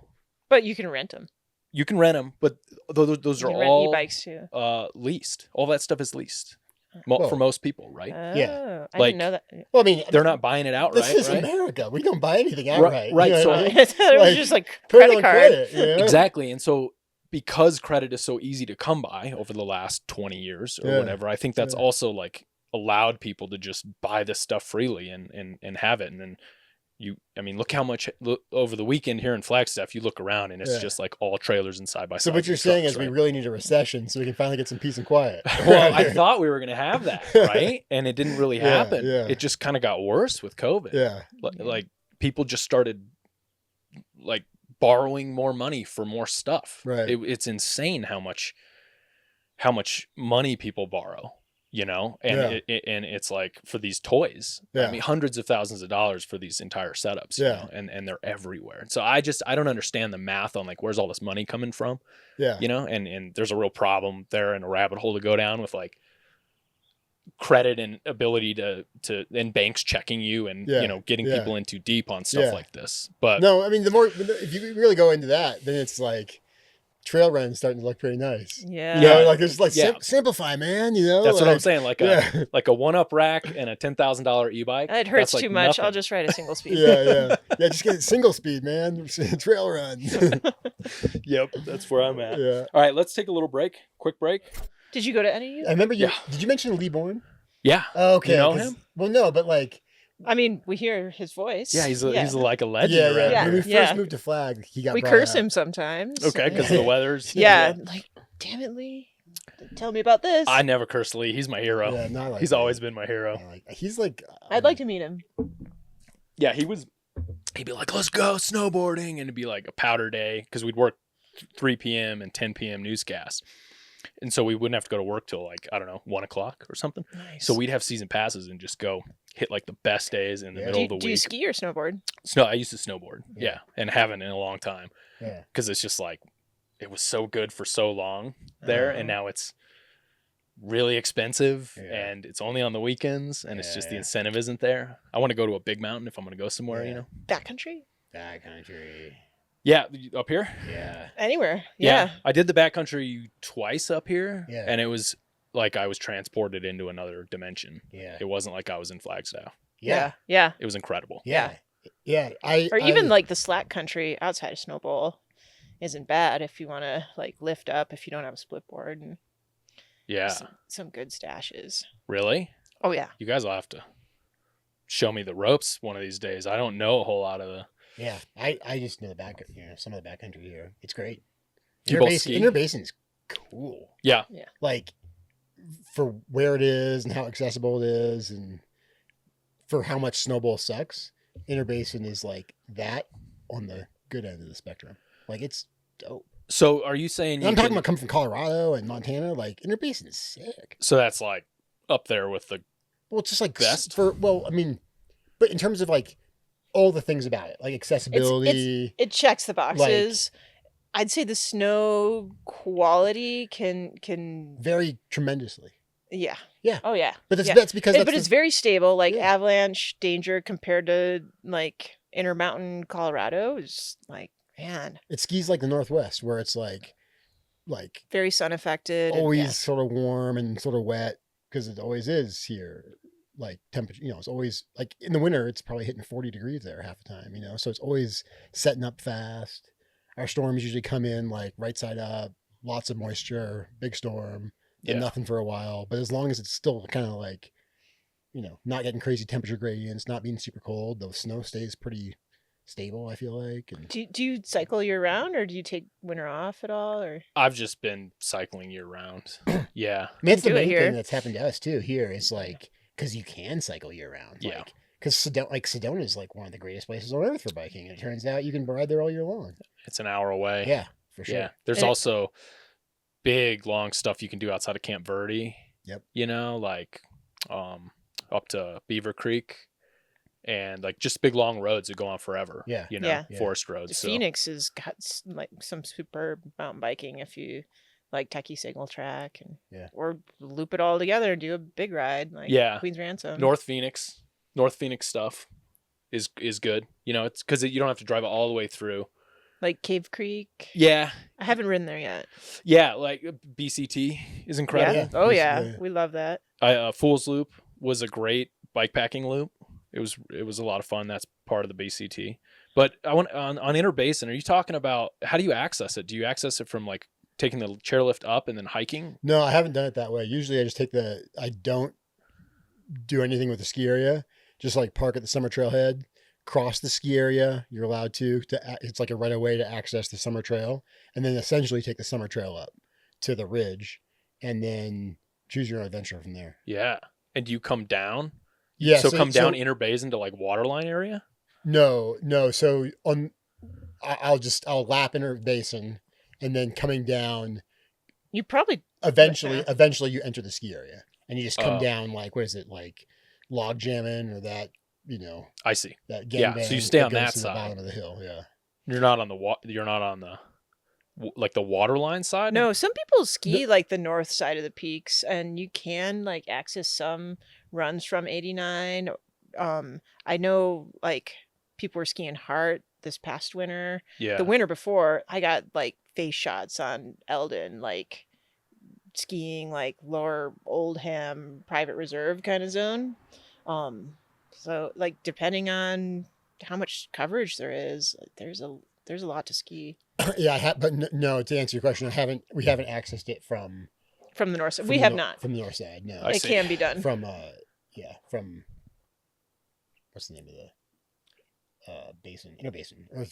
But you can rent them. you can rent them, but those You are can rent all e-bikes too. leased. All that stuff is leased Well, for most people, right? Oh, I Like, didn't know that. Well, I mean, They're not buying it outright, This is right? America. We don't buy anything Right, outright. right, You know so- what I mean? I thought it was Like, just like Put it credit on card. credit. You know? Exactly. And so because credit is so easy to come by over the last 20 years or Yeah, whatever, I think that's yeah. also like allowed people to just buy this stuff freely and have it. And then look how much over the weekend here in Flagstaff, you look around and it's Yeah. just like all trailers and side by So sides. what you're saying is we really need a recession so we can finally get some peace and quiet. Well, I thought we were going to have that, right? And it didn't really Yeah, happen. yeah. It just kind of got worse with COVID. Yeah. Like people just started like borrowing more money for more stuff. Right. It's insane how much money people borrow, you know, and and it's like for these toys, Yeah. I mean, hundreds of thousands of dollars for these entire setups, you Yeah. know, and they're everywhere. So I don't understand the math on like, where's all this money coming from, Yeah. you know, and there's a real problem there and a rabbit hole to go down with like credit and ability to and banks checking you and, Yeah. you know, getting Yeah. people in too deep on stuff Yeah. like this. But No, I mean, if you really go into that, then it's like trail runs starting to look pretty nice. Yeah. You know, like it's like Yeah. simplify, man. You know, that's what I'm like, saying. Like Yeah. like a 1-up rack and a $10,000 e-bike. It hurts that's like too much. I'll nothing. just ride a single speed. Yeah. Just get single speed, man. Trail run. Yep, that's where I'm at. Yeah. All right, let's take a little break. Quick break. Did you go to any of I you? remember you. Yeah. Did you mention Lee Bourne? Yeah. Oh, okay. You know 'cause- him? Well, no, but like, I mean, we hear his voice. Yeah, he's like a legend yeah. around Yeah. When we here. first moved to Flag, he got We brought curse up. him sometimes. Okay, because of the weathers. Yeah, like, damn it, Lee. Tell me about this. I never curse Lee. He's my hero. Yeah, not like He's that. always been my hero. He's like. I'd like to meet him. Yeah, he'd be like, let's go snowboarding. And it'd be like a powder day because we'd work 3 p.m. and 10 p.m. newscasts. And so we wouldn't have to go to work till like, I don't know, 1 o'clock or something. Nice. So we'd have season passes and just go hit like the best days in the Yeah. middle do, of the do you week. ski or snowboard? I used to snowboard. Yeah. Yeah. And haven't in a long time Yeah. because it's just like, it was so good for so long there. And now it's really expensive Yeah. and it's only on the weekends and it's just the Yeah. incentive isn't there. I want to go to a big mountain if I'm going to go somewhere, Yeah. you know? Backcountry? Backcountry. Yeah. Up here. Yeah. Anywhere. Yeah. I did the backcountry twice up here. Yeah. And it was like I was transported into another dimension. Yeah. It wasn't like I was in Flagstaff. Yeah. Yeah. It was incredible. Yeah. Or even like the slack country outside of Snow Bowl isn't bad if you want to like lift up if you don't have a split board and Yeah. some good stashes. Really? Oh yeah. You guys will have to show me the ropes one of these days. I don't know a whole lot of the. Yeah. I just know some of the backcountry here. It's great. You both ski? Interbasin's cool. Yeah. Like for where it is and how accessible it is and for how much snowball sucks, Interbasin is like that on the good end of the spectrum. Like it's dope. So are you saying And I'm talking about coming from Colorado and Montana. Like Interbasin is sick. So that's like up there with the. Well, it's just like Best? I mean, but in terms of like all the things about it, like accessibility. It checks the boxes. I'd say the snow quality can very tremendously. yeah. Yeah. Oh yeah. But Yeah. that's because that's But it's very stable. Like Yeah. avalanche danger compared to like Intermountain Colorado is like, man, it skis like the Northwest where it's like very sun affected. and, always yeah. sort of warm and sort of wet because it always is here. like temperature, it's always like in the winter, it's probably hitting 40 degrees there half the time, so it's always setting up fast. Our storms usually come in like right side up, lots of moisture, big storm, then nothing for a while. But as long as it's still kind of like, not getting crazy temperature gradients, not being super cold, the snow stays pretty stable, I feel like. And Do you cycle year round, or do you take winter off at all? Or I've just been cycling year round. Yeah. I mean, it's the do it main here. thing that's happened to us too here is like, because you can cycle year round. Yeah. Like, because Sedona is like one of the greatest places on earth for biking. And it turns out you can ride there all year long. It's an hour away. Yeah, for sure. Yeah. There's also big, long stuff you can do outside of Camp Verde. Yep. Like up to Beaver Creek and like just big, long roads that go on forever. Yeah. Forest roads. So. Phoenix has got like some superb mountain biking if you like techie signal track or loop it all together and do a big ride like Queen's Ransom. North Phoenix stuff is good. It's because you don't have to drive it all the way through. Like Cave Creek. Yeah. I haven't ridden there yet. Yeah, like BCT is incredible. Yeah. Oh yeah, we love that. Fool's Loop was a great bikepacking loop. It was a lot of fun. That's part of the BCT. But I want on Interbasin. Are you talking about how do you access it? Do you access it from like taking the chairlift up and then hiking? No, I haven't done it that way. Usually I just I don't do anything with the ski area. Just like park at the summer trailhead, cross the ski area. You're allowed to it's like a right of way to access the summer trail, and then essentially take the summer trail up to the ridge and then choose your own adventure from there. Yeah. And do you come down? Yeah. So come down Interbasin to like Waterline area? No. So I'll lap Interbasin, and then coming down, you probably eventually you enter the ski area, and you just come down like, what is it, like log jamming or that, I see. that gangbang. So you stay on that to side. the bottom of the hill. Yeah. You're not on the like the Waterline side? No, some people ski like the north side of the peaks, and you can like access some runs from 89. I know like people were skiing Hart this past winter. Yeah. The winter before, I got like face shots on Eldon, like skiing like lower Oldham private reserve kind of zone. So like depending on how much coverage there is, there's a lot to ski. Yeah, but no, to answer your question, we haven't accessed it from the north side. We have not. From the north side, no. It can be done. From what's the name of the basin? Interbasin. Or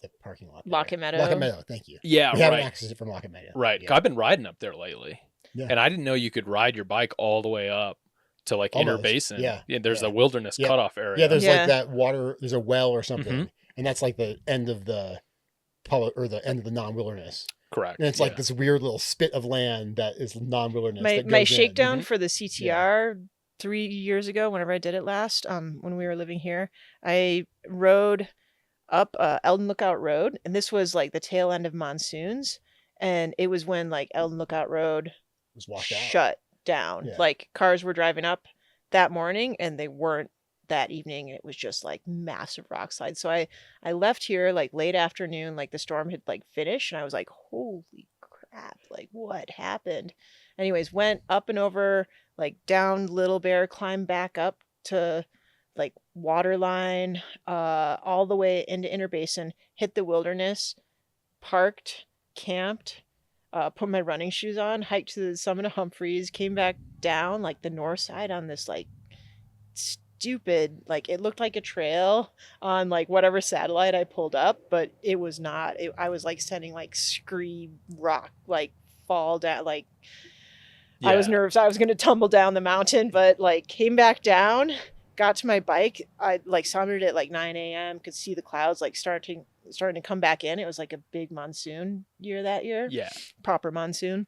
the parking lot. Lockett Meadow. Lockett Meadow, thank you. Yeah, we haven't accessed it from Lockett Meadow. Right. Yeah. I've been riding up there lately. Yeah. And I didn't know you could ride your bike all the way up to like Interbasin. Yeah. There's a wilderness cutoff area. Yeah, there's like that water, there's a well or something. Mm-hmm. And that's like the end of the non-wilderness. Correct. And it's like this weird little spit of land that is non-wilderness. My shakedown for the CTR 3 years ago, whenever I did it last, when we were living here, I rode up Eldon Lookout Road, and this was like the tail end of monsoons, and it was when like Eldon Lookout Road was washed out. Shut down. Yeah. Like cars were driving up that morning, and they weren't that evening. It was just like massive rock slides. So I left here like late afternoon, like the storm had like finished, and I was like, holy crap, like what happened? Anyways, went up and over, like down Little Bear, climbed back up to like Waterline, all the way into Interbasin, hit the wilderness, parked, camped, put my running shoes on, hiked to the summit of Humphreys, came back down like the north side on this like stupid, like it looked like a trail on like whatever satellite I pulled up, but it was not. I was like sending like scree rock, like fall down, like I was nervous I was going to tumble down the mountain, but like came back down, got to my bike. I like summited at like 9 a.m. could see the clouds like starting to come back in. It was like a big monsoon year that year. Yeah. Proper monsoon.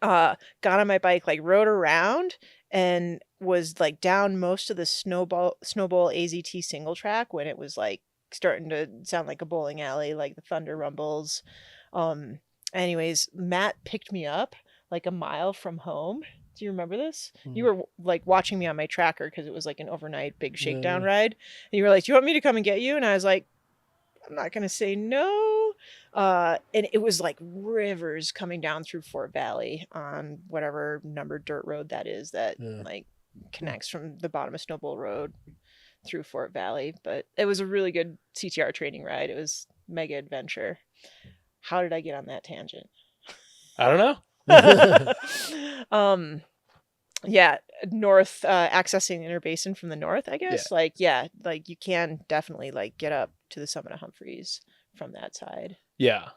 Got on my bike, like rode around, and was like down most of the Snowball AZT single track when it was like starting to sound like a bowling alley, like the thunder rumbles. Anyways, Matt picked me up like a mile from home. Do you remember this? Mm-hmm. You were like watching me on my tracker because it was like an overnight big shakedown ride. And you were like, do you want me to come and get you? And I was like, I'm not going to say no. And it was like rivers coming down through Fort Valley on whatever numbered dirt road that is that like connects from the bottom of Snowball Road through Fort Valley. But it was a really good CTR training ride. It was mega adventure. How did I get on that tangent? I don't know. Yeah, north, accessing the inner basin from the north, I guess. Yeah. Like you can definitely like get up to the summit of Humphreys from that side. Yeah.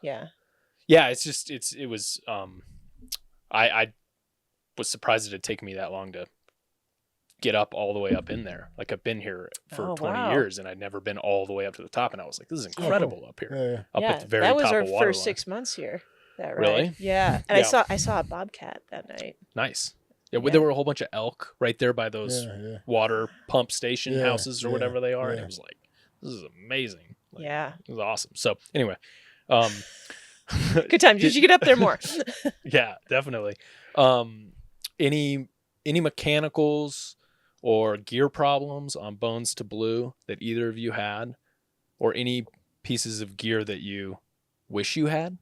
It's just it was I was surprised it had taken me that long to get up all the way up in there. Like I've been here for 20 years and I'd never been all the way up to the top, and I was like, this is incredible up here. Up at the very top of Waterline. That was our first 6 months here. That ride. Really? Yeah. And I saw a bobcat that night. Nice. Yeah, there were a whole bunch of elk right there by those water pump station houses or whatever they are. And it was like, this is amazing. Like, it was awesome. So anyway, good time. Did you get up there more? Yeah, definitely. Any mechanicals or gear problems on Bones to Blue that either of you had, or any pieces of gear that you wish you had?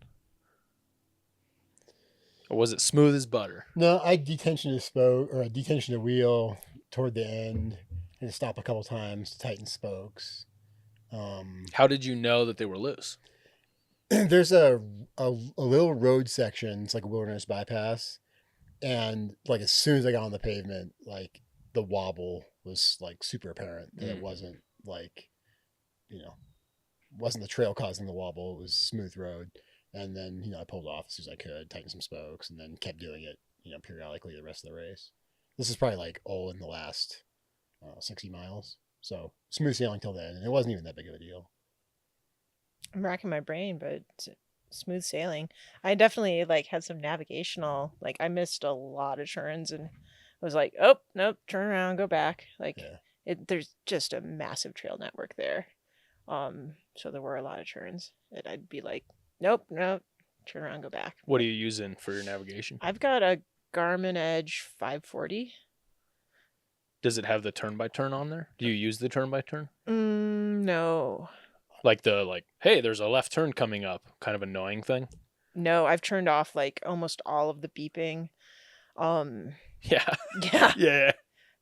Or was it smooth as butter? No, I detensioned a spoke or I detensioned a wheel toward the end and stop a couple times to tighten spokes. How did you know that they were loose? There's a little road section. It's like a wilderness bypass. And like as soon as I got on the pavement, like the wobble was like super apparent. And it wasn't like, wasn't the trail causing the wobble. It was smooth road. And then, I pulled off as soon as I could, tightened some spokes, and then kept doing it, periodically the rest of the race. This is probably like all in the last 60 miles. So smooth sailing till then. And it wasn't even that big of a deal. I'm racking my brain, but smooth sailing. I definitely had some navigational, I missed a lot of turns and was like, oh, nope, turn around, go back. There's just a massive trail network there. So there were a lot of turns that I'd be like, nope, turn around, go back. What are you using for your navigation? I've got a Garmin Edge 540. Does it have the turn-by-turn on there? Do you use the turn-by-turn? No. Hey, there's a left turn coming up, kind of annoying thing? No, I've turned off almost all of the beeping. Yeah. Yeah. Yeah.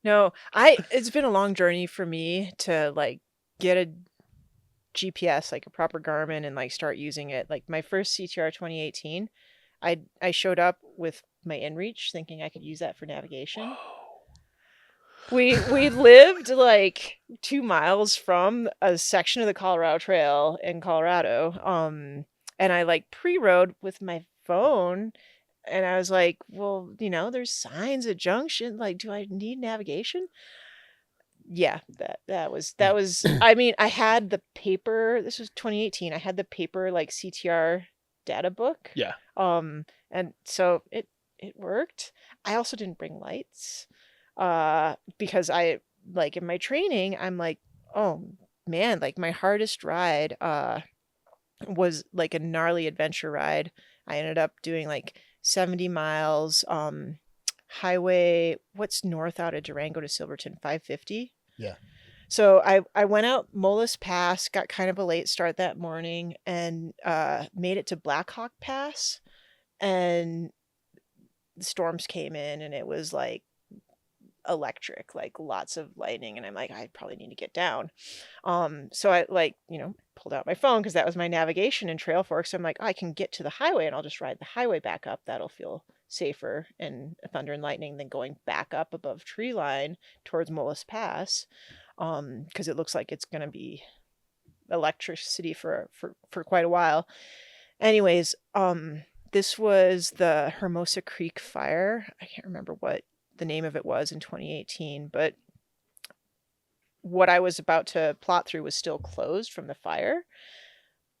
No, it's been a long journey for me to get a GPS, a proper Garmin, and start using it. My first CTR 2018, I showed up with my InReach thinking I could use that for navigation. Whoa. We lived 2 miles from a section of the Colorado Trail in Colorado. And I pre-rode with my phone, and I was like, well, there's signs at junction. Do I need navigation? Yeah, that was I mean, I had the paper, this was 2018. I had the paper CTR data book. Yeah. And so it worked. I also didn't bring lights. Because I in my training, I'm like, oh man, my hardest ride was a gnarly adventure ride. I ended up doing 70 miles highway, what's north out of Durango to Silverton, 550. Yeah. So I went out Mullis Pass, got kind of a late start that morning, and made it to Blackhawk Pass, and the storms came in, and it was electric, lots of lightning, and I'm like, I probably need to get down. So I pulled out my phone because that was my navigation in Trail Forks. So I'm like, I can get to the highway and I'll just ride the highway back up. That'll feel safer in thunder and lightning than going back up above tree line towards Mullis Pass, because it looks like it's going to be electricity for quite a while. Anyways, this was the Hermosa Creek fire. I can't remember what the name of it was in 2018, but what I was about to plot through was still closed from the fire,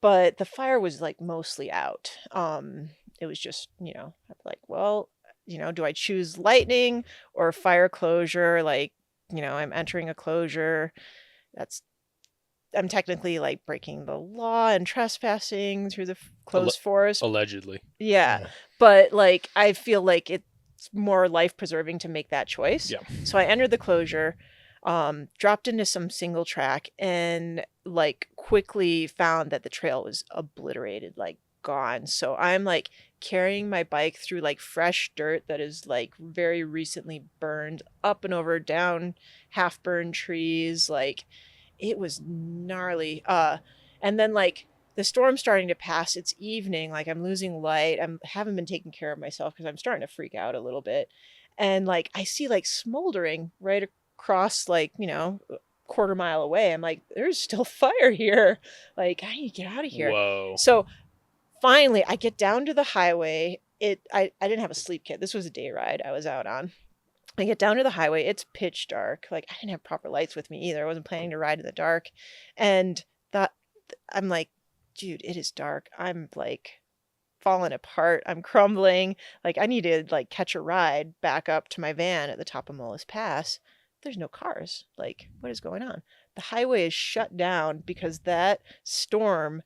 but the fire was mostly out. It was just, I'm like, well, do I choose lightning or fire closure? I'm entering a closure. I'm technically breaking the law and trespassing through the closed forest. Allegedly. Yeah. But I feel it's more life preserving to make that choice. Yeah. So I entered the closure, dropped into some single track, and quickly found that the trail was obliterated, gone. So I'm like carrying my bike through like fresh dirt that is like very recently burned, up and over, down half burned trees. Like it was gnarly. And then like the storm's starting to pass. It's evening. Like I'm losing light. Haven't been taking care of myself because I'm starting to freak out a little bit. And like I see like smoldering right across like, you know, quarter mile away. I'm like, there's still fire here. Like I need to get out of here. Whoa. So finally I get down to the highway. I didn't have a sleep kit. This was a day ride I was out on. I get down to the highway. It's pitch dark. Like I didn't have proper lights with me either. I wasn't planning to ride in the dark. And I'm like, dude, it is dark. I'm like falling apart. I'm crumbling. Like I need to like catch a ride back up to my van at the top of Mullis Pass. There's no cars. Like what is going on? The highway is shut down because that storm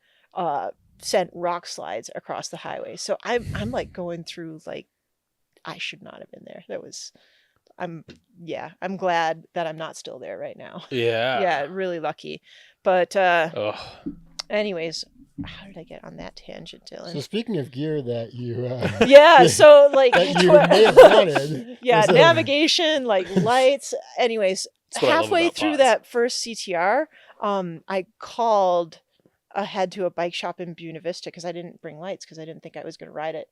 sent rock slides across the highway. So I'm like going through like I should not have been there. I'm glad that I'm not still there right now. Yeah, really lucky. But anyways, how did I get on that tangent, Dylan? So speaking of gear that you yeah, so like that you may have wanted. Yeah, navigation, like lights. Anyways, halfway through that first CTR, I called ahead to a bike shop in Buena Vista because I didn't bring lights because I didn't think I was going to ride it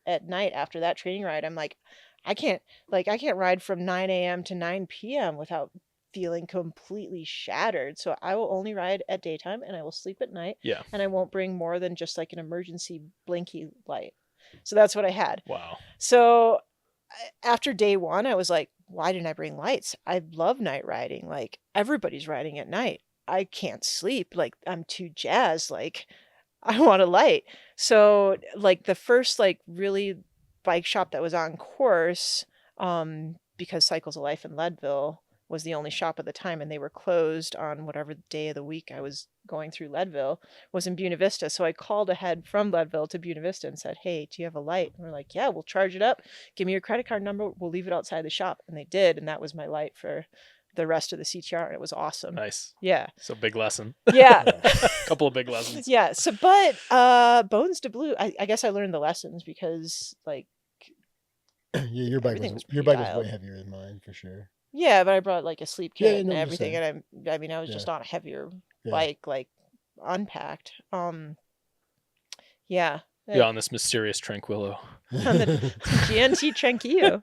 at night after that training ride. I'm like, I can't ride from 9 a.m. to 9 p.m. without feeling completely shattered. So I will only ride at daytime and I will sleep at night. Yeah. And I won't bring more than just like an emergency blinky light. So that's what I had. Wow. So after day one, I was like, why didn't I bring lights? I love night riding. Like everybody's riding at night. I can't sleep. Like I'm too jazzed. Like I want a light. So like the first like really bike shop that was on course, because Cycles of Life in Leadville was the only shop at the time and they were closed on whatever day of the week I was going through Leadville, was in Buena Vista. So I called ahead from Leadville to Buena Vista and said, hey, do you have a light? And we're like, yeah, we'll charge it up. Give me your credit card number. We'll leave it outside the shop. And they did. And that was my light for the rest of the CTR. And it was awesome. Nice. Yeah. So big lesson. Yeah. Couple of big lessons. Yeah. So, but Bones de Blue, I guess I learned the lessons because like, yeah, your bike was way heavier than mine for sure. Yeah, but I brought like a sleep kit and no, everything, and I mean I was just on a heavier bike, like unpacked. Yeah. Yeah, on this mysterious Tranquillo. On the GNT Tranquillo.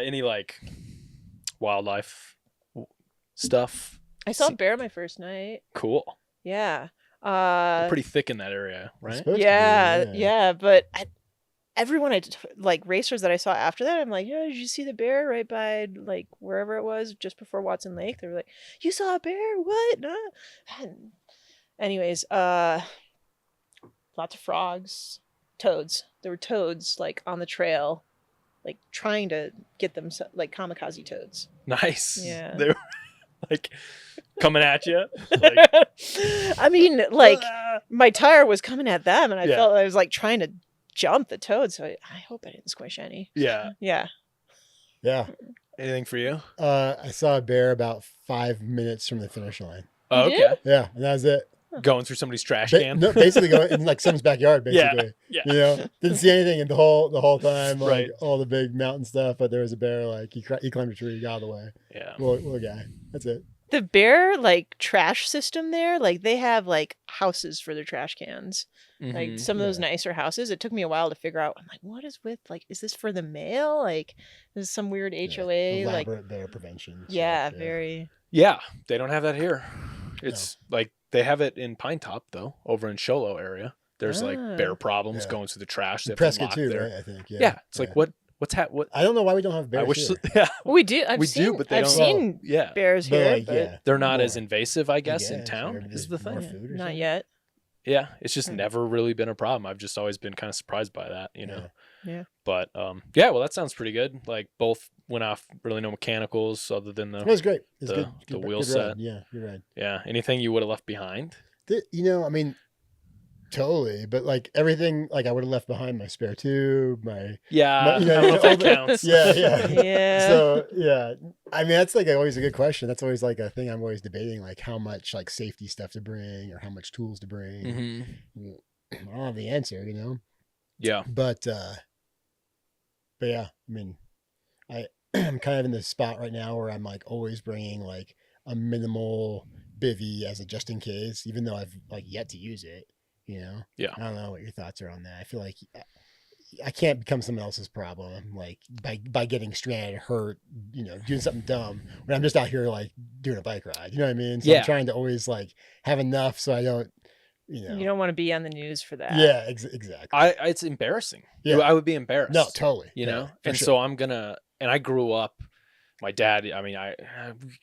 Any like wildlife stuff? I saw a bear my first night. Cool. Yeah. They're pretty thick in that area, right? Yeah, but everyone like racers that I saw after that, I'm like, yeah, did you see the bear right by like wherever it was just before Watson Lake? They were like, you saw a bear? What? No. Anyways, lots of frogs, toads. There were toads like on the trail, like trying to get them like kamikaze toads. Nice. Yeah. They were like coming at you. Like, I mean, like my tire was coming at them, and I felt I was like trying to jump the toad, so I hope I didn't squish any. Yeah. Anything for you? I saw a bear about 5 minutes from the finish line. Oh, okay. Yeah, and that was it. Going through somebody's trash can. No, basically going in like someone's backyard. Basically, yeah. You know, didn't see anything in the whole time. Like, right. All the big mountain stuff, but there was a bear. Like he climbed a tree, got out of the way. Yeah. Little guy. That's it. The bear like trash system there, like they have like houses for their trash cans. Mm-hmm. Like some of those nicer houses. It took me a while to figure out. I'm like, what is with like, is this for the mail? Like, this is some weird HOA. Elaborate like bear prevention. Yeah, stuff, very. Yeah, they don't have that here. It's like they have it in Pine Top though, over in Sholo area. There's like bear problems going through the trash. They have Prescott too, there. right? I think. Yeah, it's like what I don't know why we don't have bears. I wish. Here. Yeah, we do. We do, but I've seen bears here, but they're not as invasive, I guess, in town. Is the thing. Not yet. Yeah, it's just never really been a problem. I've just always been kind of surprised by that, you know. Yeah. But well, that sounds pretty good. Like both went off, really no mechanicals other than it was great. It was the good wheel good set. Ride. Yeah, you're right. Yeah. Anything you would have left behind? You know, I mean, Totally. But like everything, like I would have left behind my spare tube, Yeah, you know, I don't know if all that the- counts. yeah. Yeah. So yeah, I mean, that's like always a good question. That's always like a thing I'm always debating, like how much like safety stuff to bring or how much tools to bring. Mm-hmm. I don't have the answer, you know? Yeah. But yeah, I mean, I'm kind of in this spot right now where I'm like always bringing like a minimal bivy as a just in case, even though I've like yet to use it, you know? Yeah. I don't know what your thoughts are on that. I feel like I can't become someone else's problem, like by getting stranded, hurt, you know, doing something dumb when I'm just out here like doing a bike ride. You know what I mean? So Yeah. I'm trying to always like have enough so I don't, you know. You don't want to be on the news for that. Yeah, exactly. It's embarrassing. Yeah. I would be embarrassed. No, totally. You Yeah, know? for And sure. so and I grew up, my dad, I mean,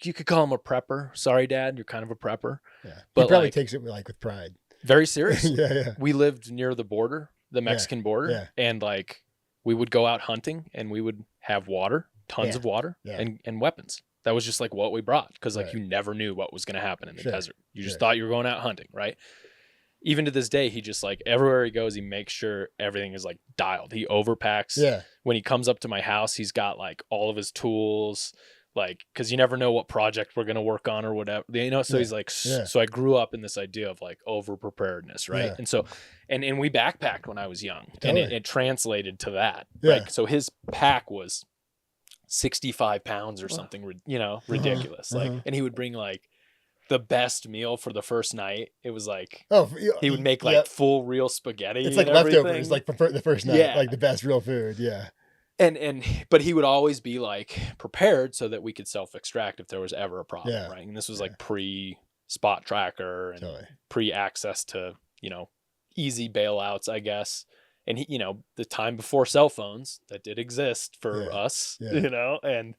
you could call him a prepper. Sorry, Dad, you're kind of a prepper. Yeah. But He probably like, takes it like with pride. very serious. Yeah. We lived near the border, the Mexican border. Yeah. And like, we would go out hunting and we would have water, tons Yeah. of water Yeah. and weapons. That was just like what we brought. Cause like Right. you never knew what was going to happen in the Sure. desert. You just Sure. thought you were going out hunting. Right. Even to this day, he just like everywhere he goes, he makes sure everything is like dialed. He overpacks. Yeah. When he comes up to my house, he's got like all of his tools, like, cause you never know what project we're going to work on or whatever, you know? So Yeah. he's like, Yeah. so I grew up in this idea of like over preparedness. Right. Yeah. And so, and we backpacked when I was young and Totally. it translated to that. Yeah. Right. So his pack was 65 pounds or Wow. something, you know, ridiculous. Like, uh-huh. and he would bring like the best meal for the first night. It was like, Oh, he would make like yeah. full real spaghetti. It's like and leftovers, everything. like for the first night, Yeah. like the best real food. Yeah. But he would always be like prepared so that we could self-extract if there was ever a problem. Yeah. Right. And this was Yeah. like pre-spot tracker and Totally. pre-access to, you know, easy bailouts, I guess. And he, you know, the time before cell phones that did exist for Yeah. us, Yeah. you know, and,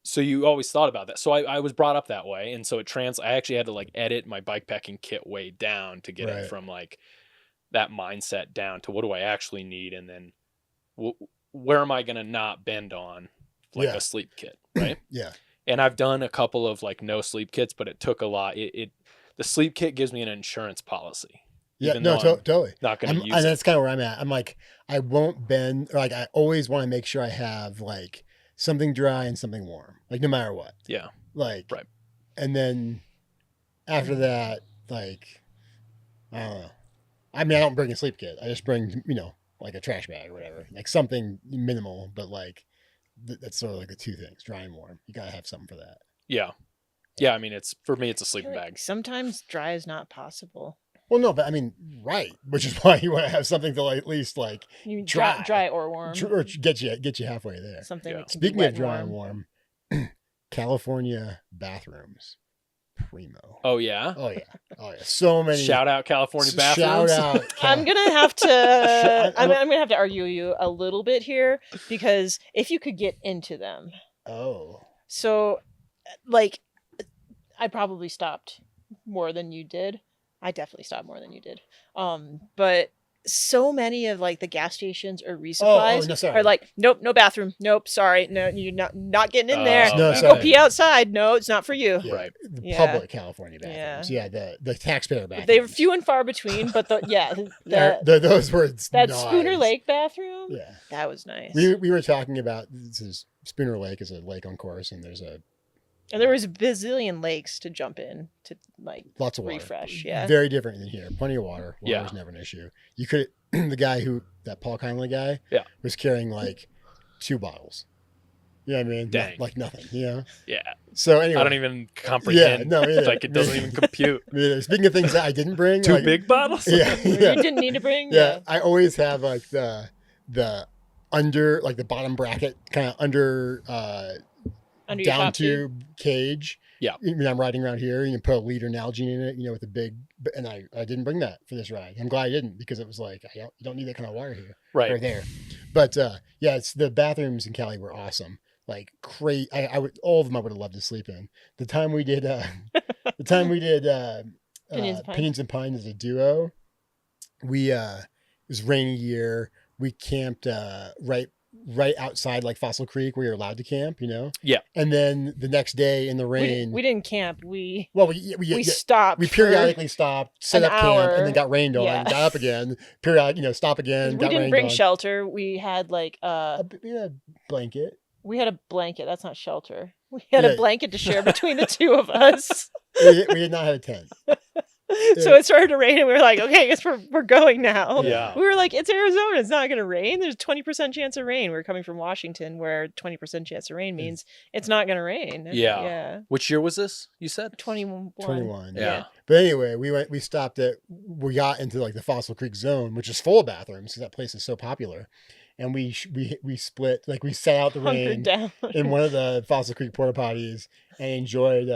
so you always thought about that. So I was brought up that way. And so I actually had to like edit my bikepacking kit way down to get Right. it from like that mindset down to what do I actually need? And then where am I going to not bend on like Yeah. a sleep kit? Right. Yeah. And I've done a couple of like no sleep kits, but it took a lot. The sleep kit gives me an insurance policy. Yeah. even No, though I'm totally. not going to use And it. that's kind of where I'm at. I'm like, I won't bend, or like, I always want to make sure I have like something dry and something warm, like no matter what. Yeah. Like, Right. And then after that, like, I don't know. I mean, I don't bring a sleep kit. I just bring, you know, like a trash bag or whatever, like something minimal, but like, that's sort of like the two things, dry and warm. You got to have something for that. Yeah. Yeah. I mean, for me, it's a I feel sleeping like bag. sometimes dry is not possible. Well, no, but I mean, right. Which is why you want to have something to like, at least like, You mean Dry. dry or warm. or get you halfway there. Something Yeah. that can Speaking be wet of dry and and warm. warm, California bathrooms, primo. Oh yeah. Oh yeah, so many. Shout out California Shout bathrooms. out. I'm gonna have to. I'm- I'm gonna have to argue you a little bit here because if you could get into them, Oh, so like, I probably stopped more than you did. I definitely stopped more than you did. But so many of like the gas stations or resupplies no, sorry. are like, nope, no bathroom, nope, sorry, no, you're not getting in there. Oh, No, You sorry. go pee outside. No, it's not for you. yeah. Right. The Yeah. public California bathrooms. Yeah, the taxpayer bathrooms. They were few and far between, but Those were that nice. Spooner Lake bathroom, Yeah, that was nice. we were talking about this is Spooner Lake is a lake on course, and there's And there was a bazillion lakes to jump in to like lots of water. refresh. Yeah. Very different than here. Plenty of water. Water Yeah. was never an issue. You could the guy that Paul Conley guy Yeah. was carrying like 2 bottles. You know what I mean? Dang. Like nothing, you know? Yeah. So anyway. I don't even comprehend. no, yeah. Like it doesn't even compute. Speaking of things that I didn't bring. Two like, big bottles. Yeah. You Yeah. didn't need to bring. Yeah. I always have like the under like the bottom bracket kind of under Under your down top tube. tube cage. Yeah. When I'm riding around here, you can put a liter Nalgene in it, you know, with a big, and I didn't bring that for this ride. I'm glad I didn't because it was like, you don't need that kind of water here or Right. there. But yeah, it's the bathrooms in Cali were awesome. Like crazy. All of them I would have loved to sleep in. The time we did, Pinions and Pines as a duo, it was rainy year. We camped right right outside like Fossil Creek where you're allowed to camp, Yeah. And then the next day in the rain, We didn't camp. We we stopped. we for- periodically stopped, set an up camp, and then hour. got rained on. Yeah. Got up again, stop again. we Got didn't rained bring on. shelter. We had like We had a blanket. we had a blanket. That's not shelter. We had Yeah. a blanket to share between the two of us. We did not have a tent. So it started to rain, and we were like, "Okay, I guess we're going now." Yeah. We were like, "It's Arizona. It's not going to rain. There's 20% chance of rain." We're coming from Washington, where 20% chance of rain means it's not going to rain. Yeah. Yeah. Which year was this? You said 21. 21. Yeah. But anyway, we stopped we got into like the Fossil Creek zone, which is full of bathrooms because that place is so popular. And we split, like we sat out the Hunkered rain down. in one of the Fossil Creek porta potties and enjoyed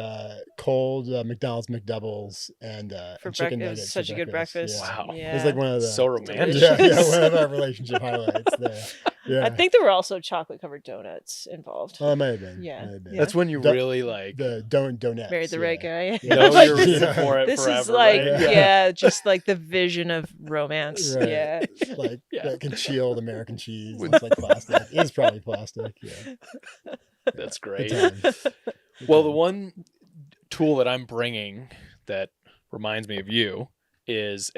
cold McDonald's McDoubles and For chicken breakfast. It nuggets. was such a good breakfast. Yeah. Wow. Yeah. It was like one of the so romantic. yeah, one of our relationship highlights there. Yeah. I think there were also chocolate covered donuts involved. Oh, it might have been. Yeah. Might have been. That's when you The- really like the donuts. Married the right guy. Yeah. know Like, you're rooting yeah. for it This forever. is like, right? yeah, just like the vision of romance. Right. Yeah. Like Yeah. that congealed American cheese. It's like plastic. It's probably plastic. Yeah. That's Good great. times. Well, the one tool that I'm bringing that reminds me of you is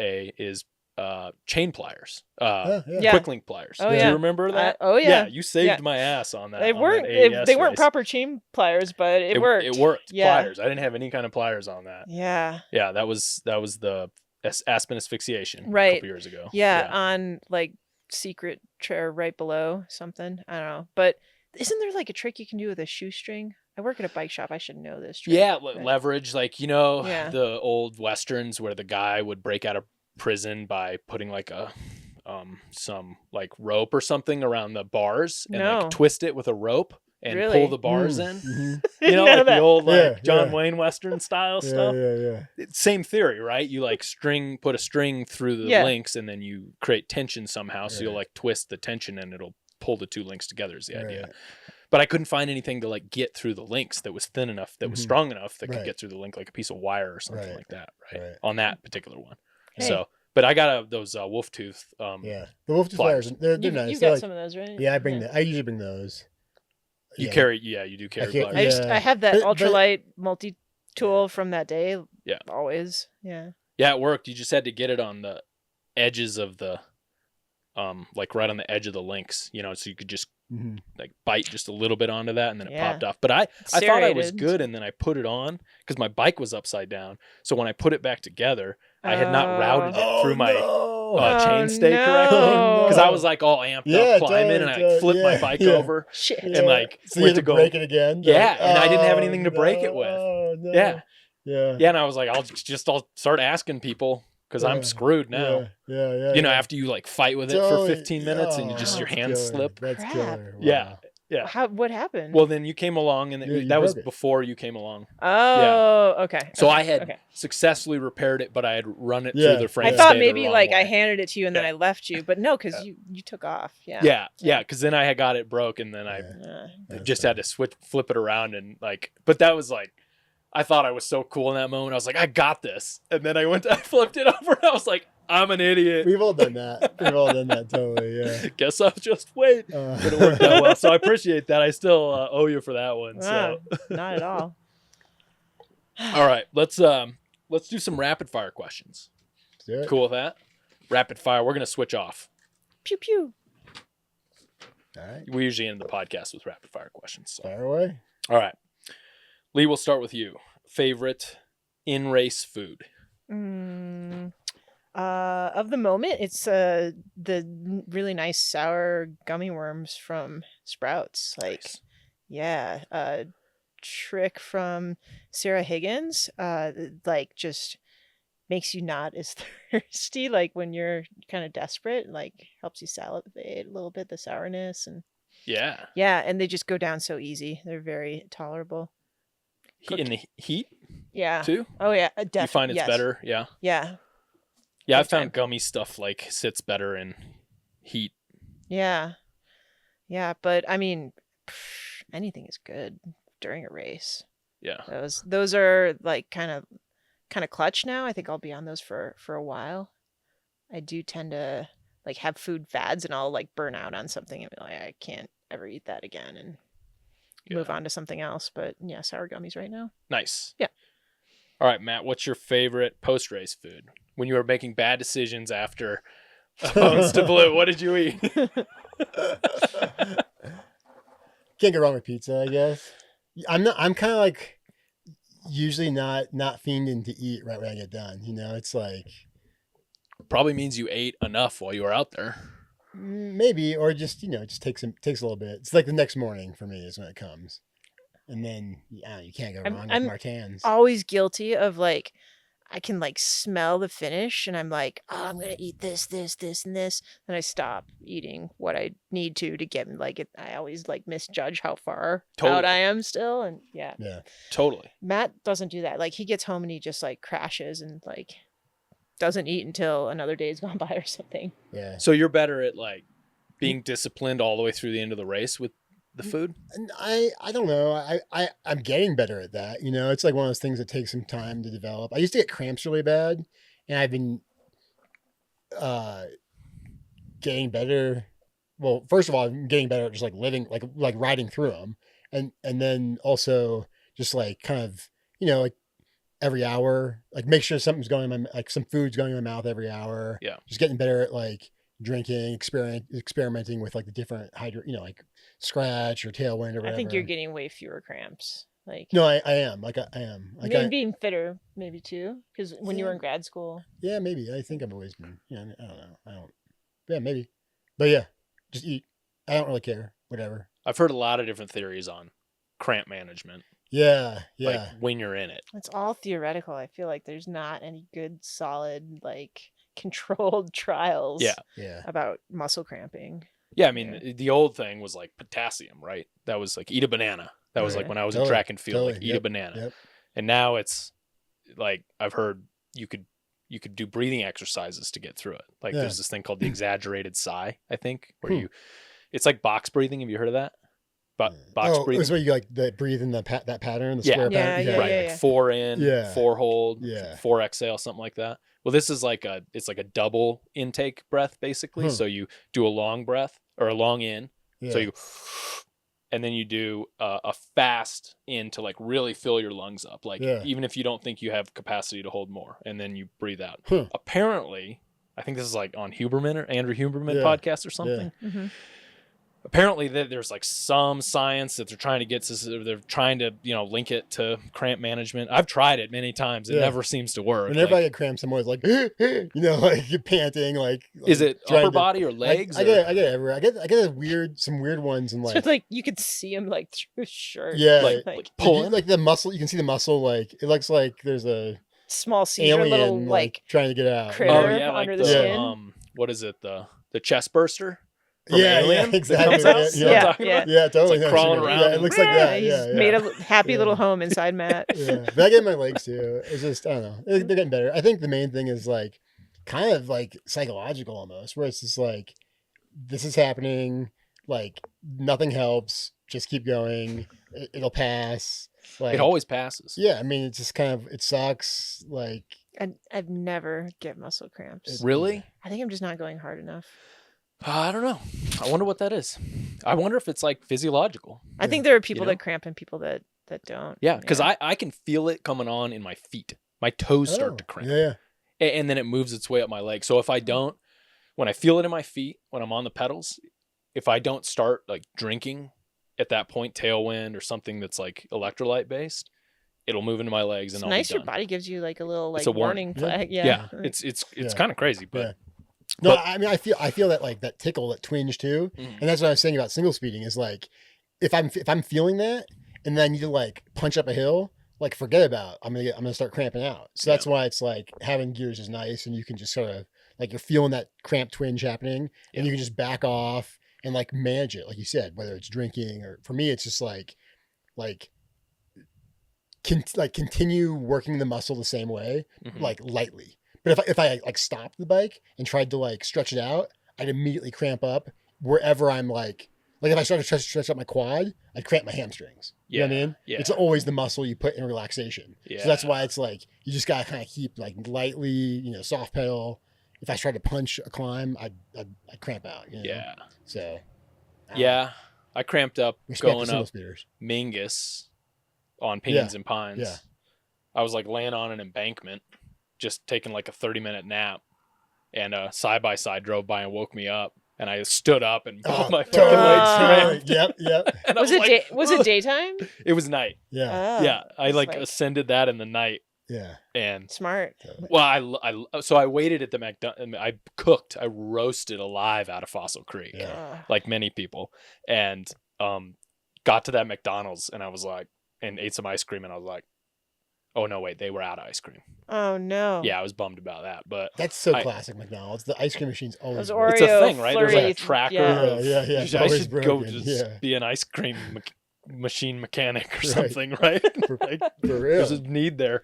chain pliers, Oh, yeah. Yeah. quick link pliers. Oh, Do yeah. you remember that? Oh, yeah. You saved Yeah. my ass on that. They on weren't that they, AES they weren't race. proper chain pliers, but it worked. It worked. Yeah. Pliers. I didn't have any kind of pliers on that. Yeah. Yeah, that was the Aspen asphyxiation a Right. couple years ago. Yeah, on like secret chair right below something. I don't know. But isn't there like a trick you can do with a shoestring? I work at a bike shop. I should know this trick. Yeah, but- leverage, like, Yeah. the old westerns where the guy would break out of prison by putting like a some like rope or something around the bars and No. like twist it with a rope and Really? pull the bars in. Mhm. You know, Know like that. the old like Yeah, John yeah. Wayne Western style Yeah, stuff. yeah. Same theory, right? You like put a string through the Yeah. links and then you create tension somehow. So you'll Right. like twist the tension and it'll pull the two links together is the idea. Right. But I couldn't find anything to like get through the links that was thin enough, that was Mhm. strong enough that could Right. get through the link, like a piece of wire or something Right. like that, right? Right. On that particular one. Hey. So, but I got those wolf tooth. Yeah. The wolf tooth Pliers. pliers, they're You've nice. got They're like, some of those, right? yeah, I usually bring those. You Yeah. carry, you do carry can't- pliers. I Yeah. have that But- ultralight multi tool from that day. Yeah. Always. Yeah. Yeah, it worked. You just had to get it on the edges of the, like right on the edge of the links, so you could just Mhm. like bite just a little bit onto that and then it Yeah. popped off. But I thought I was Serrated. good and then I put it on because my bike was upside down. So when I put it back together, I had not routed it through my chain stay correctly because I was like all amped Yeah, up climbing and I flipped my bike over Shit. and like so you went had to go. break it again. Yeah, and I didn't have anything to break it with. Oh, no. Yeah. Yeah. Yeah, and I was like, I'll start asking people because I'm Yeah. screwed now. Yeah. You know, after you like fight with it for Totally. 15 minutes and you just Oh, your that's hands killer. slip. That's Crap. killer. Wow. Yeah. Yeah. What happened? Well, then you came along and Yeah, you that was broke it. before you came along. Oh, okay. So okay, I had okay. successfully repaired it, but I had run it Yeah. through the frame. I Yeah. thought stay the maybe wrong like I way. handed it to you and then Yeah. I left you, but no, because you took off. Yeah. Yeah, because then I had got it broke and then I Uh, That's just fine. had to flip it around and like, but that was like, I thought I was so cool in that moment. I was like, I got this. And then I flipped it over and I was like, I'm an idiot. We've all done that. We've all done that. Totally. Yeah. Guess I'll just wait. But it worked out well. So I appreciate that. I still owe you for that one. So, not at all. all right, let's do some rapid fire questions. Do it. Cool with that? Rapid fire. We're going to switch off. Pew pew. All right. We usually end the podcast with rapid fire questions. So. Fire away. All right. Leigh, we'll start with you. Favorite in-race food? Of the moment, it's the really nice sour gummy worms from Sprouts. Like, Nice. yeah, trick from Sarah Higgins. Like just makes you not as thirsty. Like when you're kind of desperate, like helps you salivate a little bit, the sourness and Yeah. yeah, and they just go down so easy. They're very tolerable. In the heat Yeah. too? Oh yeah, You find it's yes. better? Yeah. Yeah. Yeah, I Big time. found gummy stuff like sits better in heat. Yeah. Yeah, but I mean, anything is good during a race. Yeah. Those are like kind of clutch now. I think I'll be on those for a while. I do tend to like have food fads and I'll like burn out on something and be like, I can't ever eat that again and move on to something else. But yeah, sour gummies right now. Nice. Yeah. All right, Matt, what's your favorite post-race food? When you were making bad decisions after Bones to Blue, what did you eat? Can't go wrong with pizza, I guess. I'm kind of like usually not fiending to eat right when I get done. You know, it's like Probably means you ate enough while you were out there. maybe, or just, you know, it just takes a little bit. It's like the next morning for me is when it comes. And then you can't go wrong with Martins. Always guilty of like, I can like smell the finish and I'm like, oh, I'm going to eat this, this, this, and this. And I stop eating what I need to get like it. I always like misjudge how far out I am still. And yeah. Totally. Matt doesn't do that. Like he gets home and he just like crashes and like doesn't eat until another day's gone by or something. Yeah. So you're better at like being disciplined all the way through the end of the race with the food? And I don't know. I'm getting better at that. You know, it's like one of those things that takes some time to develop. I used to get cramps really bad, and I've been getting better. Well, first of all, I'm getting better at just like living, like riding through them, and then also just like kind of, you know, like every hour, like make sure something's going in my, like some food's going in my mouth every hour. Yeah. Just getting better at like drinking, experimenting with like the different you know, like scratch or tailwind or whatever. I think you're getting way fewer cramps. Like no, I am. Like I am. Like being fitter maybe too, because when you were in grad school. Yeah, maybe. I think I've always been. Yeah, I don't know. Yeah, maybe. But yeah, just eat. I don't really care. Whatever. I've heard a lot of different theories on cramp management. Yeah. Like when you're in it. It's all theoretical. I feel like there's not any good, solid, like controlled trials about muscle cramping. Yeah, I mean, the old thing was like potassium, right? That was like eat a banana. That was like when I was in track and field, like eat a banana. Yep. And now it's like I've heard you could do breathing exercises to get through it. Like there's this thing called the exaggerated sigh, I think, where it's like box breathing. Have you heard of that? Box breathing. It's where you like breathe in that pattern, the square pattern. Right. Like 4 in, 4 hold, 4 exhale, something like that. Well, this is like it's like a double intake breath basically. So you do a long breath or a long in. So you, and then you do a fast in to like really fill your lungs up. Like even if you don't think you have capacity to hold more, and then you breathe out. Apparently, I think this is like on Huberman or Andrew Huberman podcast or something. Yeah. Mm-hmm. Apparently there's like some science that they're trying to get to, they're trying to, you know, link it to cramp management. I've tried it many times. It never seems to work. Whenever I get cramps, I'm always like, you know, like you're panting, like is it upper body or legs? I get it everywhere. I get some weird ones and like, so it's like you could see them like through his shirt. Yeah. Like pulling. Like the muscle, you can see the muscle, like it looks like there's a small seizure, little like trying to get out. Critter under the skin. What is it? The chest burster? Yeah, exactly. Yeah, totally. Like crawling around. Yeah, it looks like that. He's made a happy little home inside Matt. But I get my legs too. It's just, I don't know. They're getting better. I think the main thing is like kind of like psychological almost, where it's just like, this is happening. Like nothing helps. Just keep going. It'll pass. Like it always passes. Yeah, I mean, it's just kind of, it sucks. Like I've never get muscle cramps. Really? I think I'm just not going hard enough. I don't know. I wonder what that is. I wonder if it's like physiological. I think there are people that cramp and people that don't. Yeah, because I can feel it coming on in my feet. My toes start to cramp. Yeah. And then it moves its way up my leg. So if I don't, when I feel it in my feet, when I'm on the pedals, if I don't start like drinking at that point, tailwind or something that's like electrolyte based, it'll move into my legs and I'll nice. be done. Your body gives you like a little like warning flag. Yeah. It's kind of crazy, but. No, I mean, I feel that like that tickle, that twinge too. And that's what I was saying about single speeding is like, if I'm feeling that and then I need to like punch up a hill, like forget about, I'm going to start cramping out. So that's why it's like having gears is nice. And you can just sort of like, you're feeling that cramp twinge happening and you can just back off and like manage it. Like you said, whether it's drinking or for me, it's just like continue working the muscle the same way, like lightly. But if I like stopped the bike and tried to like stretch it out, I'd immediately cramp up wherever I'm like if I started to stretch up my quad, I'd cramp my hamstrings. You know what I mean? Yeah. It's always the muscle you put in relaxation. Yeah. So that's why it's like, you just got to kind of keep like lightly, you know, soft pedal if I tried to punch a climb, I'd cramp out. You know? Yeah. So. Yeah. I cramped up going up speeders. Mingus on Pinions and Pines. Yeah. I was like laying on an embankment, just taking like a 30-minute nap, and a side-by-side drove by and woke me up, and I stood up and my fucking legs cramped. Yep. And Was it daytime? It was night. Yeah. Oh, Yeah. I like ascended that in the night. Yeah. And smart. Well, I waited at the McDonald's. I cooked. I roasted alive out of Fossil Creek, like many people, and got to that McDonald's, and I was like, and ate some ice cream, and I was like, oh no, wait, they were out of ice cream. Oh no. Yeah, I was bummed about that, but that's so classic McDonald's. The ice cream machine's always Oreo, it's a thing, right? There's like a tracker. Yeah. I should go be an ice cream machine mechanic or something, right? For real. There's a need there.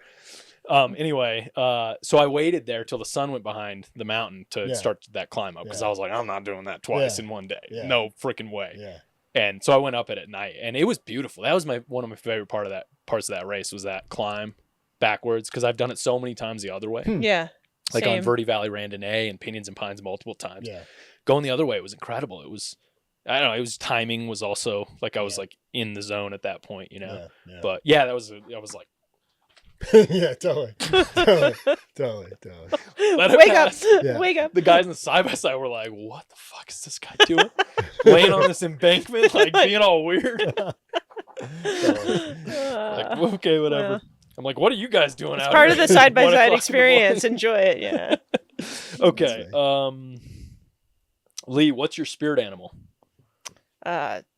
Anyway, so I waited there till the sun went behind the mountain to start that climb up, because I was like, I'm not doing that twice in one day. Yeah. No freaking way. Yeah. And so I went up it at night, and it was beautiful. That was one of my favorite parts of that race was that climb backwards, because I've done it so many times the other way. Yeah. Like Same. on Verde Valley Randonnée and Pinions and Pines multiple times. Yeah. Going the other way was incredible. It was, I don't know, it was timing was also like I was like in the zone at that point, you know. Yeah. But yeah, I was like, yeah, totally. Wake up. Yeah. Wake up. the guys in the side by side were like, what the fuck is this guy doing? Laying on this embankment, like being all weird. Like, okay, whatever. Yeah. I'm like, what are you guys doing out Part here? of the side by 1 o'clock side in the experience. morning? Enjoy it. Yeah. Okay. Leigh, what's your spirit animal?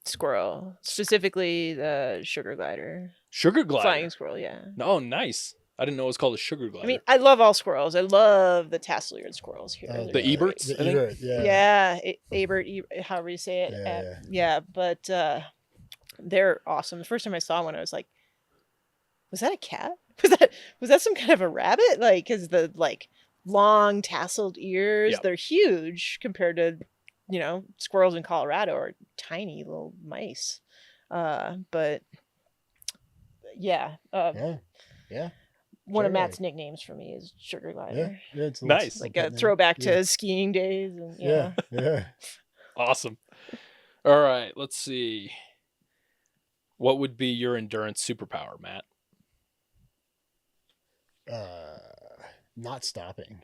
Squirrel. Specifically the sugar glider. Sugar glider. Flying squirrel, yeah. Oh, nice. I didn't know it was called a sugar glider. I mean, I love all squirrels. I love the tassel-eared squirrels here. The Eberts, The I think? Ebert, yeah. Yeah, Ebert, however you say it. But they're awesome. The first time I saw one, I was like, was that a cat? Was that some kind of a rabbit? Like, because the long tasseled ears, they're huge compared to, squirrels in Colorado are tiny little mice. But yeah. One of Matt's nicknames for me is Sugar Glider. Yeah, it's nice. Like a throwback to skiing days. And, yeah. Awesome. All right, let's see. What would be your endurance superpower, Matt? Not stopping.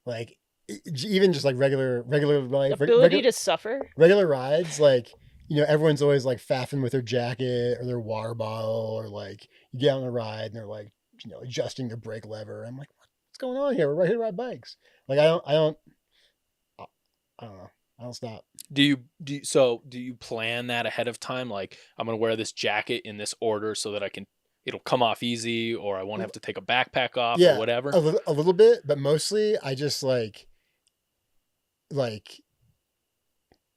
Like even just like regular life. Ability to suffer. Regular rides, like everyone's always like faffing with their jacket or their water bottle, or like you get on a ride and they're like adjusting their brake lever. I'm like, what's going on here? We're right here to ride bikes. Like I don't know. I don't stop. Do you plan that ahead of time? Like, I'm gonna wear this jacket in this order so that it'll come off easy, or I won't have to take a backpack off, or whatever. A little bit, but mostly I just like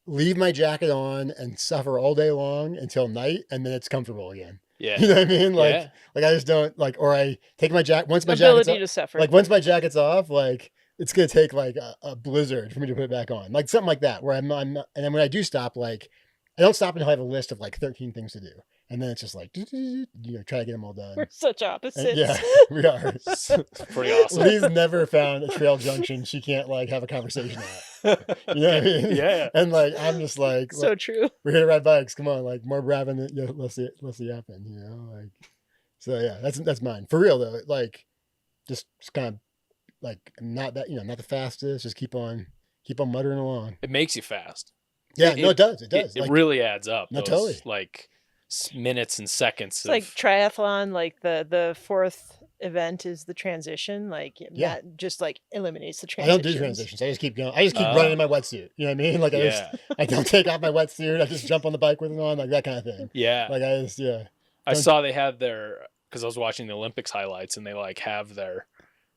leave my jacket on and suffer all day long until night, and then it's comfortable again. Yeah. You know what I mean? Like I just don't or I take my jacket once my ability jacket's to suffer. Like once my jacket's off, like it's gonna take like a blizzard for me to put it back on, like something like that. Where I'm and then when I do stop, like I don't stop until I have a list of like 13 things to do, and then it's just like try to get them all done. We're such opposites. Yeah, we are. It's pretty awesome. Lee's never found a trail junction she can't like have a conversation at. You know what I mean? Yeah. And like I'm just like so true. We're here to ride bikes. Come on, like more grabbing it. Let's see it happen. Like so. Yeah, that's mine for real though. Like just kind of like not that not the fastest. Just keep on muttering along. It makes you fast. Yeah, it does. It does. It really adds up. No, totally. Like minutes and seconds. It's like triathlon. Like the fourth event is the transition. Like that just like eliminates the transition. I don't do transitions. I just keep going. I just keep running in my wetsuit. You know what I mean? Like I don't take off my wetsuit. I just jump on the bike with it on, like that kind of thing. Yeah. Like I saw they had because I was watching the Olympics highlights, and they like have their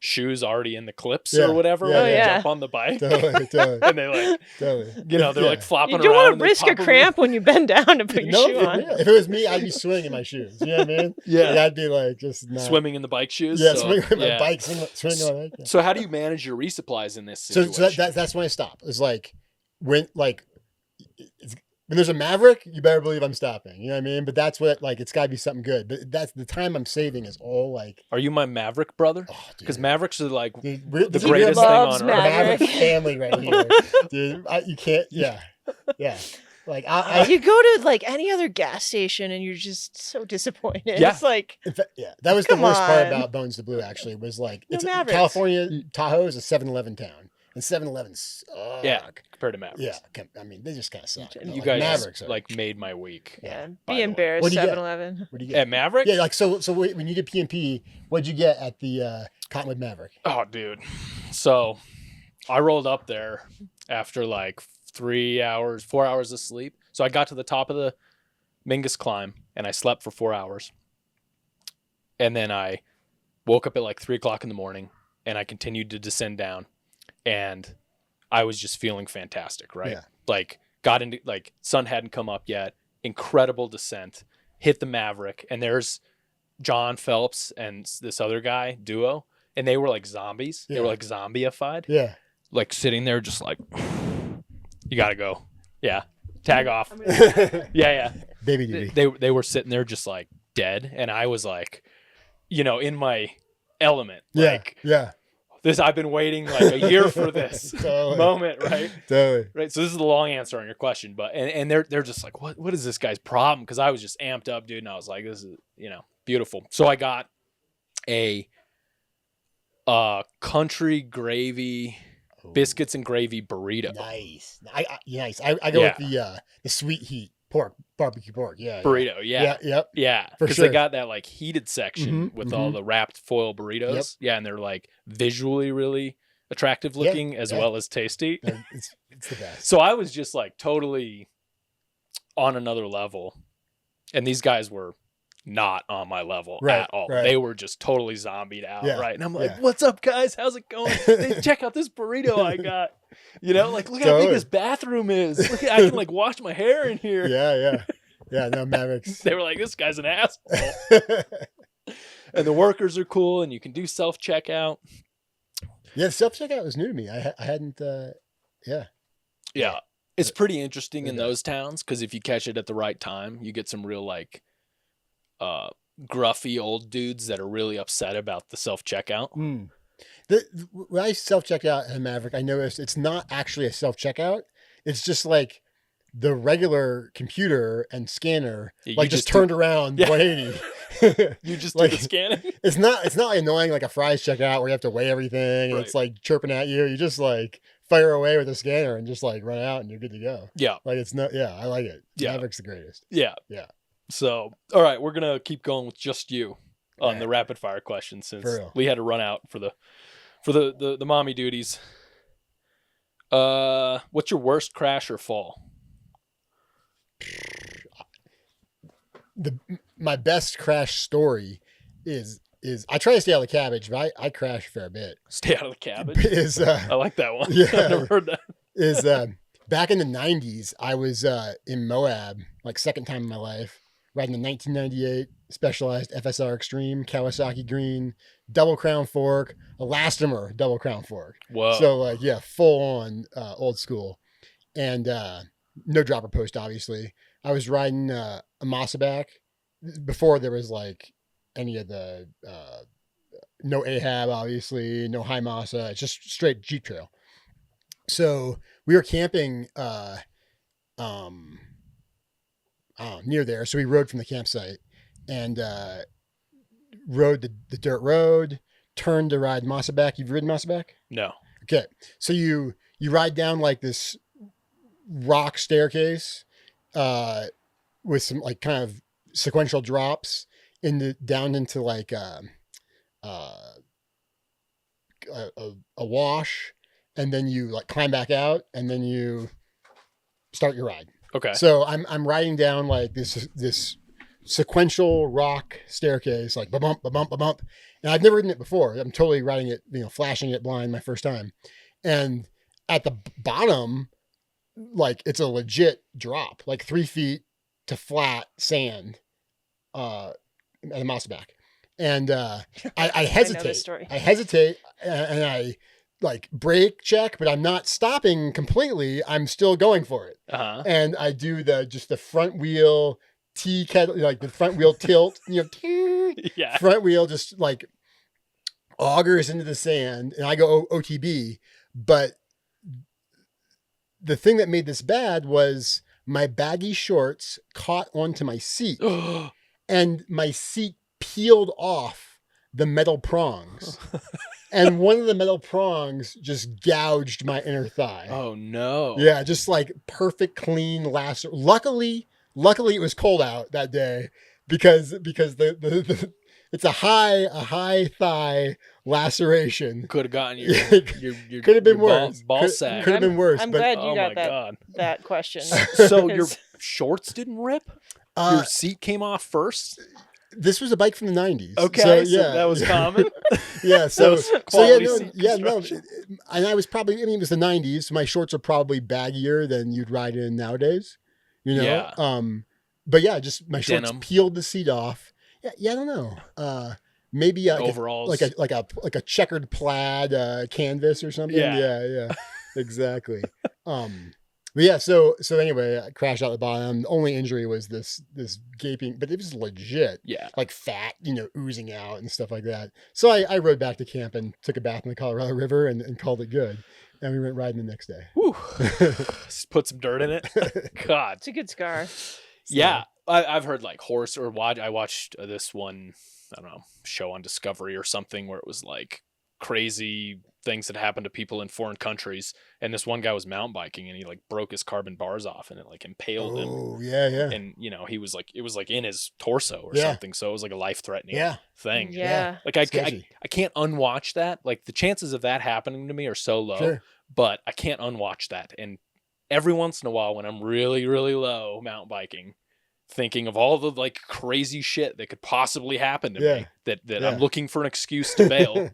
shoes already in the clips or whatever. Yeah, when they jump on the bike. Totally. And they like, they're like flopping around. You don't want to risk a cramp when you bend down to put your shoe on. If it was me, I'd be swimming in my shoes. You know what I mean? Yeah. Like, I'd be like just not... swimming in the bike shoes. Yeah, swimming with my bike, swimming on my bike. Yeah. So how do you manage your resupplies in this situation? So that's when I stop. It's like when when there's a Maverick, you better believe I'm stopping. You know what I mean? But that's what, like, it's got to be something good. But that's the time I'm saving is all like. Are you my Maverick brother? Oh, Because Mavericks are like dude, the he greatest thing loves on earth. Maverick. Maverick family right here, dude. You can't. Yeah. Like you go to like any other gas station and you're just so disappointed. Yeah. It's like, in fact, that was the Come worst part on. about Bones to Blue. Actually, was like No it's Mavericks. California. Tahoe is a 7-Eleven town, and 7-Elevens suck. Yeah, compared to Mavericks. Yeah. I mean, they just kind of suck. You Like, guys Mavericks are, like made my week. yeah, by be the way. embarrassed, What'd you get? 7-Eleven. What do you get? At Maverick? Yeah, like so when you did P&P, what'd you get at the Cottonwood Maverick? Oh, dude. So I rolled up there after like 4 hours of sleep. So I got to the top of the Mingus climb and I slept for 4 hours. And then I woke up at like 3:00 in the morning and I continued to descend down and I was just feeling fantastic, right? Yeah. Like got into, like, sun hadn't come up yet. Incredible descent. Hit the Maverick and there's John Phelps and this other guy, duo, and they were like zombies. They were like zombieified. Yeah. Like sitting there just like, you gotta go. Yeah. Tag off. Yeah. Baby duty. They were sitting there just like dead. And I was like, in my element. Like, Yeah. I've been waiting like a year for this Totally. moment, right? Totally. Right. So this is the long answer on your question, but and they're just like, what is this guy's problem? Because I was just amped up, dude, and I was like, this is beautiful. So I got a country gravy, biscuits and gravy burrito. Nice. Nice. I go with the sweet heat pork, barbecue pork. Yeah. Burrito, yeah. Yep. For Because sure. they got that like heated section Mhm, with all the wrapped foil burritos. Yep. Yeah, and they're like visually really attractive looking as well as tasty. It's the best. So I was just like totally on another level. And these guys were not on my level at all. Right. They were just totally zombied out, Yeah, right? And I'm like, yeah. what's up, guys? How's it going? Hey, check out this burrito I got. Like, look how big this bathroom is. Look, I can like wash my hair in here. Yeah, no, Mavericks. They were like, this guy's an asshole. And the workers are cool, and you can do self-checkout. Yeah, self-checkout was new to me. I hadn't, Yeah. It's pretty interesting in Yeah. those towns, because if you catch it at the right time, you get some real like gruffy old dudes that are really upset about the self-checkout. When I self-checked out at Maverick, I noticed it's not actually a self-checkout. It's just like the regular computer and scanner, Yeah, you like just just turned around 180. You just Like, do the scanning. It's not annoying like a fries checkout where you have to weigh everything and Right. it's like chirping at you. You just like fire away with the scanner and just like run out and you're good to go. Yeah. Like it's not, I like it. Yeah. Maverick's the greatest. Yeah. Yeah. So, all right, we're going to keep going with just you on Yeah. the rapid fire questions, since For real. Leigh had to run out for the mommy duties. What's your worst crash or fall? My best crash story is I try to stay out of the cabbage, but I crash a fair bit. Stay out of the cabbage. Is I like that one. Yeah. I've never heard that. is back in the 90s, I was in Moab, like second time in my life, riding the 1998 Specialized FSR Extreme Kawasaki Green double crown fork, elastomer double crown fork. Whoa. So like full on old school, and no dropper post. Obviously, I was riding a Masaback before there was like any of the no Ahab, obviously no high Masa. It's just straight Jeep trail. So we were camping near there. So we rode from the campsite and rode the dirt road, turned to ride Masaback. You've ridden Masaback? No. Okay. So you ride down like this rock staircase with some like kind of sequential drops down into like a wash, and then you like climb back out, and then you start your ride. Okay. So I'm riding down like this sequential rock staircase, like bump, bump, and I've never ridden it before. I'm totally riding it, flashing it blind my first time, and at the bottom, like it's a legit drop, like 3 feet to flat sand, at a Masaback. And I hesitate. this story. I hesitate, and I like brake check, but I'm not stopping completely. I'm still going for it. And I do the front wheel like the front wheel tilt, front wheel just like augers into the sand, and I go OTB. But the thing that made this bad was my baggy shorts caught onto my seat and my seat peeled off the metal prongs. And one of the metal prongs just gouged my inner thigh. Oh no. Yeah, just like perfect clean lacer. Luckily it was cold out that day because the it's a high thigh laceration. Could have gotten your could have been worse. Ball sack. Could have been worse. I'm but, glad you got that question. So your shorts didn't rip? Your seat came off first? This was a bike from the 90s. Okay, so, so that was common. Yeah, no. And I was probably, it was the 90s. So my shorts are probably baggier than you'd ride in nowadays. Yeah. But yeah, just my shorts Denim. peeled the seat off. Yeah, I don't know. Maybe overalls, like a checkered plaid canvas or something. Yeah, exactly. But yeah, so anyway, I crashed out the bottom. The only injury was this gaping, but it was legit. Yeah. Like fat, oozing out and stuff like that. So I rode back to camp and took a bath in the Colorado River and called it good. And we went riding the next day. Whew. Put some dirt in it. God. It's a good scar. Yeah. I've heard like horse or watch. I watched this one, I don't know, show on Discovery or something where it was like crazy things that happened to people in foreign countries, and this one guy was mountain biking and he like broke his carbon bars off and it like impaled him. Oh yeah. And he was like, it was like in his torso or something, so it was like a life-threatening thing. Yeah. Like I can't unwatch that. Like the chances of that happening to me are so low. Sure. But I can't unwatch that. And every once in a while when I'm really, really low mountain biking, thinking of all the like crazy shit that could possibly happen to me, that I'm looking for an excuse to bail.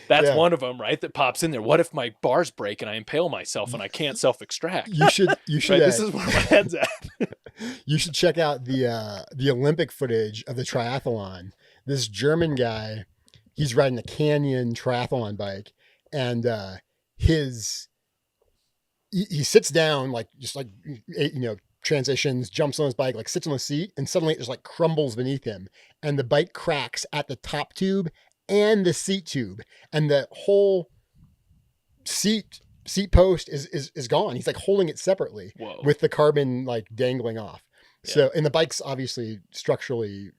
That's one of them, right? That pops in there. What if my bars break and I impale myself and I can't self-extract? You should. Right? This is where my head's at. You should check out the Olympic footage of the triathlon. This German guy, he's riding a Canyon triathlon bike, and he sits down transitions, jumps on his bike, like sits on the seat, and suddenly it just like crumbles beneath him, and the bike cracks at the top tube and the seat tube, and the whole seat post is gone. He's like holding it separately. Whoa. With the carbon like dangling off. Yeah. So, and the bike's obviously structurally,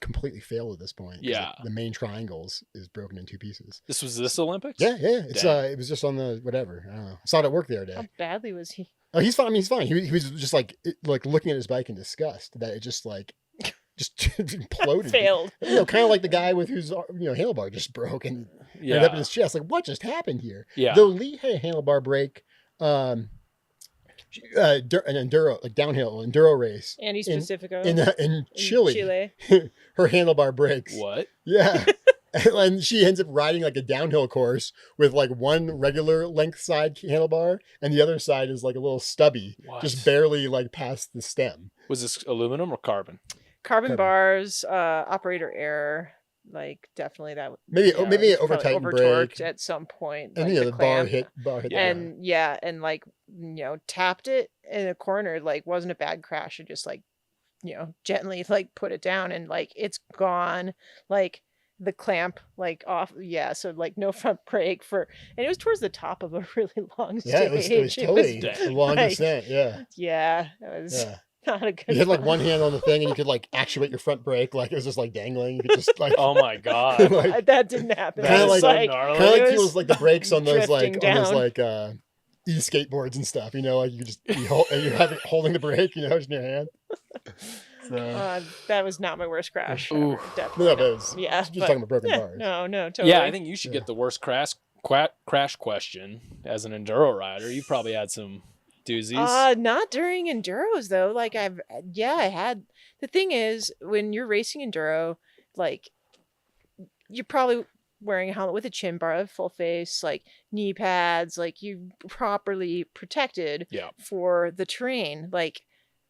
completely failed at this point. Yeah. The main triangles is broken in two pieces. This was this Olympics? Yeah. It's it was just on the whatever. I don't know. I saw it at work the other day. How badly was he? Oh, he's fine. I mean, he's fine. He was just like looking at his bike in disgust that it just imploded. Failed. Kind of like the guy with whose handlebar just broke and ended up in his chest. Like, what just happened here? Yeah. Though Leigh had a handlebar break, an enduro, like downhill enduro race. Andy Specifico. In Chile. Her handlebar breaks. What? Yeah. And she ends up riding like a downhill course with like one regular length side handlebar and the other side is like a little stubby, just barely like past the stem. Was this aluminum or carbon? Carbon bars, operator error, like definitely that. Maybe it over-tightened over-torqued brake at some point. And like the bar hit. And and like tapped it in a corner. Like wasn't a bad crash. It just like gently like put it down and like it's gone. Like the clamp like off. Yeah, so like no front brake and it was towards the top of a really long stage. Yeah, it was totally a long descent. Yeah. Yeah, it was. Yeah. Not a good. You had like one hand on the thing, and you could like actuate your front brake, like it was just like dangling. You could just like. Oh my god! Like, that didn't happen. Kind of like feels like the brakes on those e-skateboards and stuff. Like you just you're holding the brake, just in your hand. So. That was not my worst crash. Ooh. Definitely. No, that was just talking about broken bars. No, totally. Yeah, I think you should get the worst crash question as an enduro rider. You probably had some doozies. Not during enduros though. Like I had. The thing is, when you're racing enduro, like you're probably wearing a helmet with a chin bar, full face, like knee pads, like you properly protected for the terrain. Like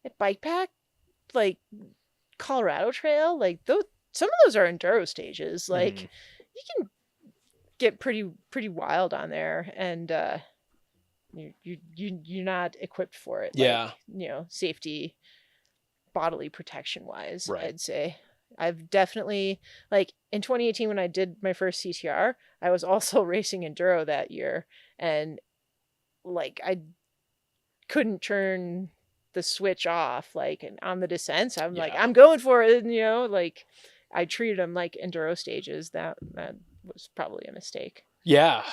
at bike pack, like Colorado Trail, like those. Some of those are enduro stages. Like you can get pretty wild on there, and you're not equipped for it. Yeah. Like, safety, bodily protection wise, Right. I'd say. I've definitely, like, in 2018 when I did my first CTR, I was also racing enduro that year, and like I couldn't turn the switch off, like, and on the descents I'm like, I'm going for it, and like I treated them like enduro stages. That was probably a mistake. Yeah.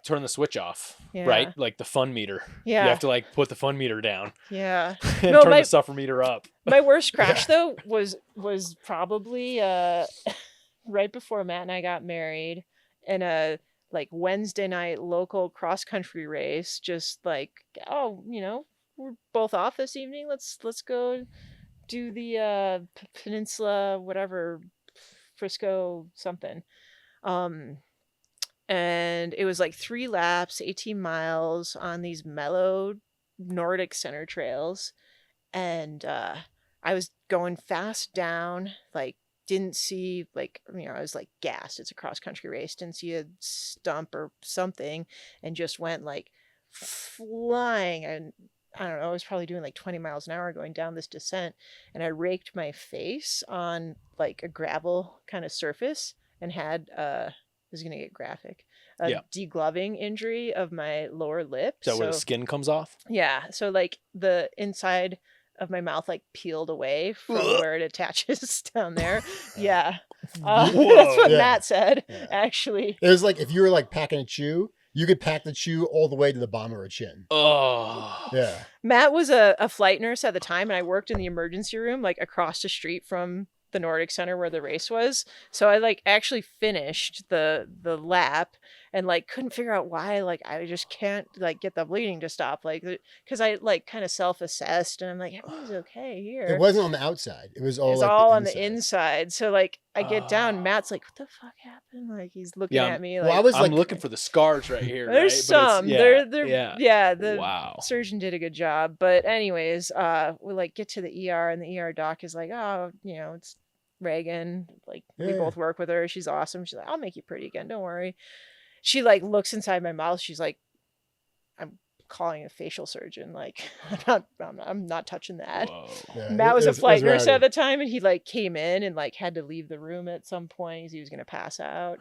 Turn the switch off. Yeah. Right, like the fun meter. Yeah, you have to like put the fun meter down. Yeah. And No, turn the suffer meter up. My worst crash though was probably right before Matt and I got married, in a like Wednesday night local cross country race. Just like, we're both off this evening. Let's go do the peninsula, whatever, Frisco something. And it was like 3 laps, 18 miles on these mellow Nordic center trails. And I was going fast down, like didn't see, like, I was like gassed. It's a cross country race. Didn't see a stump or something, and just went like flying. And I don't know, I was probably doing like 20 miles an hour going down this descent, and I raked my face on like a gravel kind of surface and had this is gonna get graphic, degloving injury of my lower lip. Is that where the skin comes off? Yeah, so like the inside of my mouth like peeled away from where it attaches down there. Yeah. That's what Matt said, actually. It was like if you were like packing a chew, you could pack the chew all the way to the bottom of her chin. Oh. Yeah. Matt was a flight nurse at the time, and I worked in the emergency room like across the street from the Nordic Center where the race was. So I like actually finished the lap and like couldn't figure out why, like I just can't like get the bleeding to stop, like because I like kind of self-assessed and I'm like, everything's okay here. It wasn't on the outside. It was all it's like all the on the inside. So like I get down, Matt's like, what the fuck happened? Like he's looking at me like, well, I'm looking for the scars right here. There's right? some. The wow. surgeon did a good job. But anyways, we like get to the ER, and the ER doc is like, oh, it's Reagan, like we both work with her. She's awesome. She's like, I'll make you pretty again. Don't worry. She like looks inside my mouth. She's like, I'm calling a facial surgeon. Like I'm not touching that. Yeah, Matt was a flight nurse at the time, and he like came in and like had to leave the room at some point. He was going to pass out.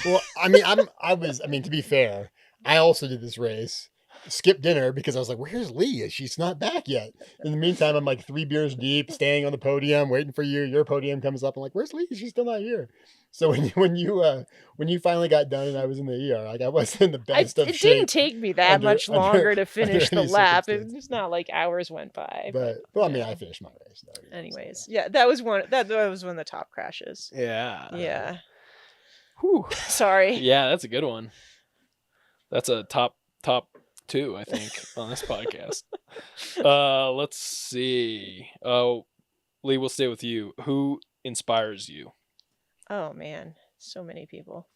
Well, I mean, to be fair, I also did this race. Skipped dinner because I was like, where's Leigh? She's not back yet. In the meantime, I'm like 3 beers deep, staying on the podium, waiting for you. Your podium comes up. I'm like, where's Leigh? She's still not here. So when you finally got done and I was in the ER, like I wasn't in the best of shape. It didn't take me that much longer to finish the lap. It's not like hours went by. But I mean, I finished my race though. Anyways, that was one of the top crashes. Yeah. Yeah. Whew. Sorry. Yeah, that's a good one. That's a top 2, I think, on this podcast. Let's see. Leigh, we'll stay with you. Who inspires you? Oh man, so many people.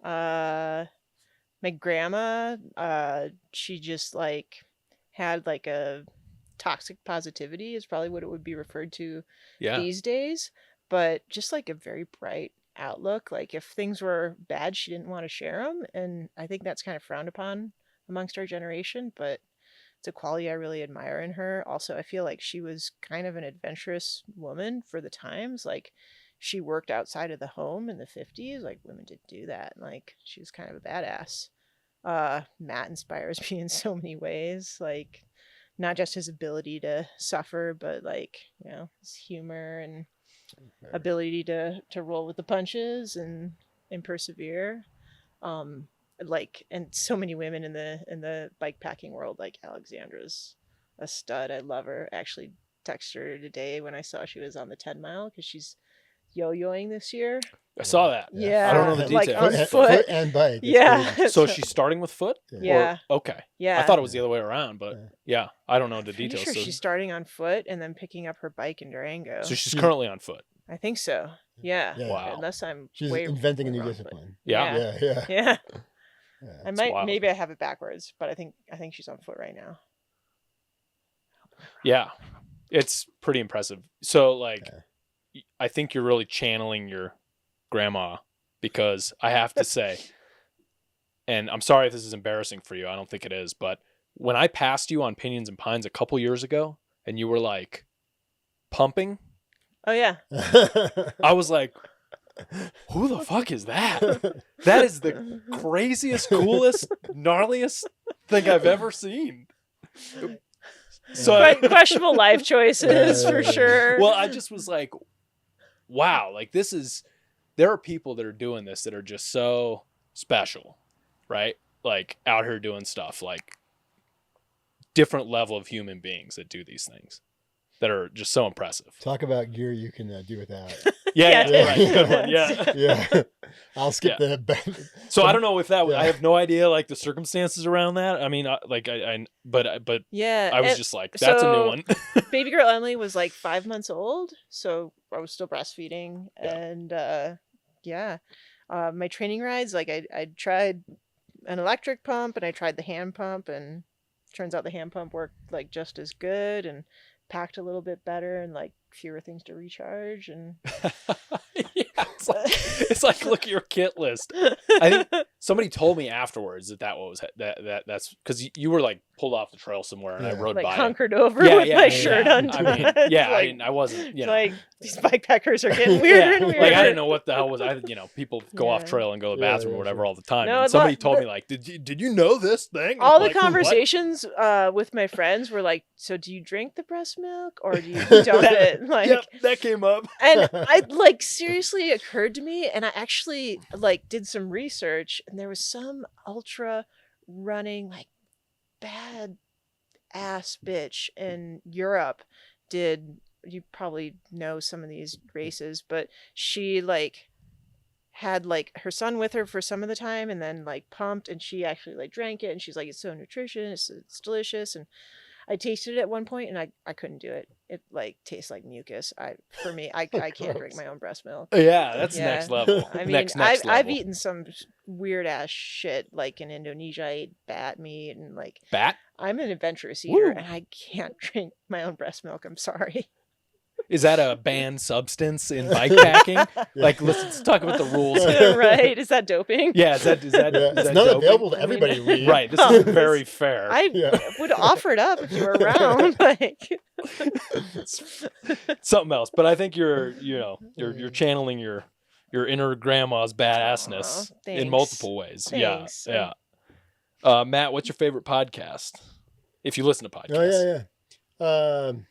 My grandma, she just like had like a toxic positivity is probably what it would be referred to these days, but just like a very bright outlook. Like if things were bad, she didn't want to share them, and I think that's kind of frowned upon amongst our generation, but it's a quality I really admire in her. Also, I feel like she was kind of an adventurous woman for the times. Like she worked outside of the home in the 50s. Like women didn't do that. And like she was kind of a badass. Matt inspires me in so many ways. Like not just his ability to suffer, but like, his humor and ability to roll with the punches and persevere. Like, and so many women in the bikepacking world, like Alexandra's a stud. I love her. I actually texted her today when I saw she was on the 10 mile because she's yo-yoing this year. I saw that. Yeah. I don't know the details. Like on foot and bike. Yeah. So she's starting with foot? Yeah. Or, okay. Yeah. I thought it was the other way around, but yeah, I don't know the details. Sure, she's starting on foot and then picking up her bike in Durango. So she's currently on foot. I think so. Yeah. Wow. Unless she's inventing a new discipline. Yeah. I might, wild. maybe I have it backwards, but I think she's on foot right now. Yeah. It's pretty impressive. So like, I think you're really channeling your grandma because I have to say, and I'm sorry if this is embarrassing for you. I don't think it is, but when I passed you on Pinions and Pines a couple years ago and you were like pumping, Oh yeah. I was like, who the fuck is that? That is the craziest, coolest, gnarliest thing I've ever seen. So Questionable life choices for sure. Well, I just was like, wow, like there are people that are doing this that are just so special, right? Like out here doing stuff, like different level of human beings that do these things that are just so impressive. Talk about gear you can do without. Yeah, Yeah. right. Good one. Yeah. Yeah. I'll skip the. So I don't know if that. Yeah. I have no idea like the circumstances around that. I mean, but yeah, I was just like, that's a new one. Baby girl Emily was like 5 months old, so I was still breastfeeding, and my training rides, like I tried an electric pump and I tried the hand pump, and turns out the hand pump worked like just as good and packed a little bit better and like fewer things to recharge. And Yeah, it's like look at your kit list. I think somebody told me afterwards that's because you were like pulled off the trail somewhere and I rode like by hunkered over with my shirt undone. I mean, yeah, like, I wasn't, you know. like these bikepackers are getting weirder and weirder. Like I didn't know what the hell was. People go off trail and go to the bathroom or whatever all the time. No, and somebody told me like, did you know this thing? All like, the conversations with my friends were like, so do you drink the breast milk or do you dump it? Like, yep, that came up. And I like seriously occurred to me, and I actually like did some research, and there was some ultra running like bad ass bitch in Europe. You probably know some of these races, but she like had like her son with her for some of the time and then like pumped, and she actually like drank it, and she's like, it's so nutritious, it's delicious. And I tasted it at one point and I couldn't do it. It like tastes like mucus. I can't drink my own breast milk. Yeah, that's next level. I mean, next I've level. eaten some weird ass shit. Like in Indonesia, I ate bat meat and like bat. I'm an adventurous eater. Woo. And I can't drink my own breast milk. I'm sorry. Is that a banned substance in bikepacking? Like, let's talk about the rules. Right? Is that doping? Yeah, is that It's that not doping? available to everybody. Leigh. Right. This is very fair. I would offer it up if you were around. Like something else, but I think you're channeling your inner grandma's badassness in multiple ways. Thanks. Yeah. Matt, what's your favorite podcast? If you listen to podcasts. Oh yeah.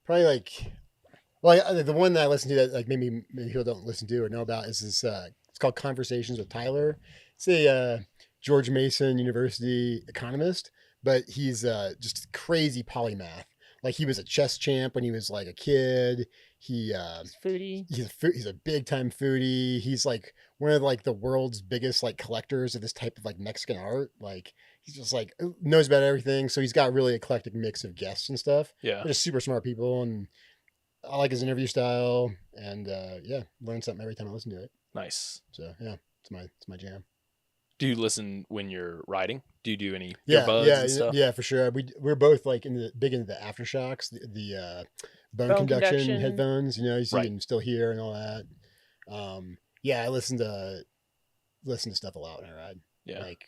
Probably like, well, the one that I listen to that like maybe people don't listen to or know about is this. It's called Conversations with Tyler. It's a George Mason University economist, but he's just a crazy polymath. Like he was a chess champ when he was like a kid. He's foodie. He's a big time foodie. He's like one of like the world's biggest like collectors of this type of like Mexican art. Like he's just like knows about everything. So he's got really eclectic mix of guests and stuff. Yeah. They're just super smart people, and I like his interview style. And learn something every time I listen to it. Nice. So yeah, it's my jam. Do you listen when you're riding? Do you do any Yeah, earbuds and stuff? Yeah, for sure. We're both like big into the aftershocks, the bone conduction headphones. You know, so you can still hear and all that. I listen to stuff a lot when I ride. Yeah, like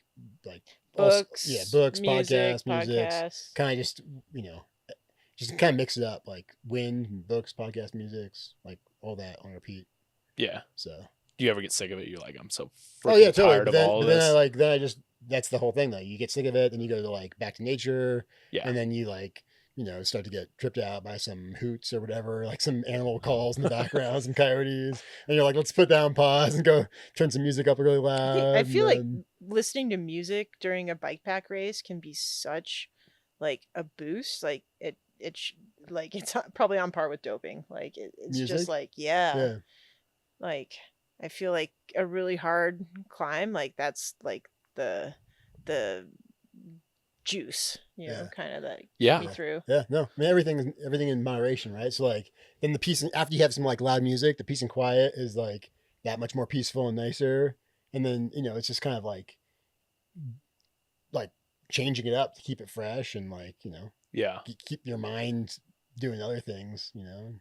books, books, music, podcasts. Kind of just just kind of mix it up, like wind, books, podcast, musics, like all that on repeat. Yeah. So. Do you ever get sick of it? You're like, I'm so totally. tired of all of this. Then I just, that's the whole thing though. You get sick of it, then you go to like back to nature. Yeah. And then you like, start to get tripped out by some hoots or whatever, like some animal calls in the background, some coyotes. And you're like, let's put that on pause and go turn some music up really loud. I feel like listening to music during a bike pack race can be such like a boost. Like it's probably on par with doping. Like it's music? Just like, yeah. Like, I feel like a really hard climb, like that's like the juice, kind of that get me through. Yeah, no, I mean, everything in moderation, right? So like then the peace, after you have some like loud music, the peace and quiet is like that much more peaceful and nicer. And then, it's just kind of like changing it up to keep it fresh and like, keep your mind doing other things, I don't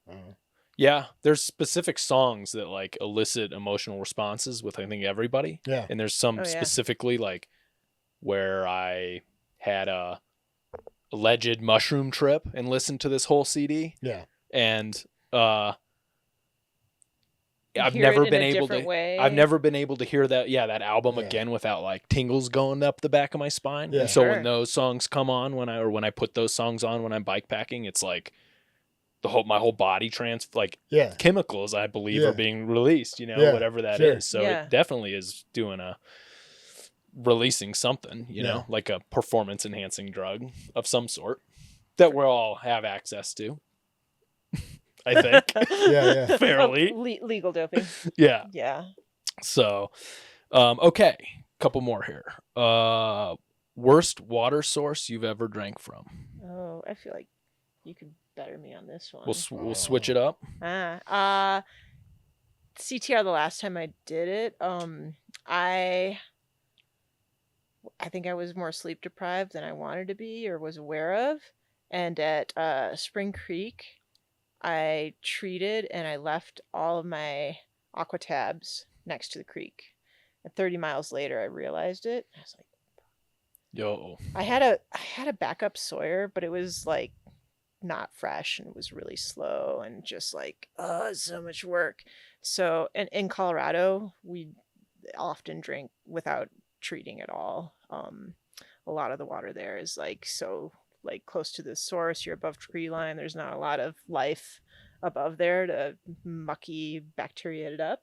know. Yeah, there's specific songs that like elicit emotional responses with I think everybody. Yeah. And there's some Oh, yeah. specifically like where I had a alleged mushroom trip and listened to this whole CD. Yeah. And You I've hear never it in been a able different to way. I've never been able to hear that that album Yeah. again without like tingles going up the back of my spine. Yeah. And so Sure. when those songs come on when I put those songs on when I'm bikepacking, it's like my whole body Yeah. chemicals I believe Yeah. are being released, Yeah, whatever that sure. is. So Yeah. it definitely is releasing something, Yeah. like a performance enhancing drug of some sort that we all have access to. I think. Yeah. Fairly. Legal doping. Yeah. Yeah. So, okay, couple more here. Worst water source you've ever drank from? Oh, I feel like you could better me on this one. We'll switch it up. CTR the last time I did it, I think I was more sleep deprived than I wanted to be or was aware of. And at Spring Creek, I treated and I left all of my aqua tabs next to the creek. And 30 miles later, I realized it. I was like, Yo. I had a backup Sawyer, but it was like not fresh and it was really slow and just like, so much work. So, and in Colorado, we often drink without treating at all. A lot of the water there is like so like close to the source. You're above tree line. There's not a lot of life above there to mucky bacteria it up.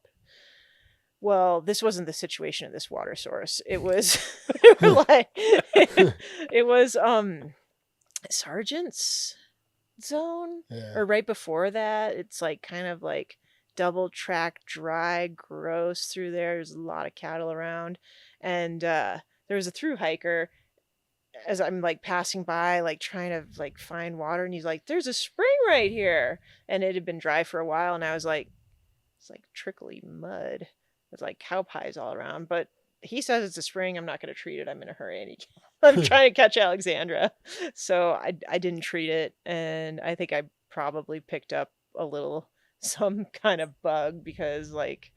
Well, this wasn't the situation at this water source. It was it was Sergeant's Zone, Yeah. or right before that. It's like kind of like double track, dry, gross through there. There's a lot of cattle around, and there was a thru hiker as I'm like passing by, like trying to like find water, and he's like, "There's a spring right here," and it had been dry for a while, and I was like, "It's like trickly mud with like cow pies all around," but he says it's a spring. I'm not going to treat it. I'm in a hurry, and I'm trying to catch Alexandra, so I didn't treat it, and I think I probably picked up some kind of bug because like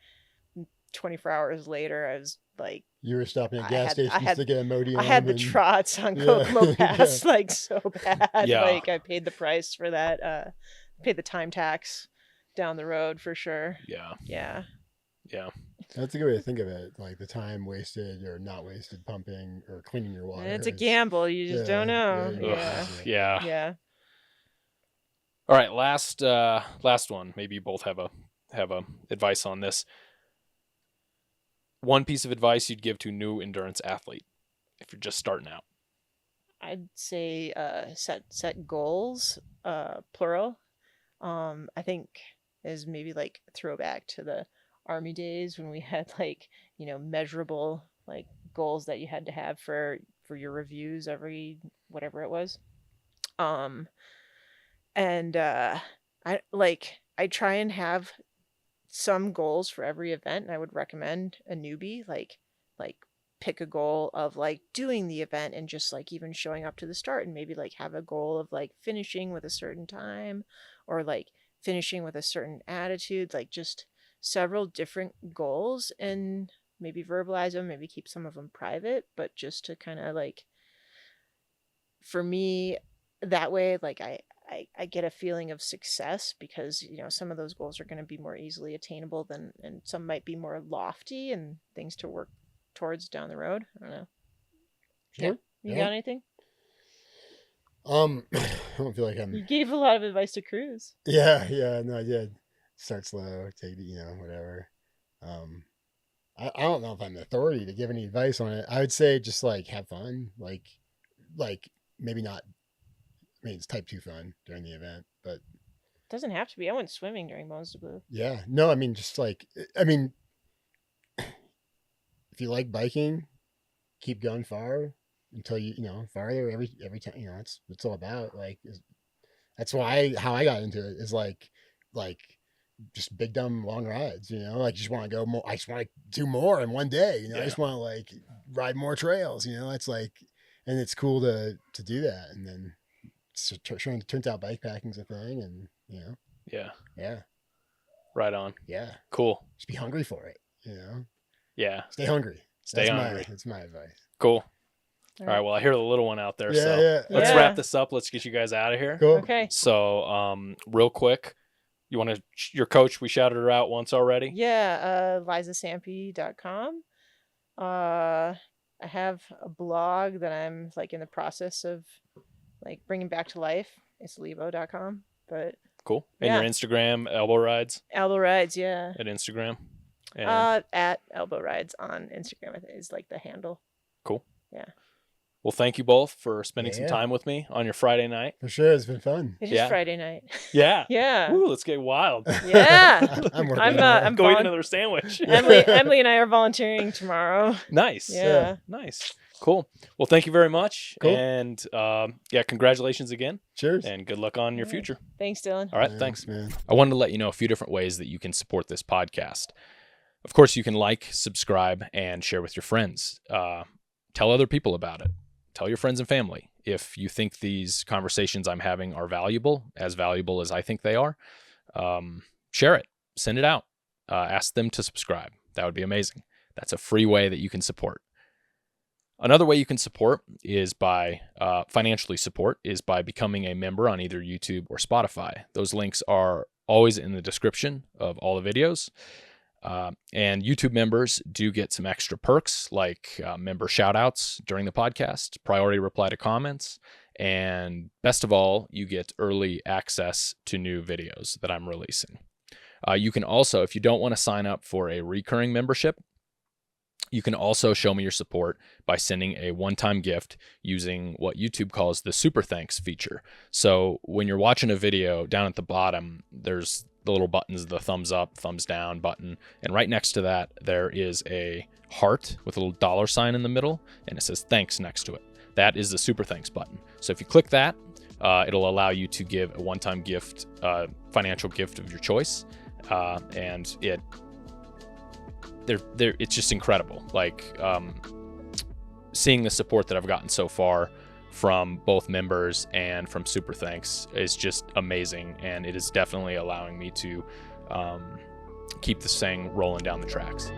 24 hours later, I was like, You were stopping at I gas had- stations I had- to get Imodium. I had the and- trots on Yeah. Kokomo Pass like so bad. Yeah. Like I paid the price for that. Paid the time tax down the road for sure. Yeah. Yeah. Yeah. That's a good way to think of it. Like the time wasted or not wasted pumping or cleaning your water. And it's a is- gamble. You just don't know. yeah, Yeah. Ugh, yeah. Yeah. All right, last one. Maybe you both have a advice on this. One piece of advice you'd give to a new endurance athlete if you're just starting out. I'd say set goals, plural. I think is maybe like a throwback to the Army days when we had like, measurable like goals that you had to have for your reviews every whatever it was. And I try and have some goals for every event, and I would recommend a newbie like pick a goal of like doing the event and just like even showing up to the start, and maybe like have a goal of like finishing with a certain time or like finishing with a certain attitude, like just several different goals, and maybe verbalize them, maybe keep some of them private, but just to kind of like, for me, that way, like I get a feeling of success because, some of those goals are going to be more easily attainable and some might be more lofty and things to work towards down the road. I don't know. Sure. You Yeah. got anything? I don't feel like You I'm. gave a lot of advice to Cruz. Yeah. No, I did. Start slow. Take it. Whatever. I don't know if I'm the authority to give any advice on it. I would say just like have fun. Like maybe not. I mean, it's type 2 fun during the event, but Doesn't have to be. I went swimming during Mons de Bleu. yeah. No, I mean, just like, if you like biking, keep going far until farther every time. It's all about that's how I got into it is like just big dumb long rides. Like just want to go more. I just want to do more in one day. I just want to like ride more trails. It's like, and it's cool to do that. And then turns out bikepacking's a thing, and Yeah. yeah. Right on. Yeah. Cool. Just be hungry for it. Yeah. Stay hungry. Stay hungry. That's my advice. Cool. All right. Well, I hear the little one out there. Yeah, So yeah. let's Yeah. wrap this up. Let's get you guys out of here. Cool. Okay. So, real quick, you want to, your coach, we shouted her out once already. Yeah. LizaSampe.com. I have a blog that I'm like in the process of like bringing back to life. It's lebo.com. But Cool. And Yeah. your Instagram, Elbow Rides Elbow Rides, yeah. at Instagram. And At Elbow Rides on Instagram, I think is like the handle. cool. Yeah. Well, thank you both for spending some Yeah. time with me on your Friday night. For sure. It's been fun. It's Yeah. just Friday night. Yeah. Yeah. Woo, let's get wild. Yeah. I'm working I'm, on it. I'm Go eat volun- another sandwich. Emily and I are volunteering tomorrow. Nice. Yeah. Nice. Cool. Well, thank you very much. Cool. And yeah, congratulations again. Cheers. And good luck on your Yeah. future. Thanks, Dylan. All right. Thanks. man. I wanted to let you know a few different ways that you can support this podcast. Of course, you can like, subscribe, and share with your friends. Tell other people about it. Tell your friends and family. If you think these conversations I'm having are valuable as I think they are, share it. Send it out. Ask them to subscribe. That would be amazing. That's a free way that you can support. Another way you can support is by financially support is by becoming a member on either YouTube or Spotify. Those links are always in the description of all the videos. And YouTube members do get some extra perks like member shout-outs during the podcast, priority reply to comments, and best of all, you get early access to new videos that I'm releasing. You can also, if you don't want to sign up for a recurring membership, you can also show me your support by sending a one-time gift using what YouTube calls the Super Thanks feature. So when you're watching a video, down at the bottom, there's the little buttons, the thumbs up, thumbs down button. And right next to that, there is a heart with a little dollar sign in the middle, and it says thanks next to it. That is the Super Thanks button. So if you click that, it'll allow you to give a one-time gift, financial gift of your choice. And it's just incredible. Like seeing the support that I've gotten so far from both members and from Super Thanks is just amazing, and it is definitely allowing me to keep this thing rolling down the tracks.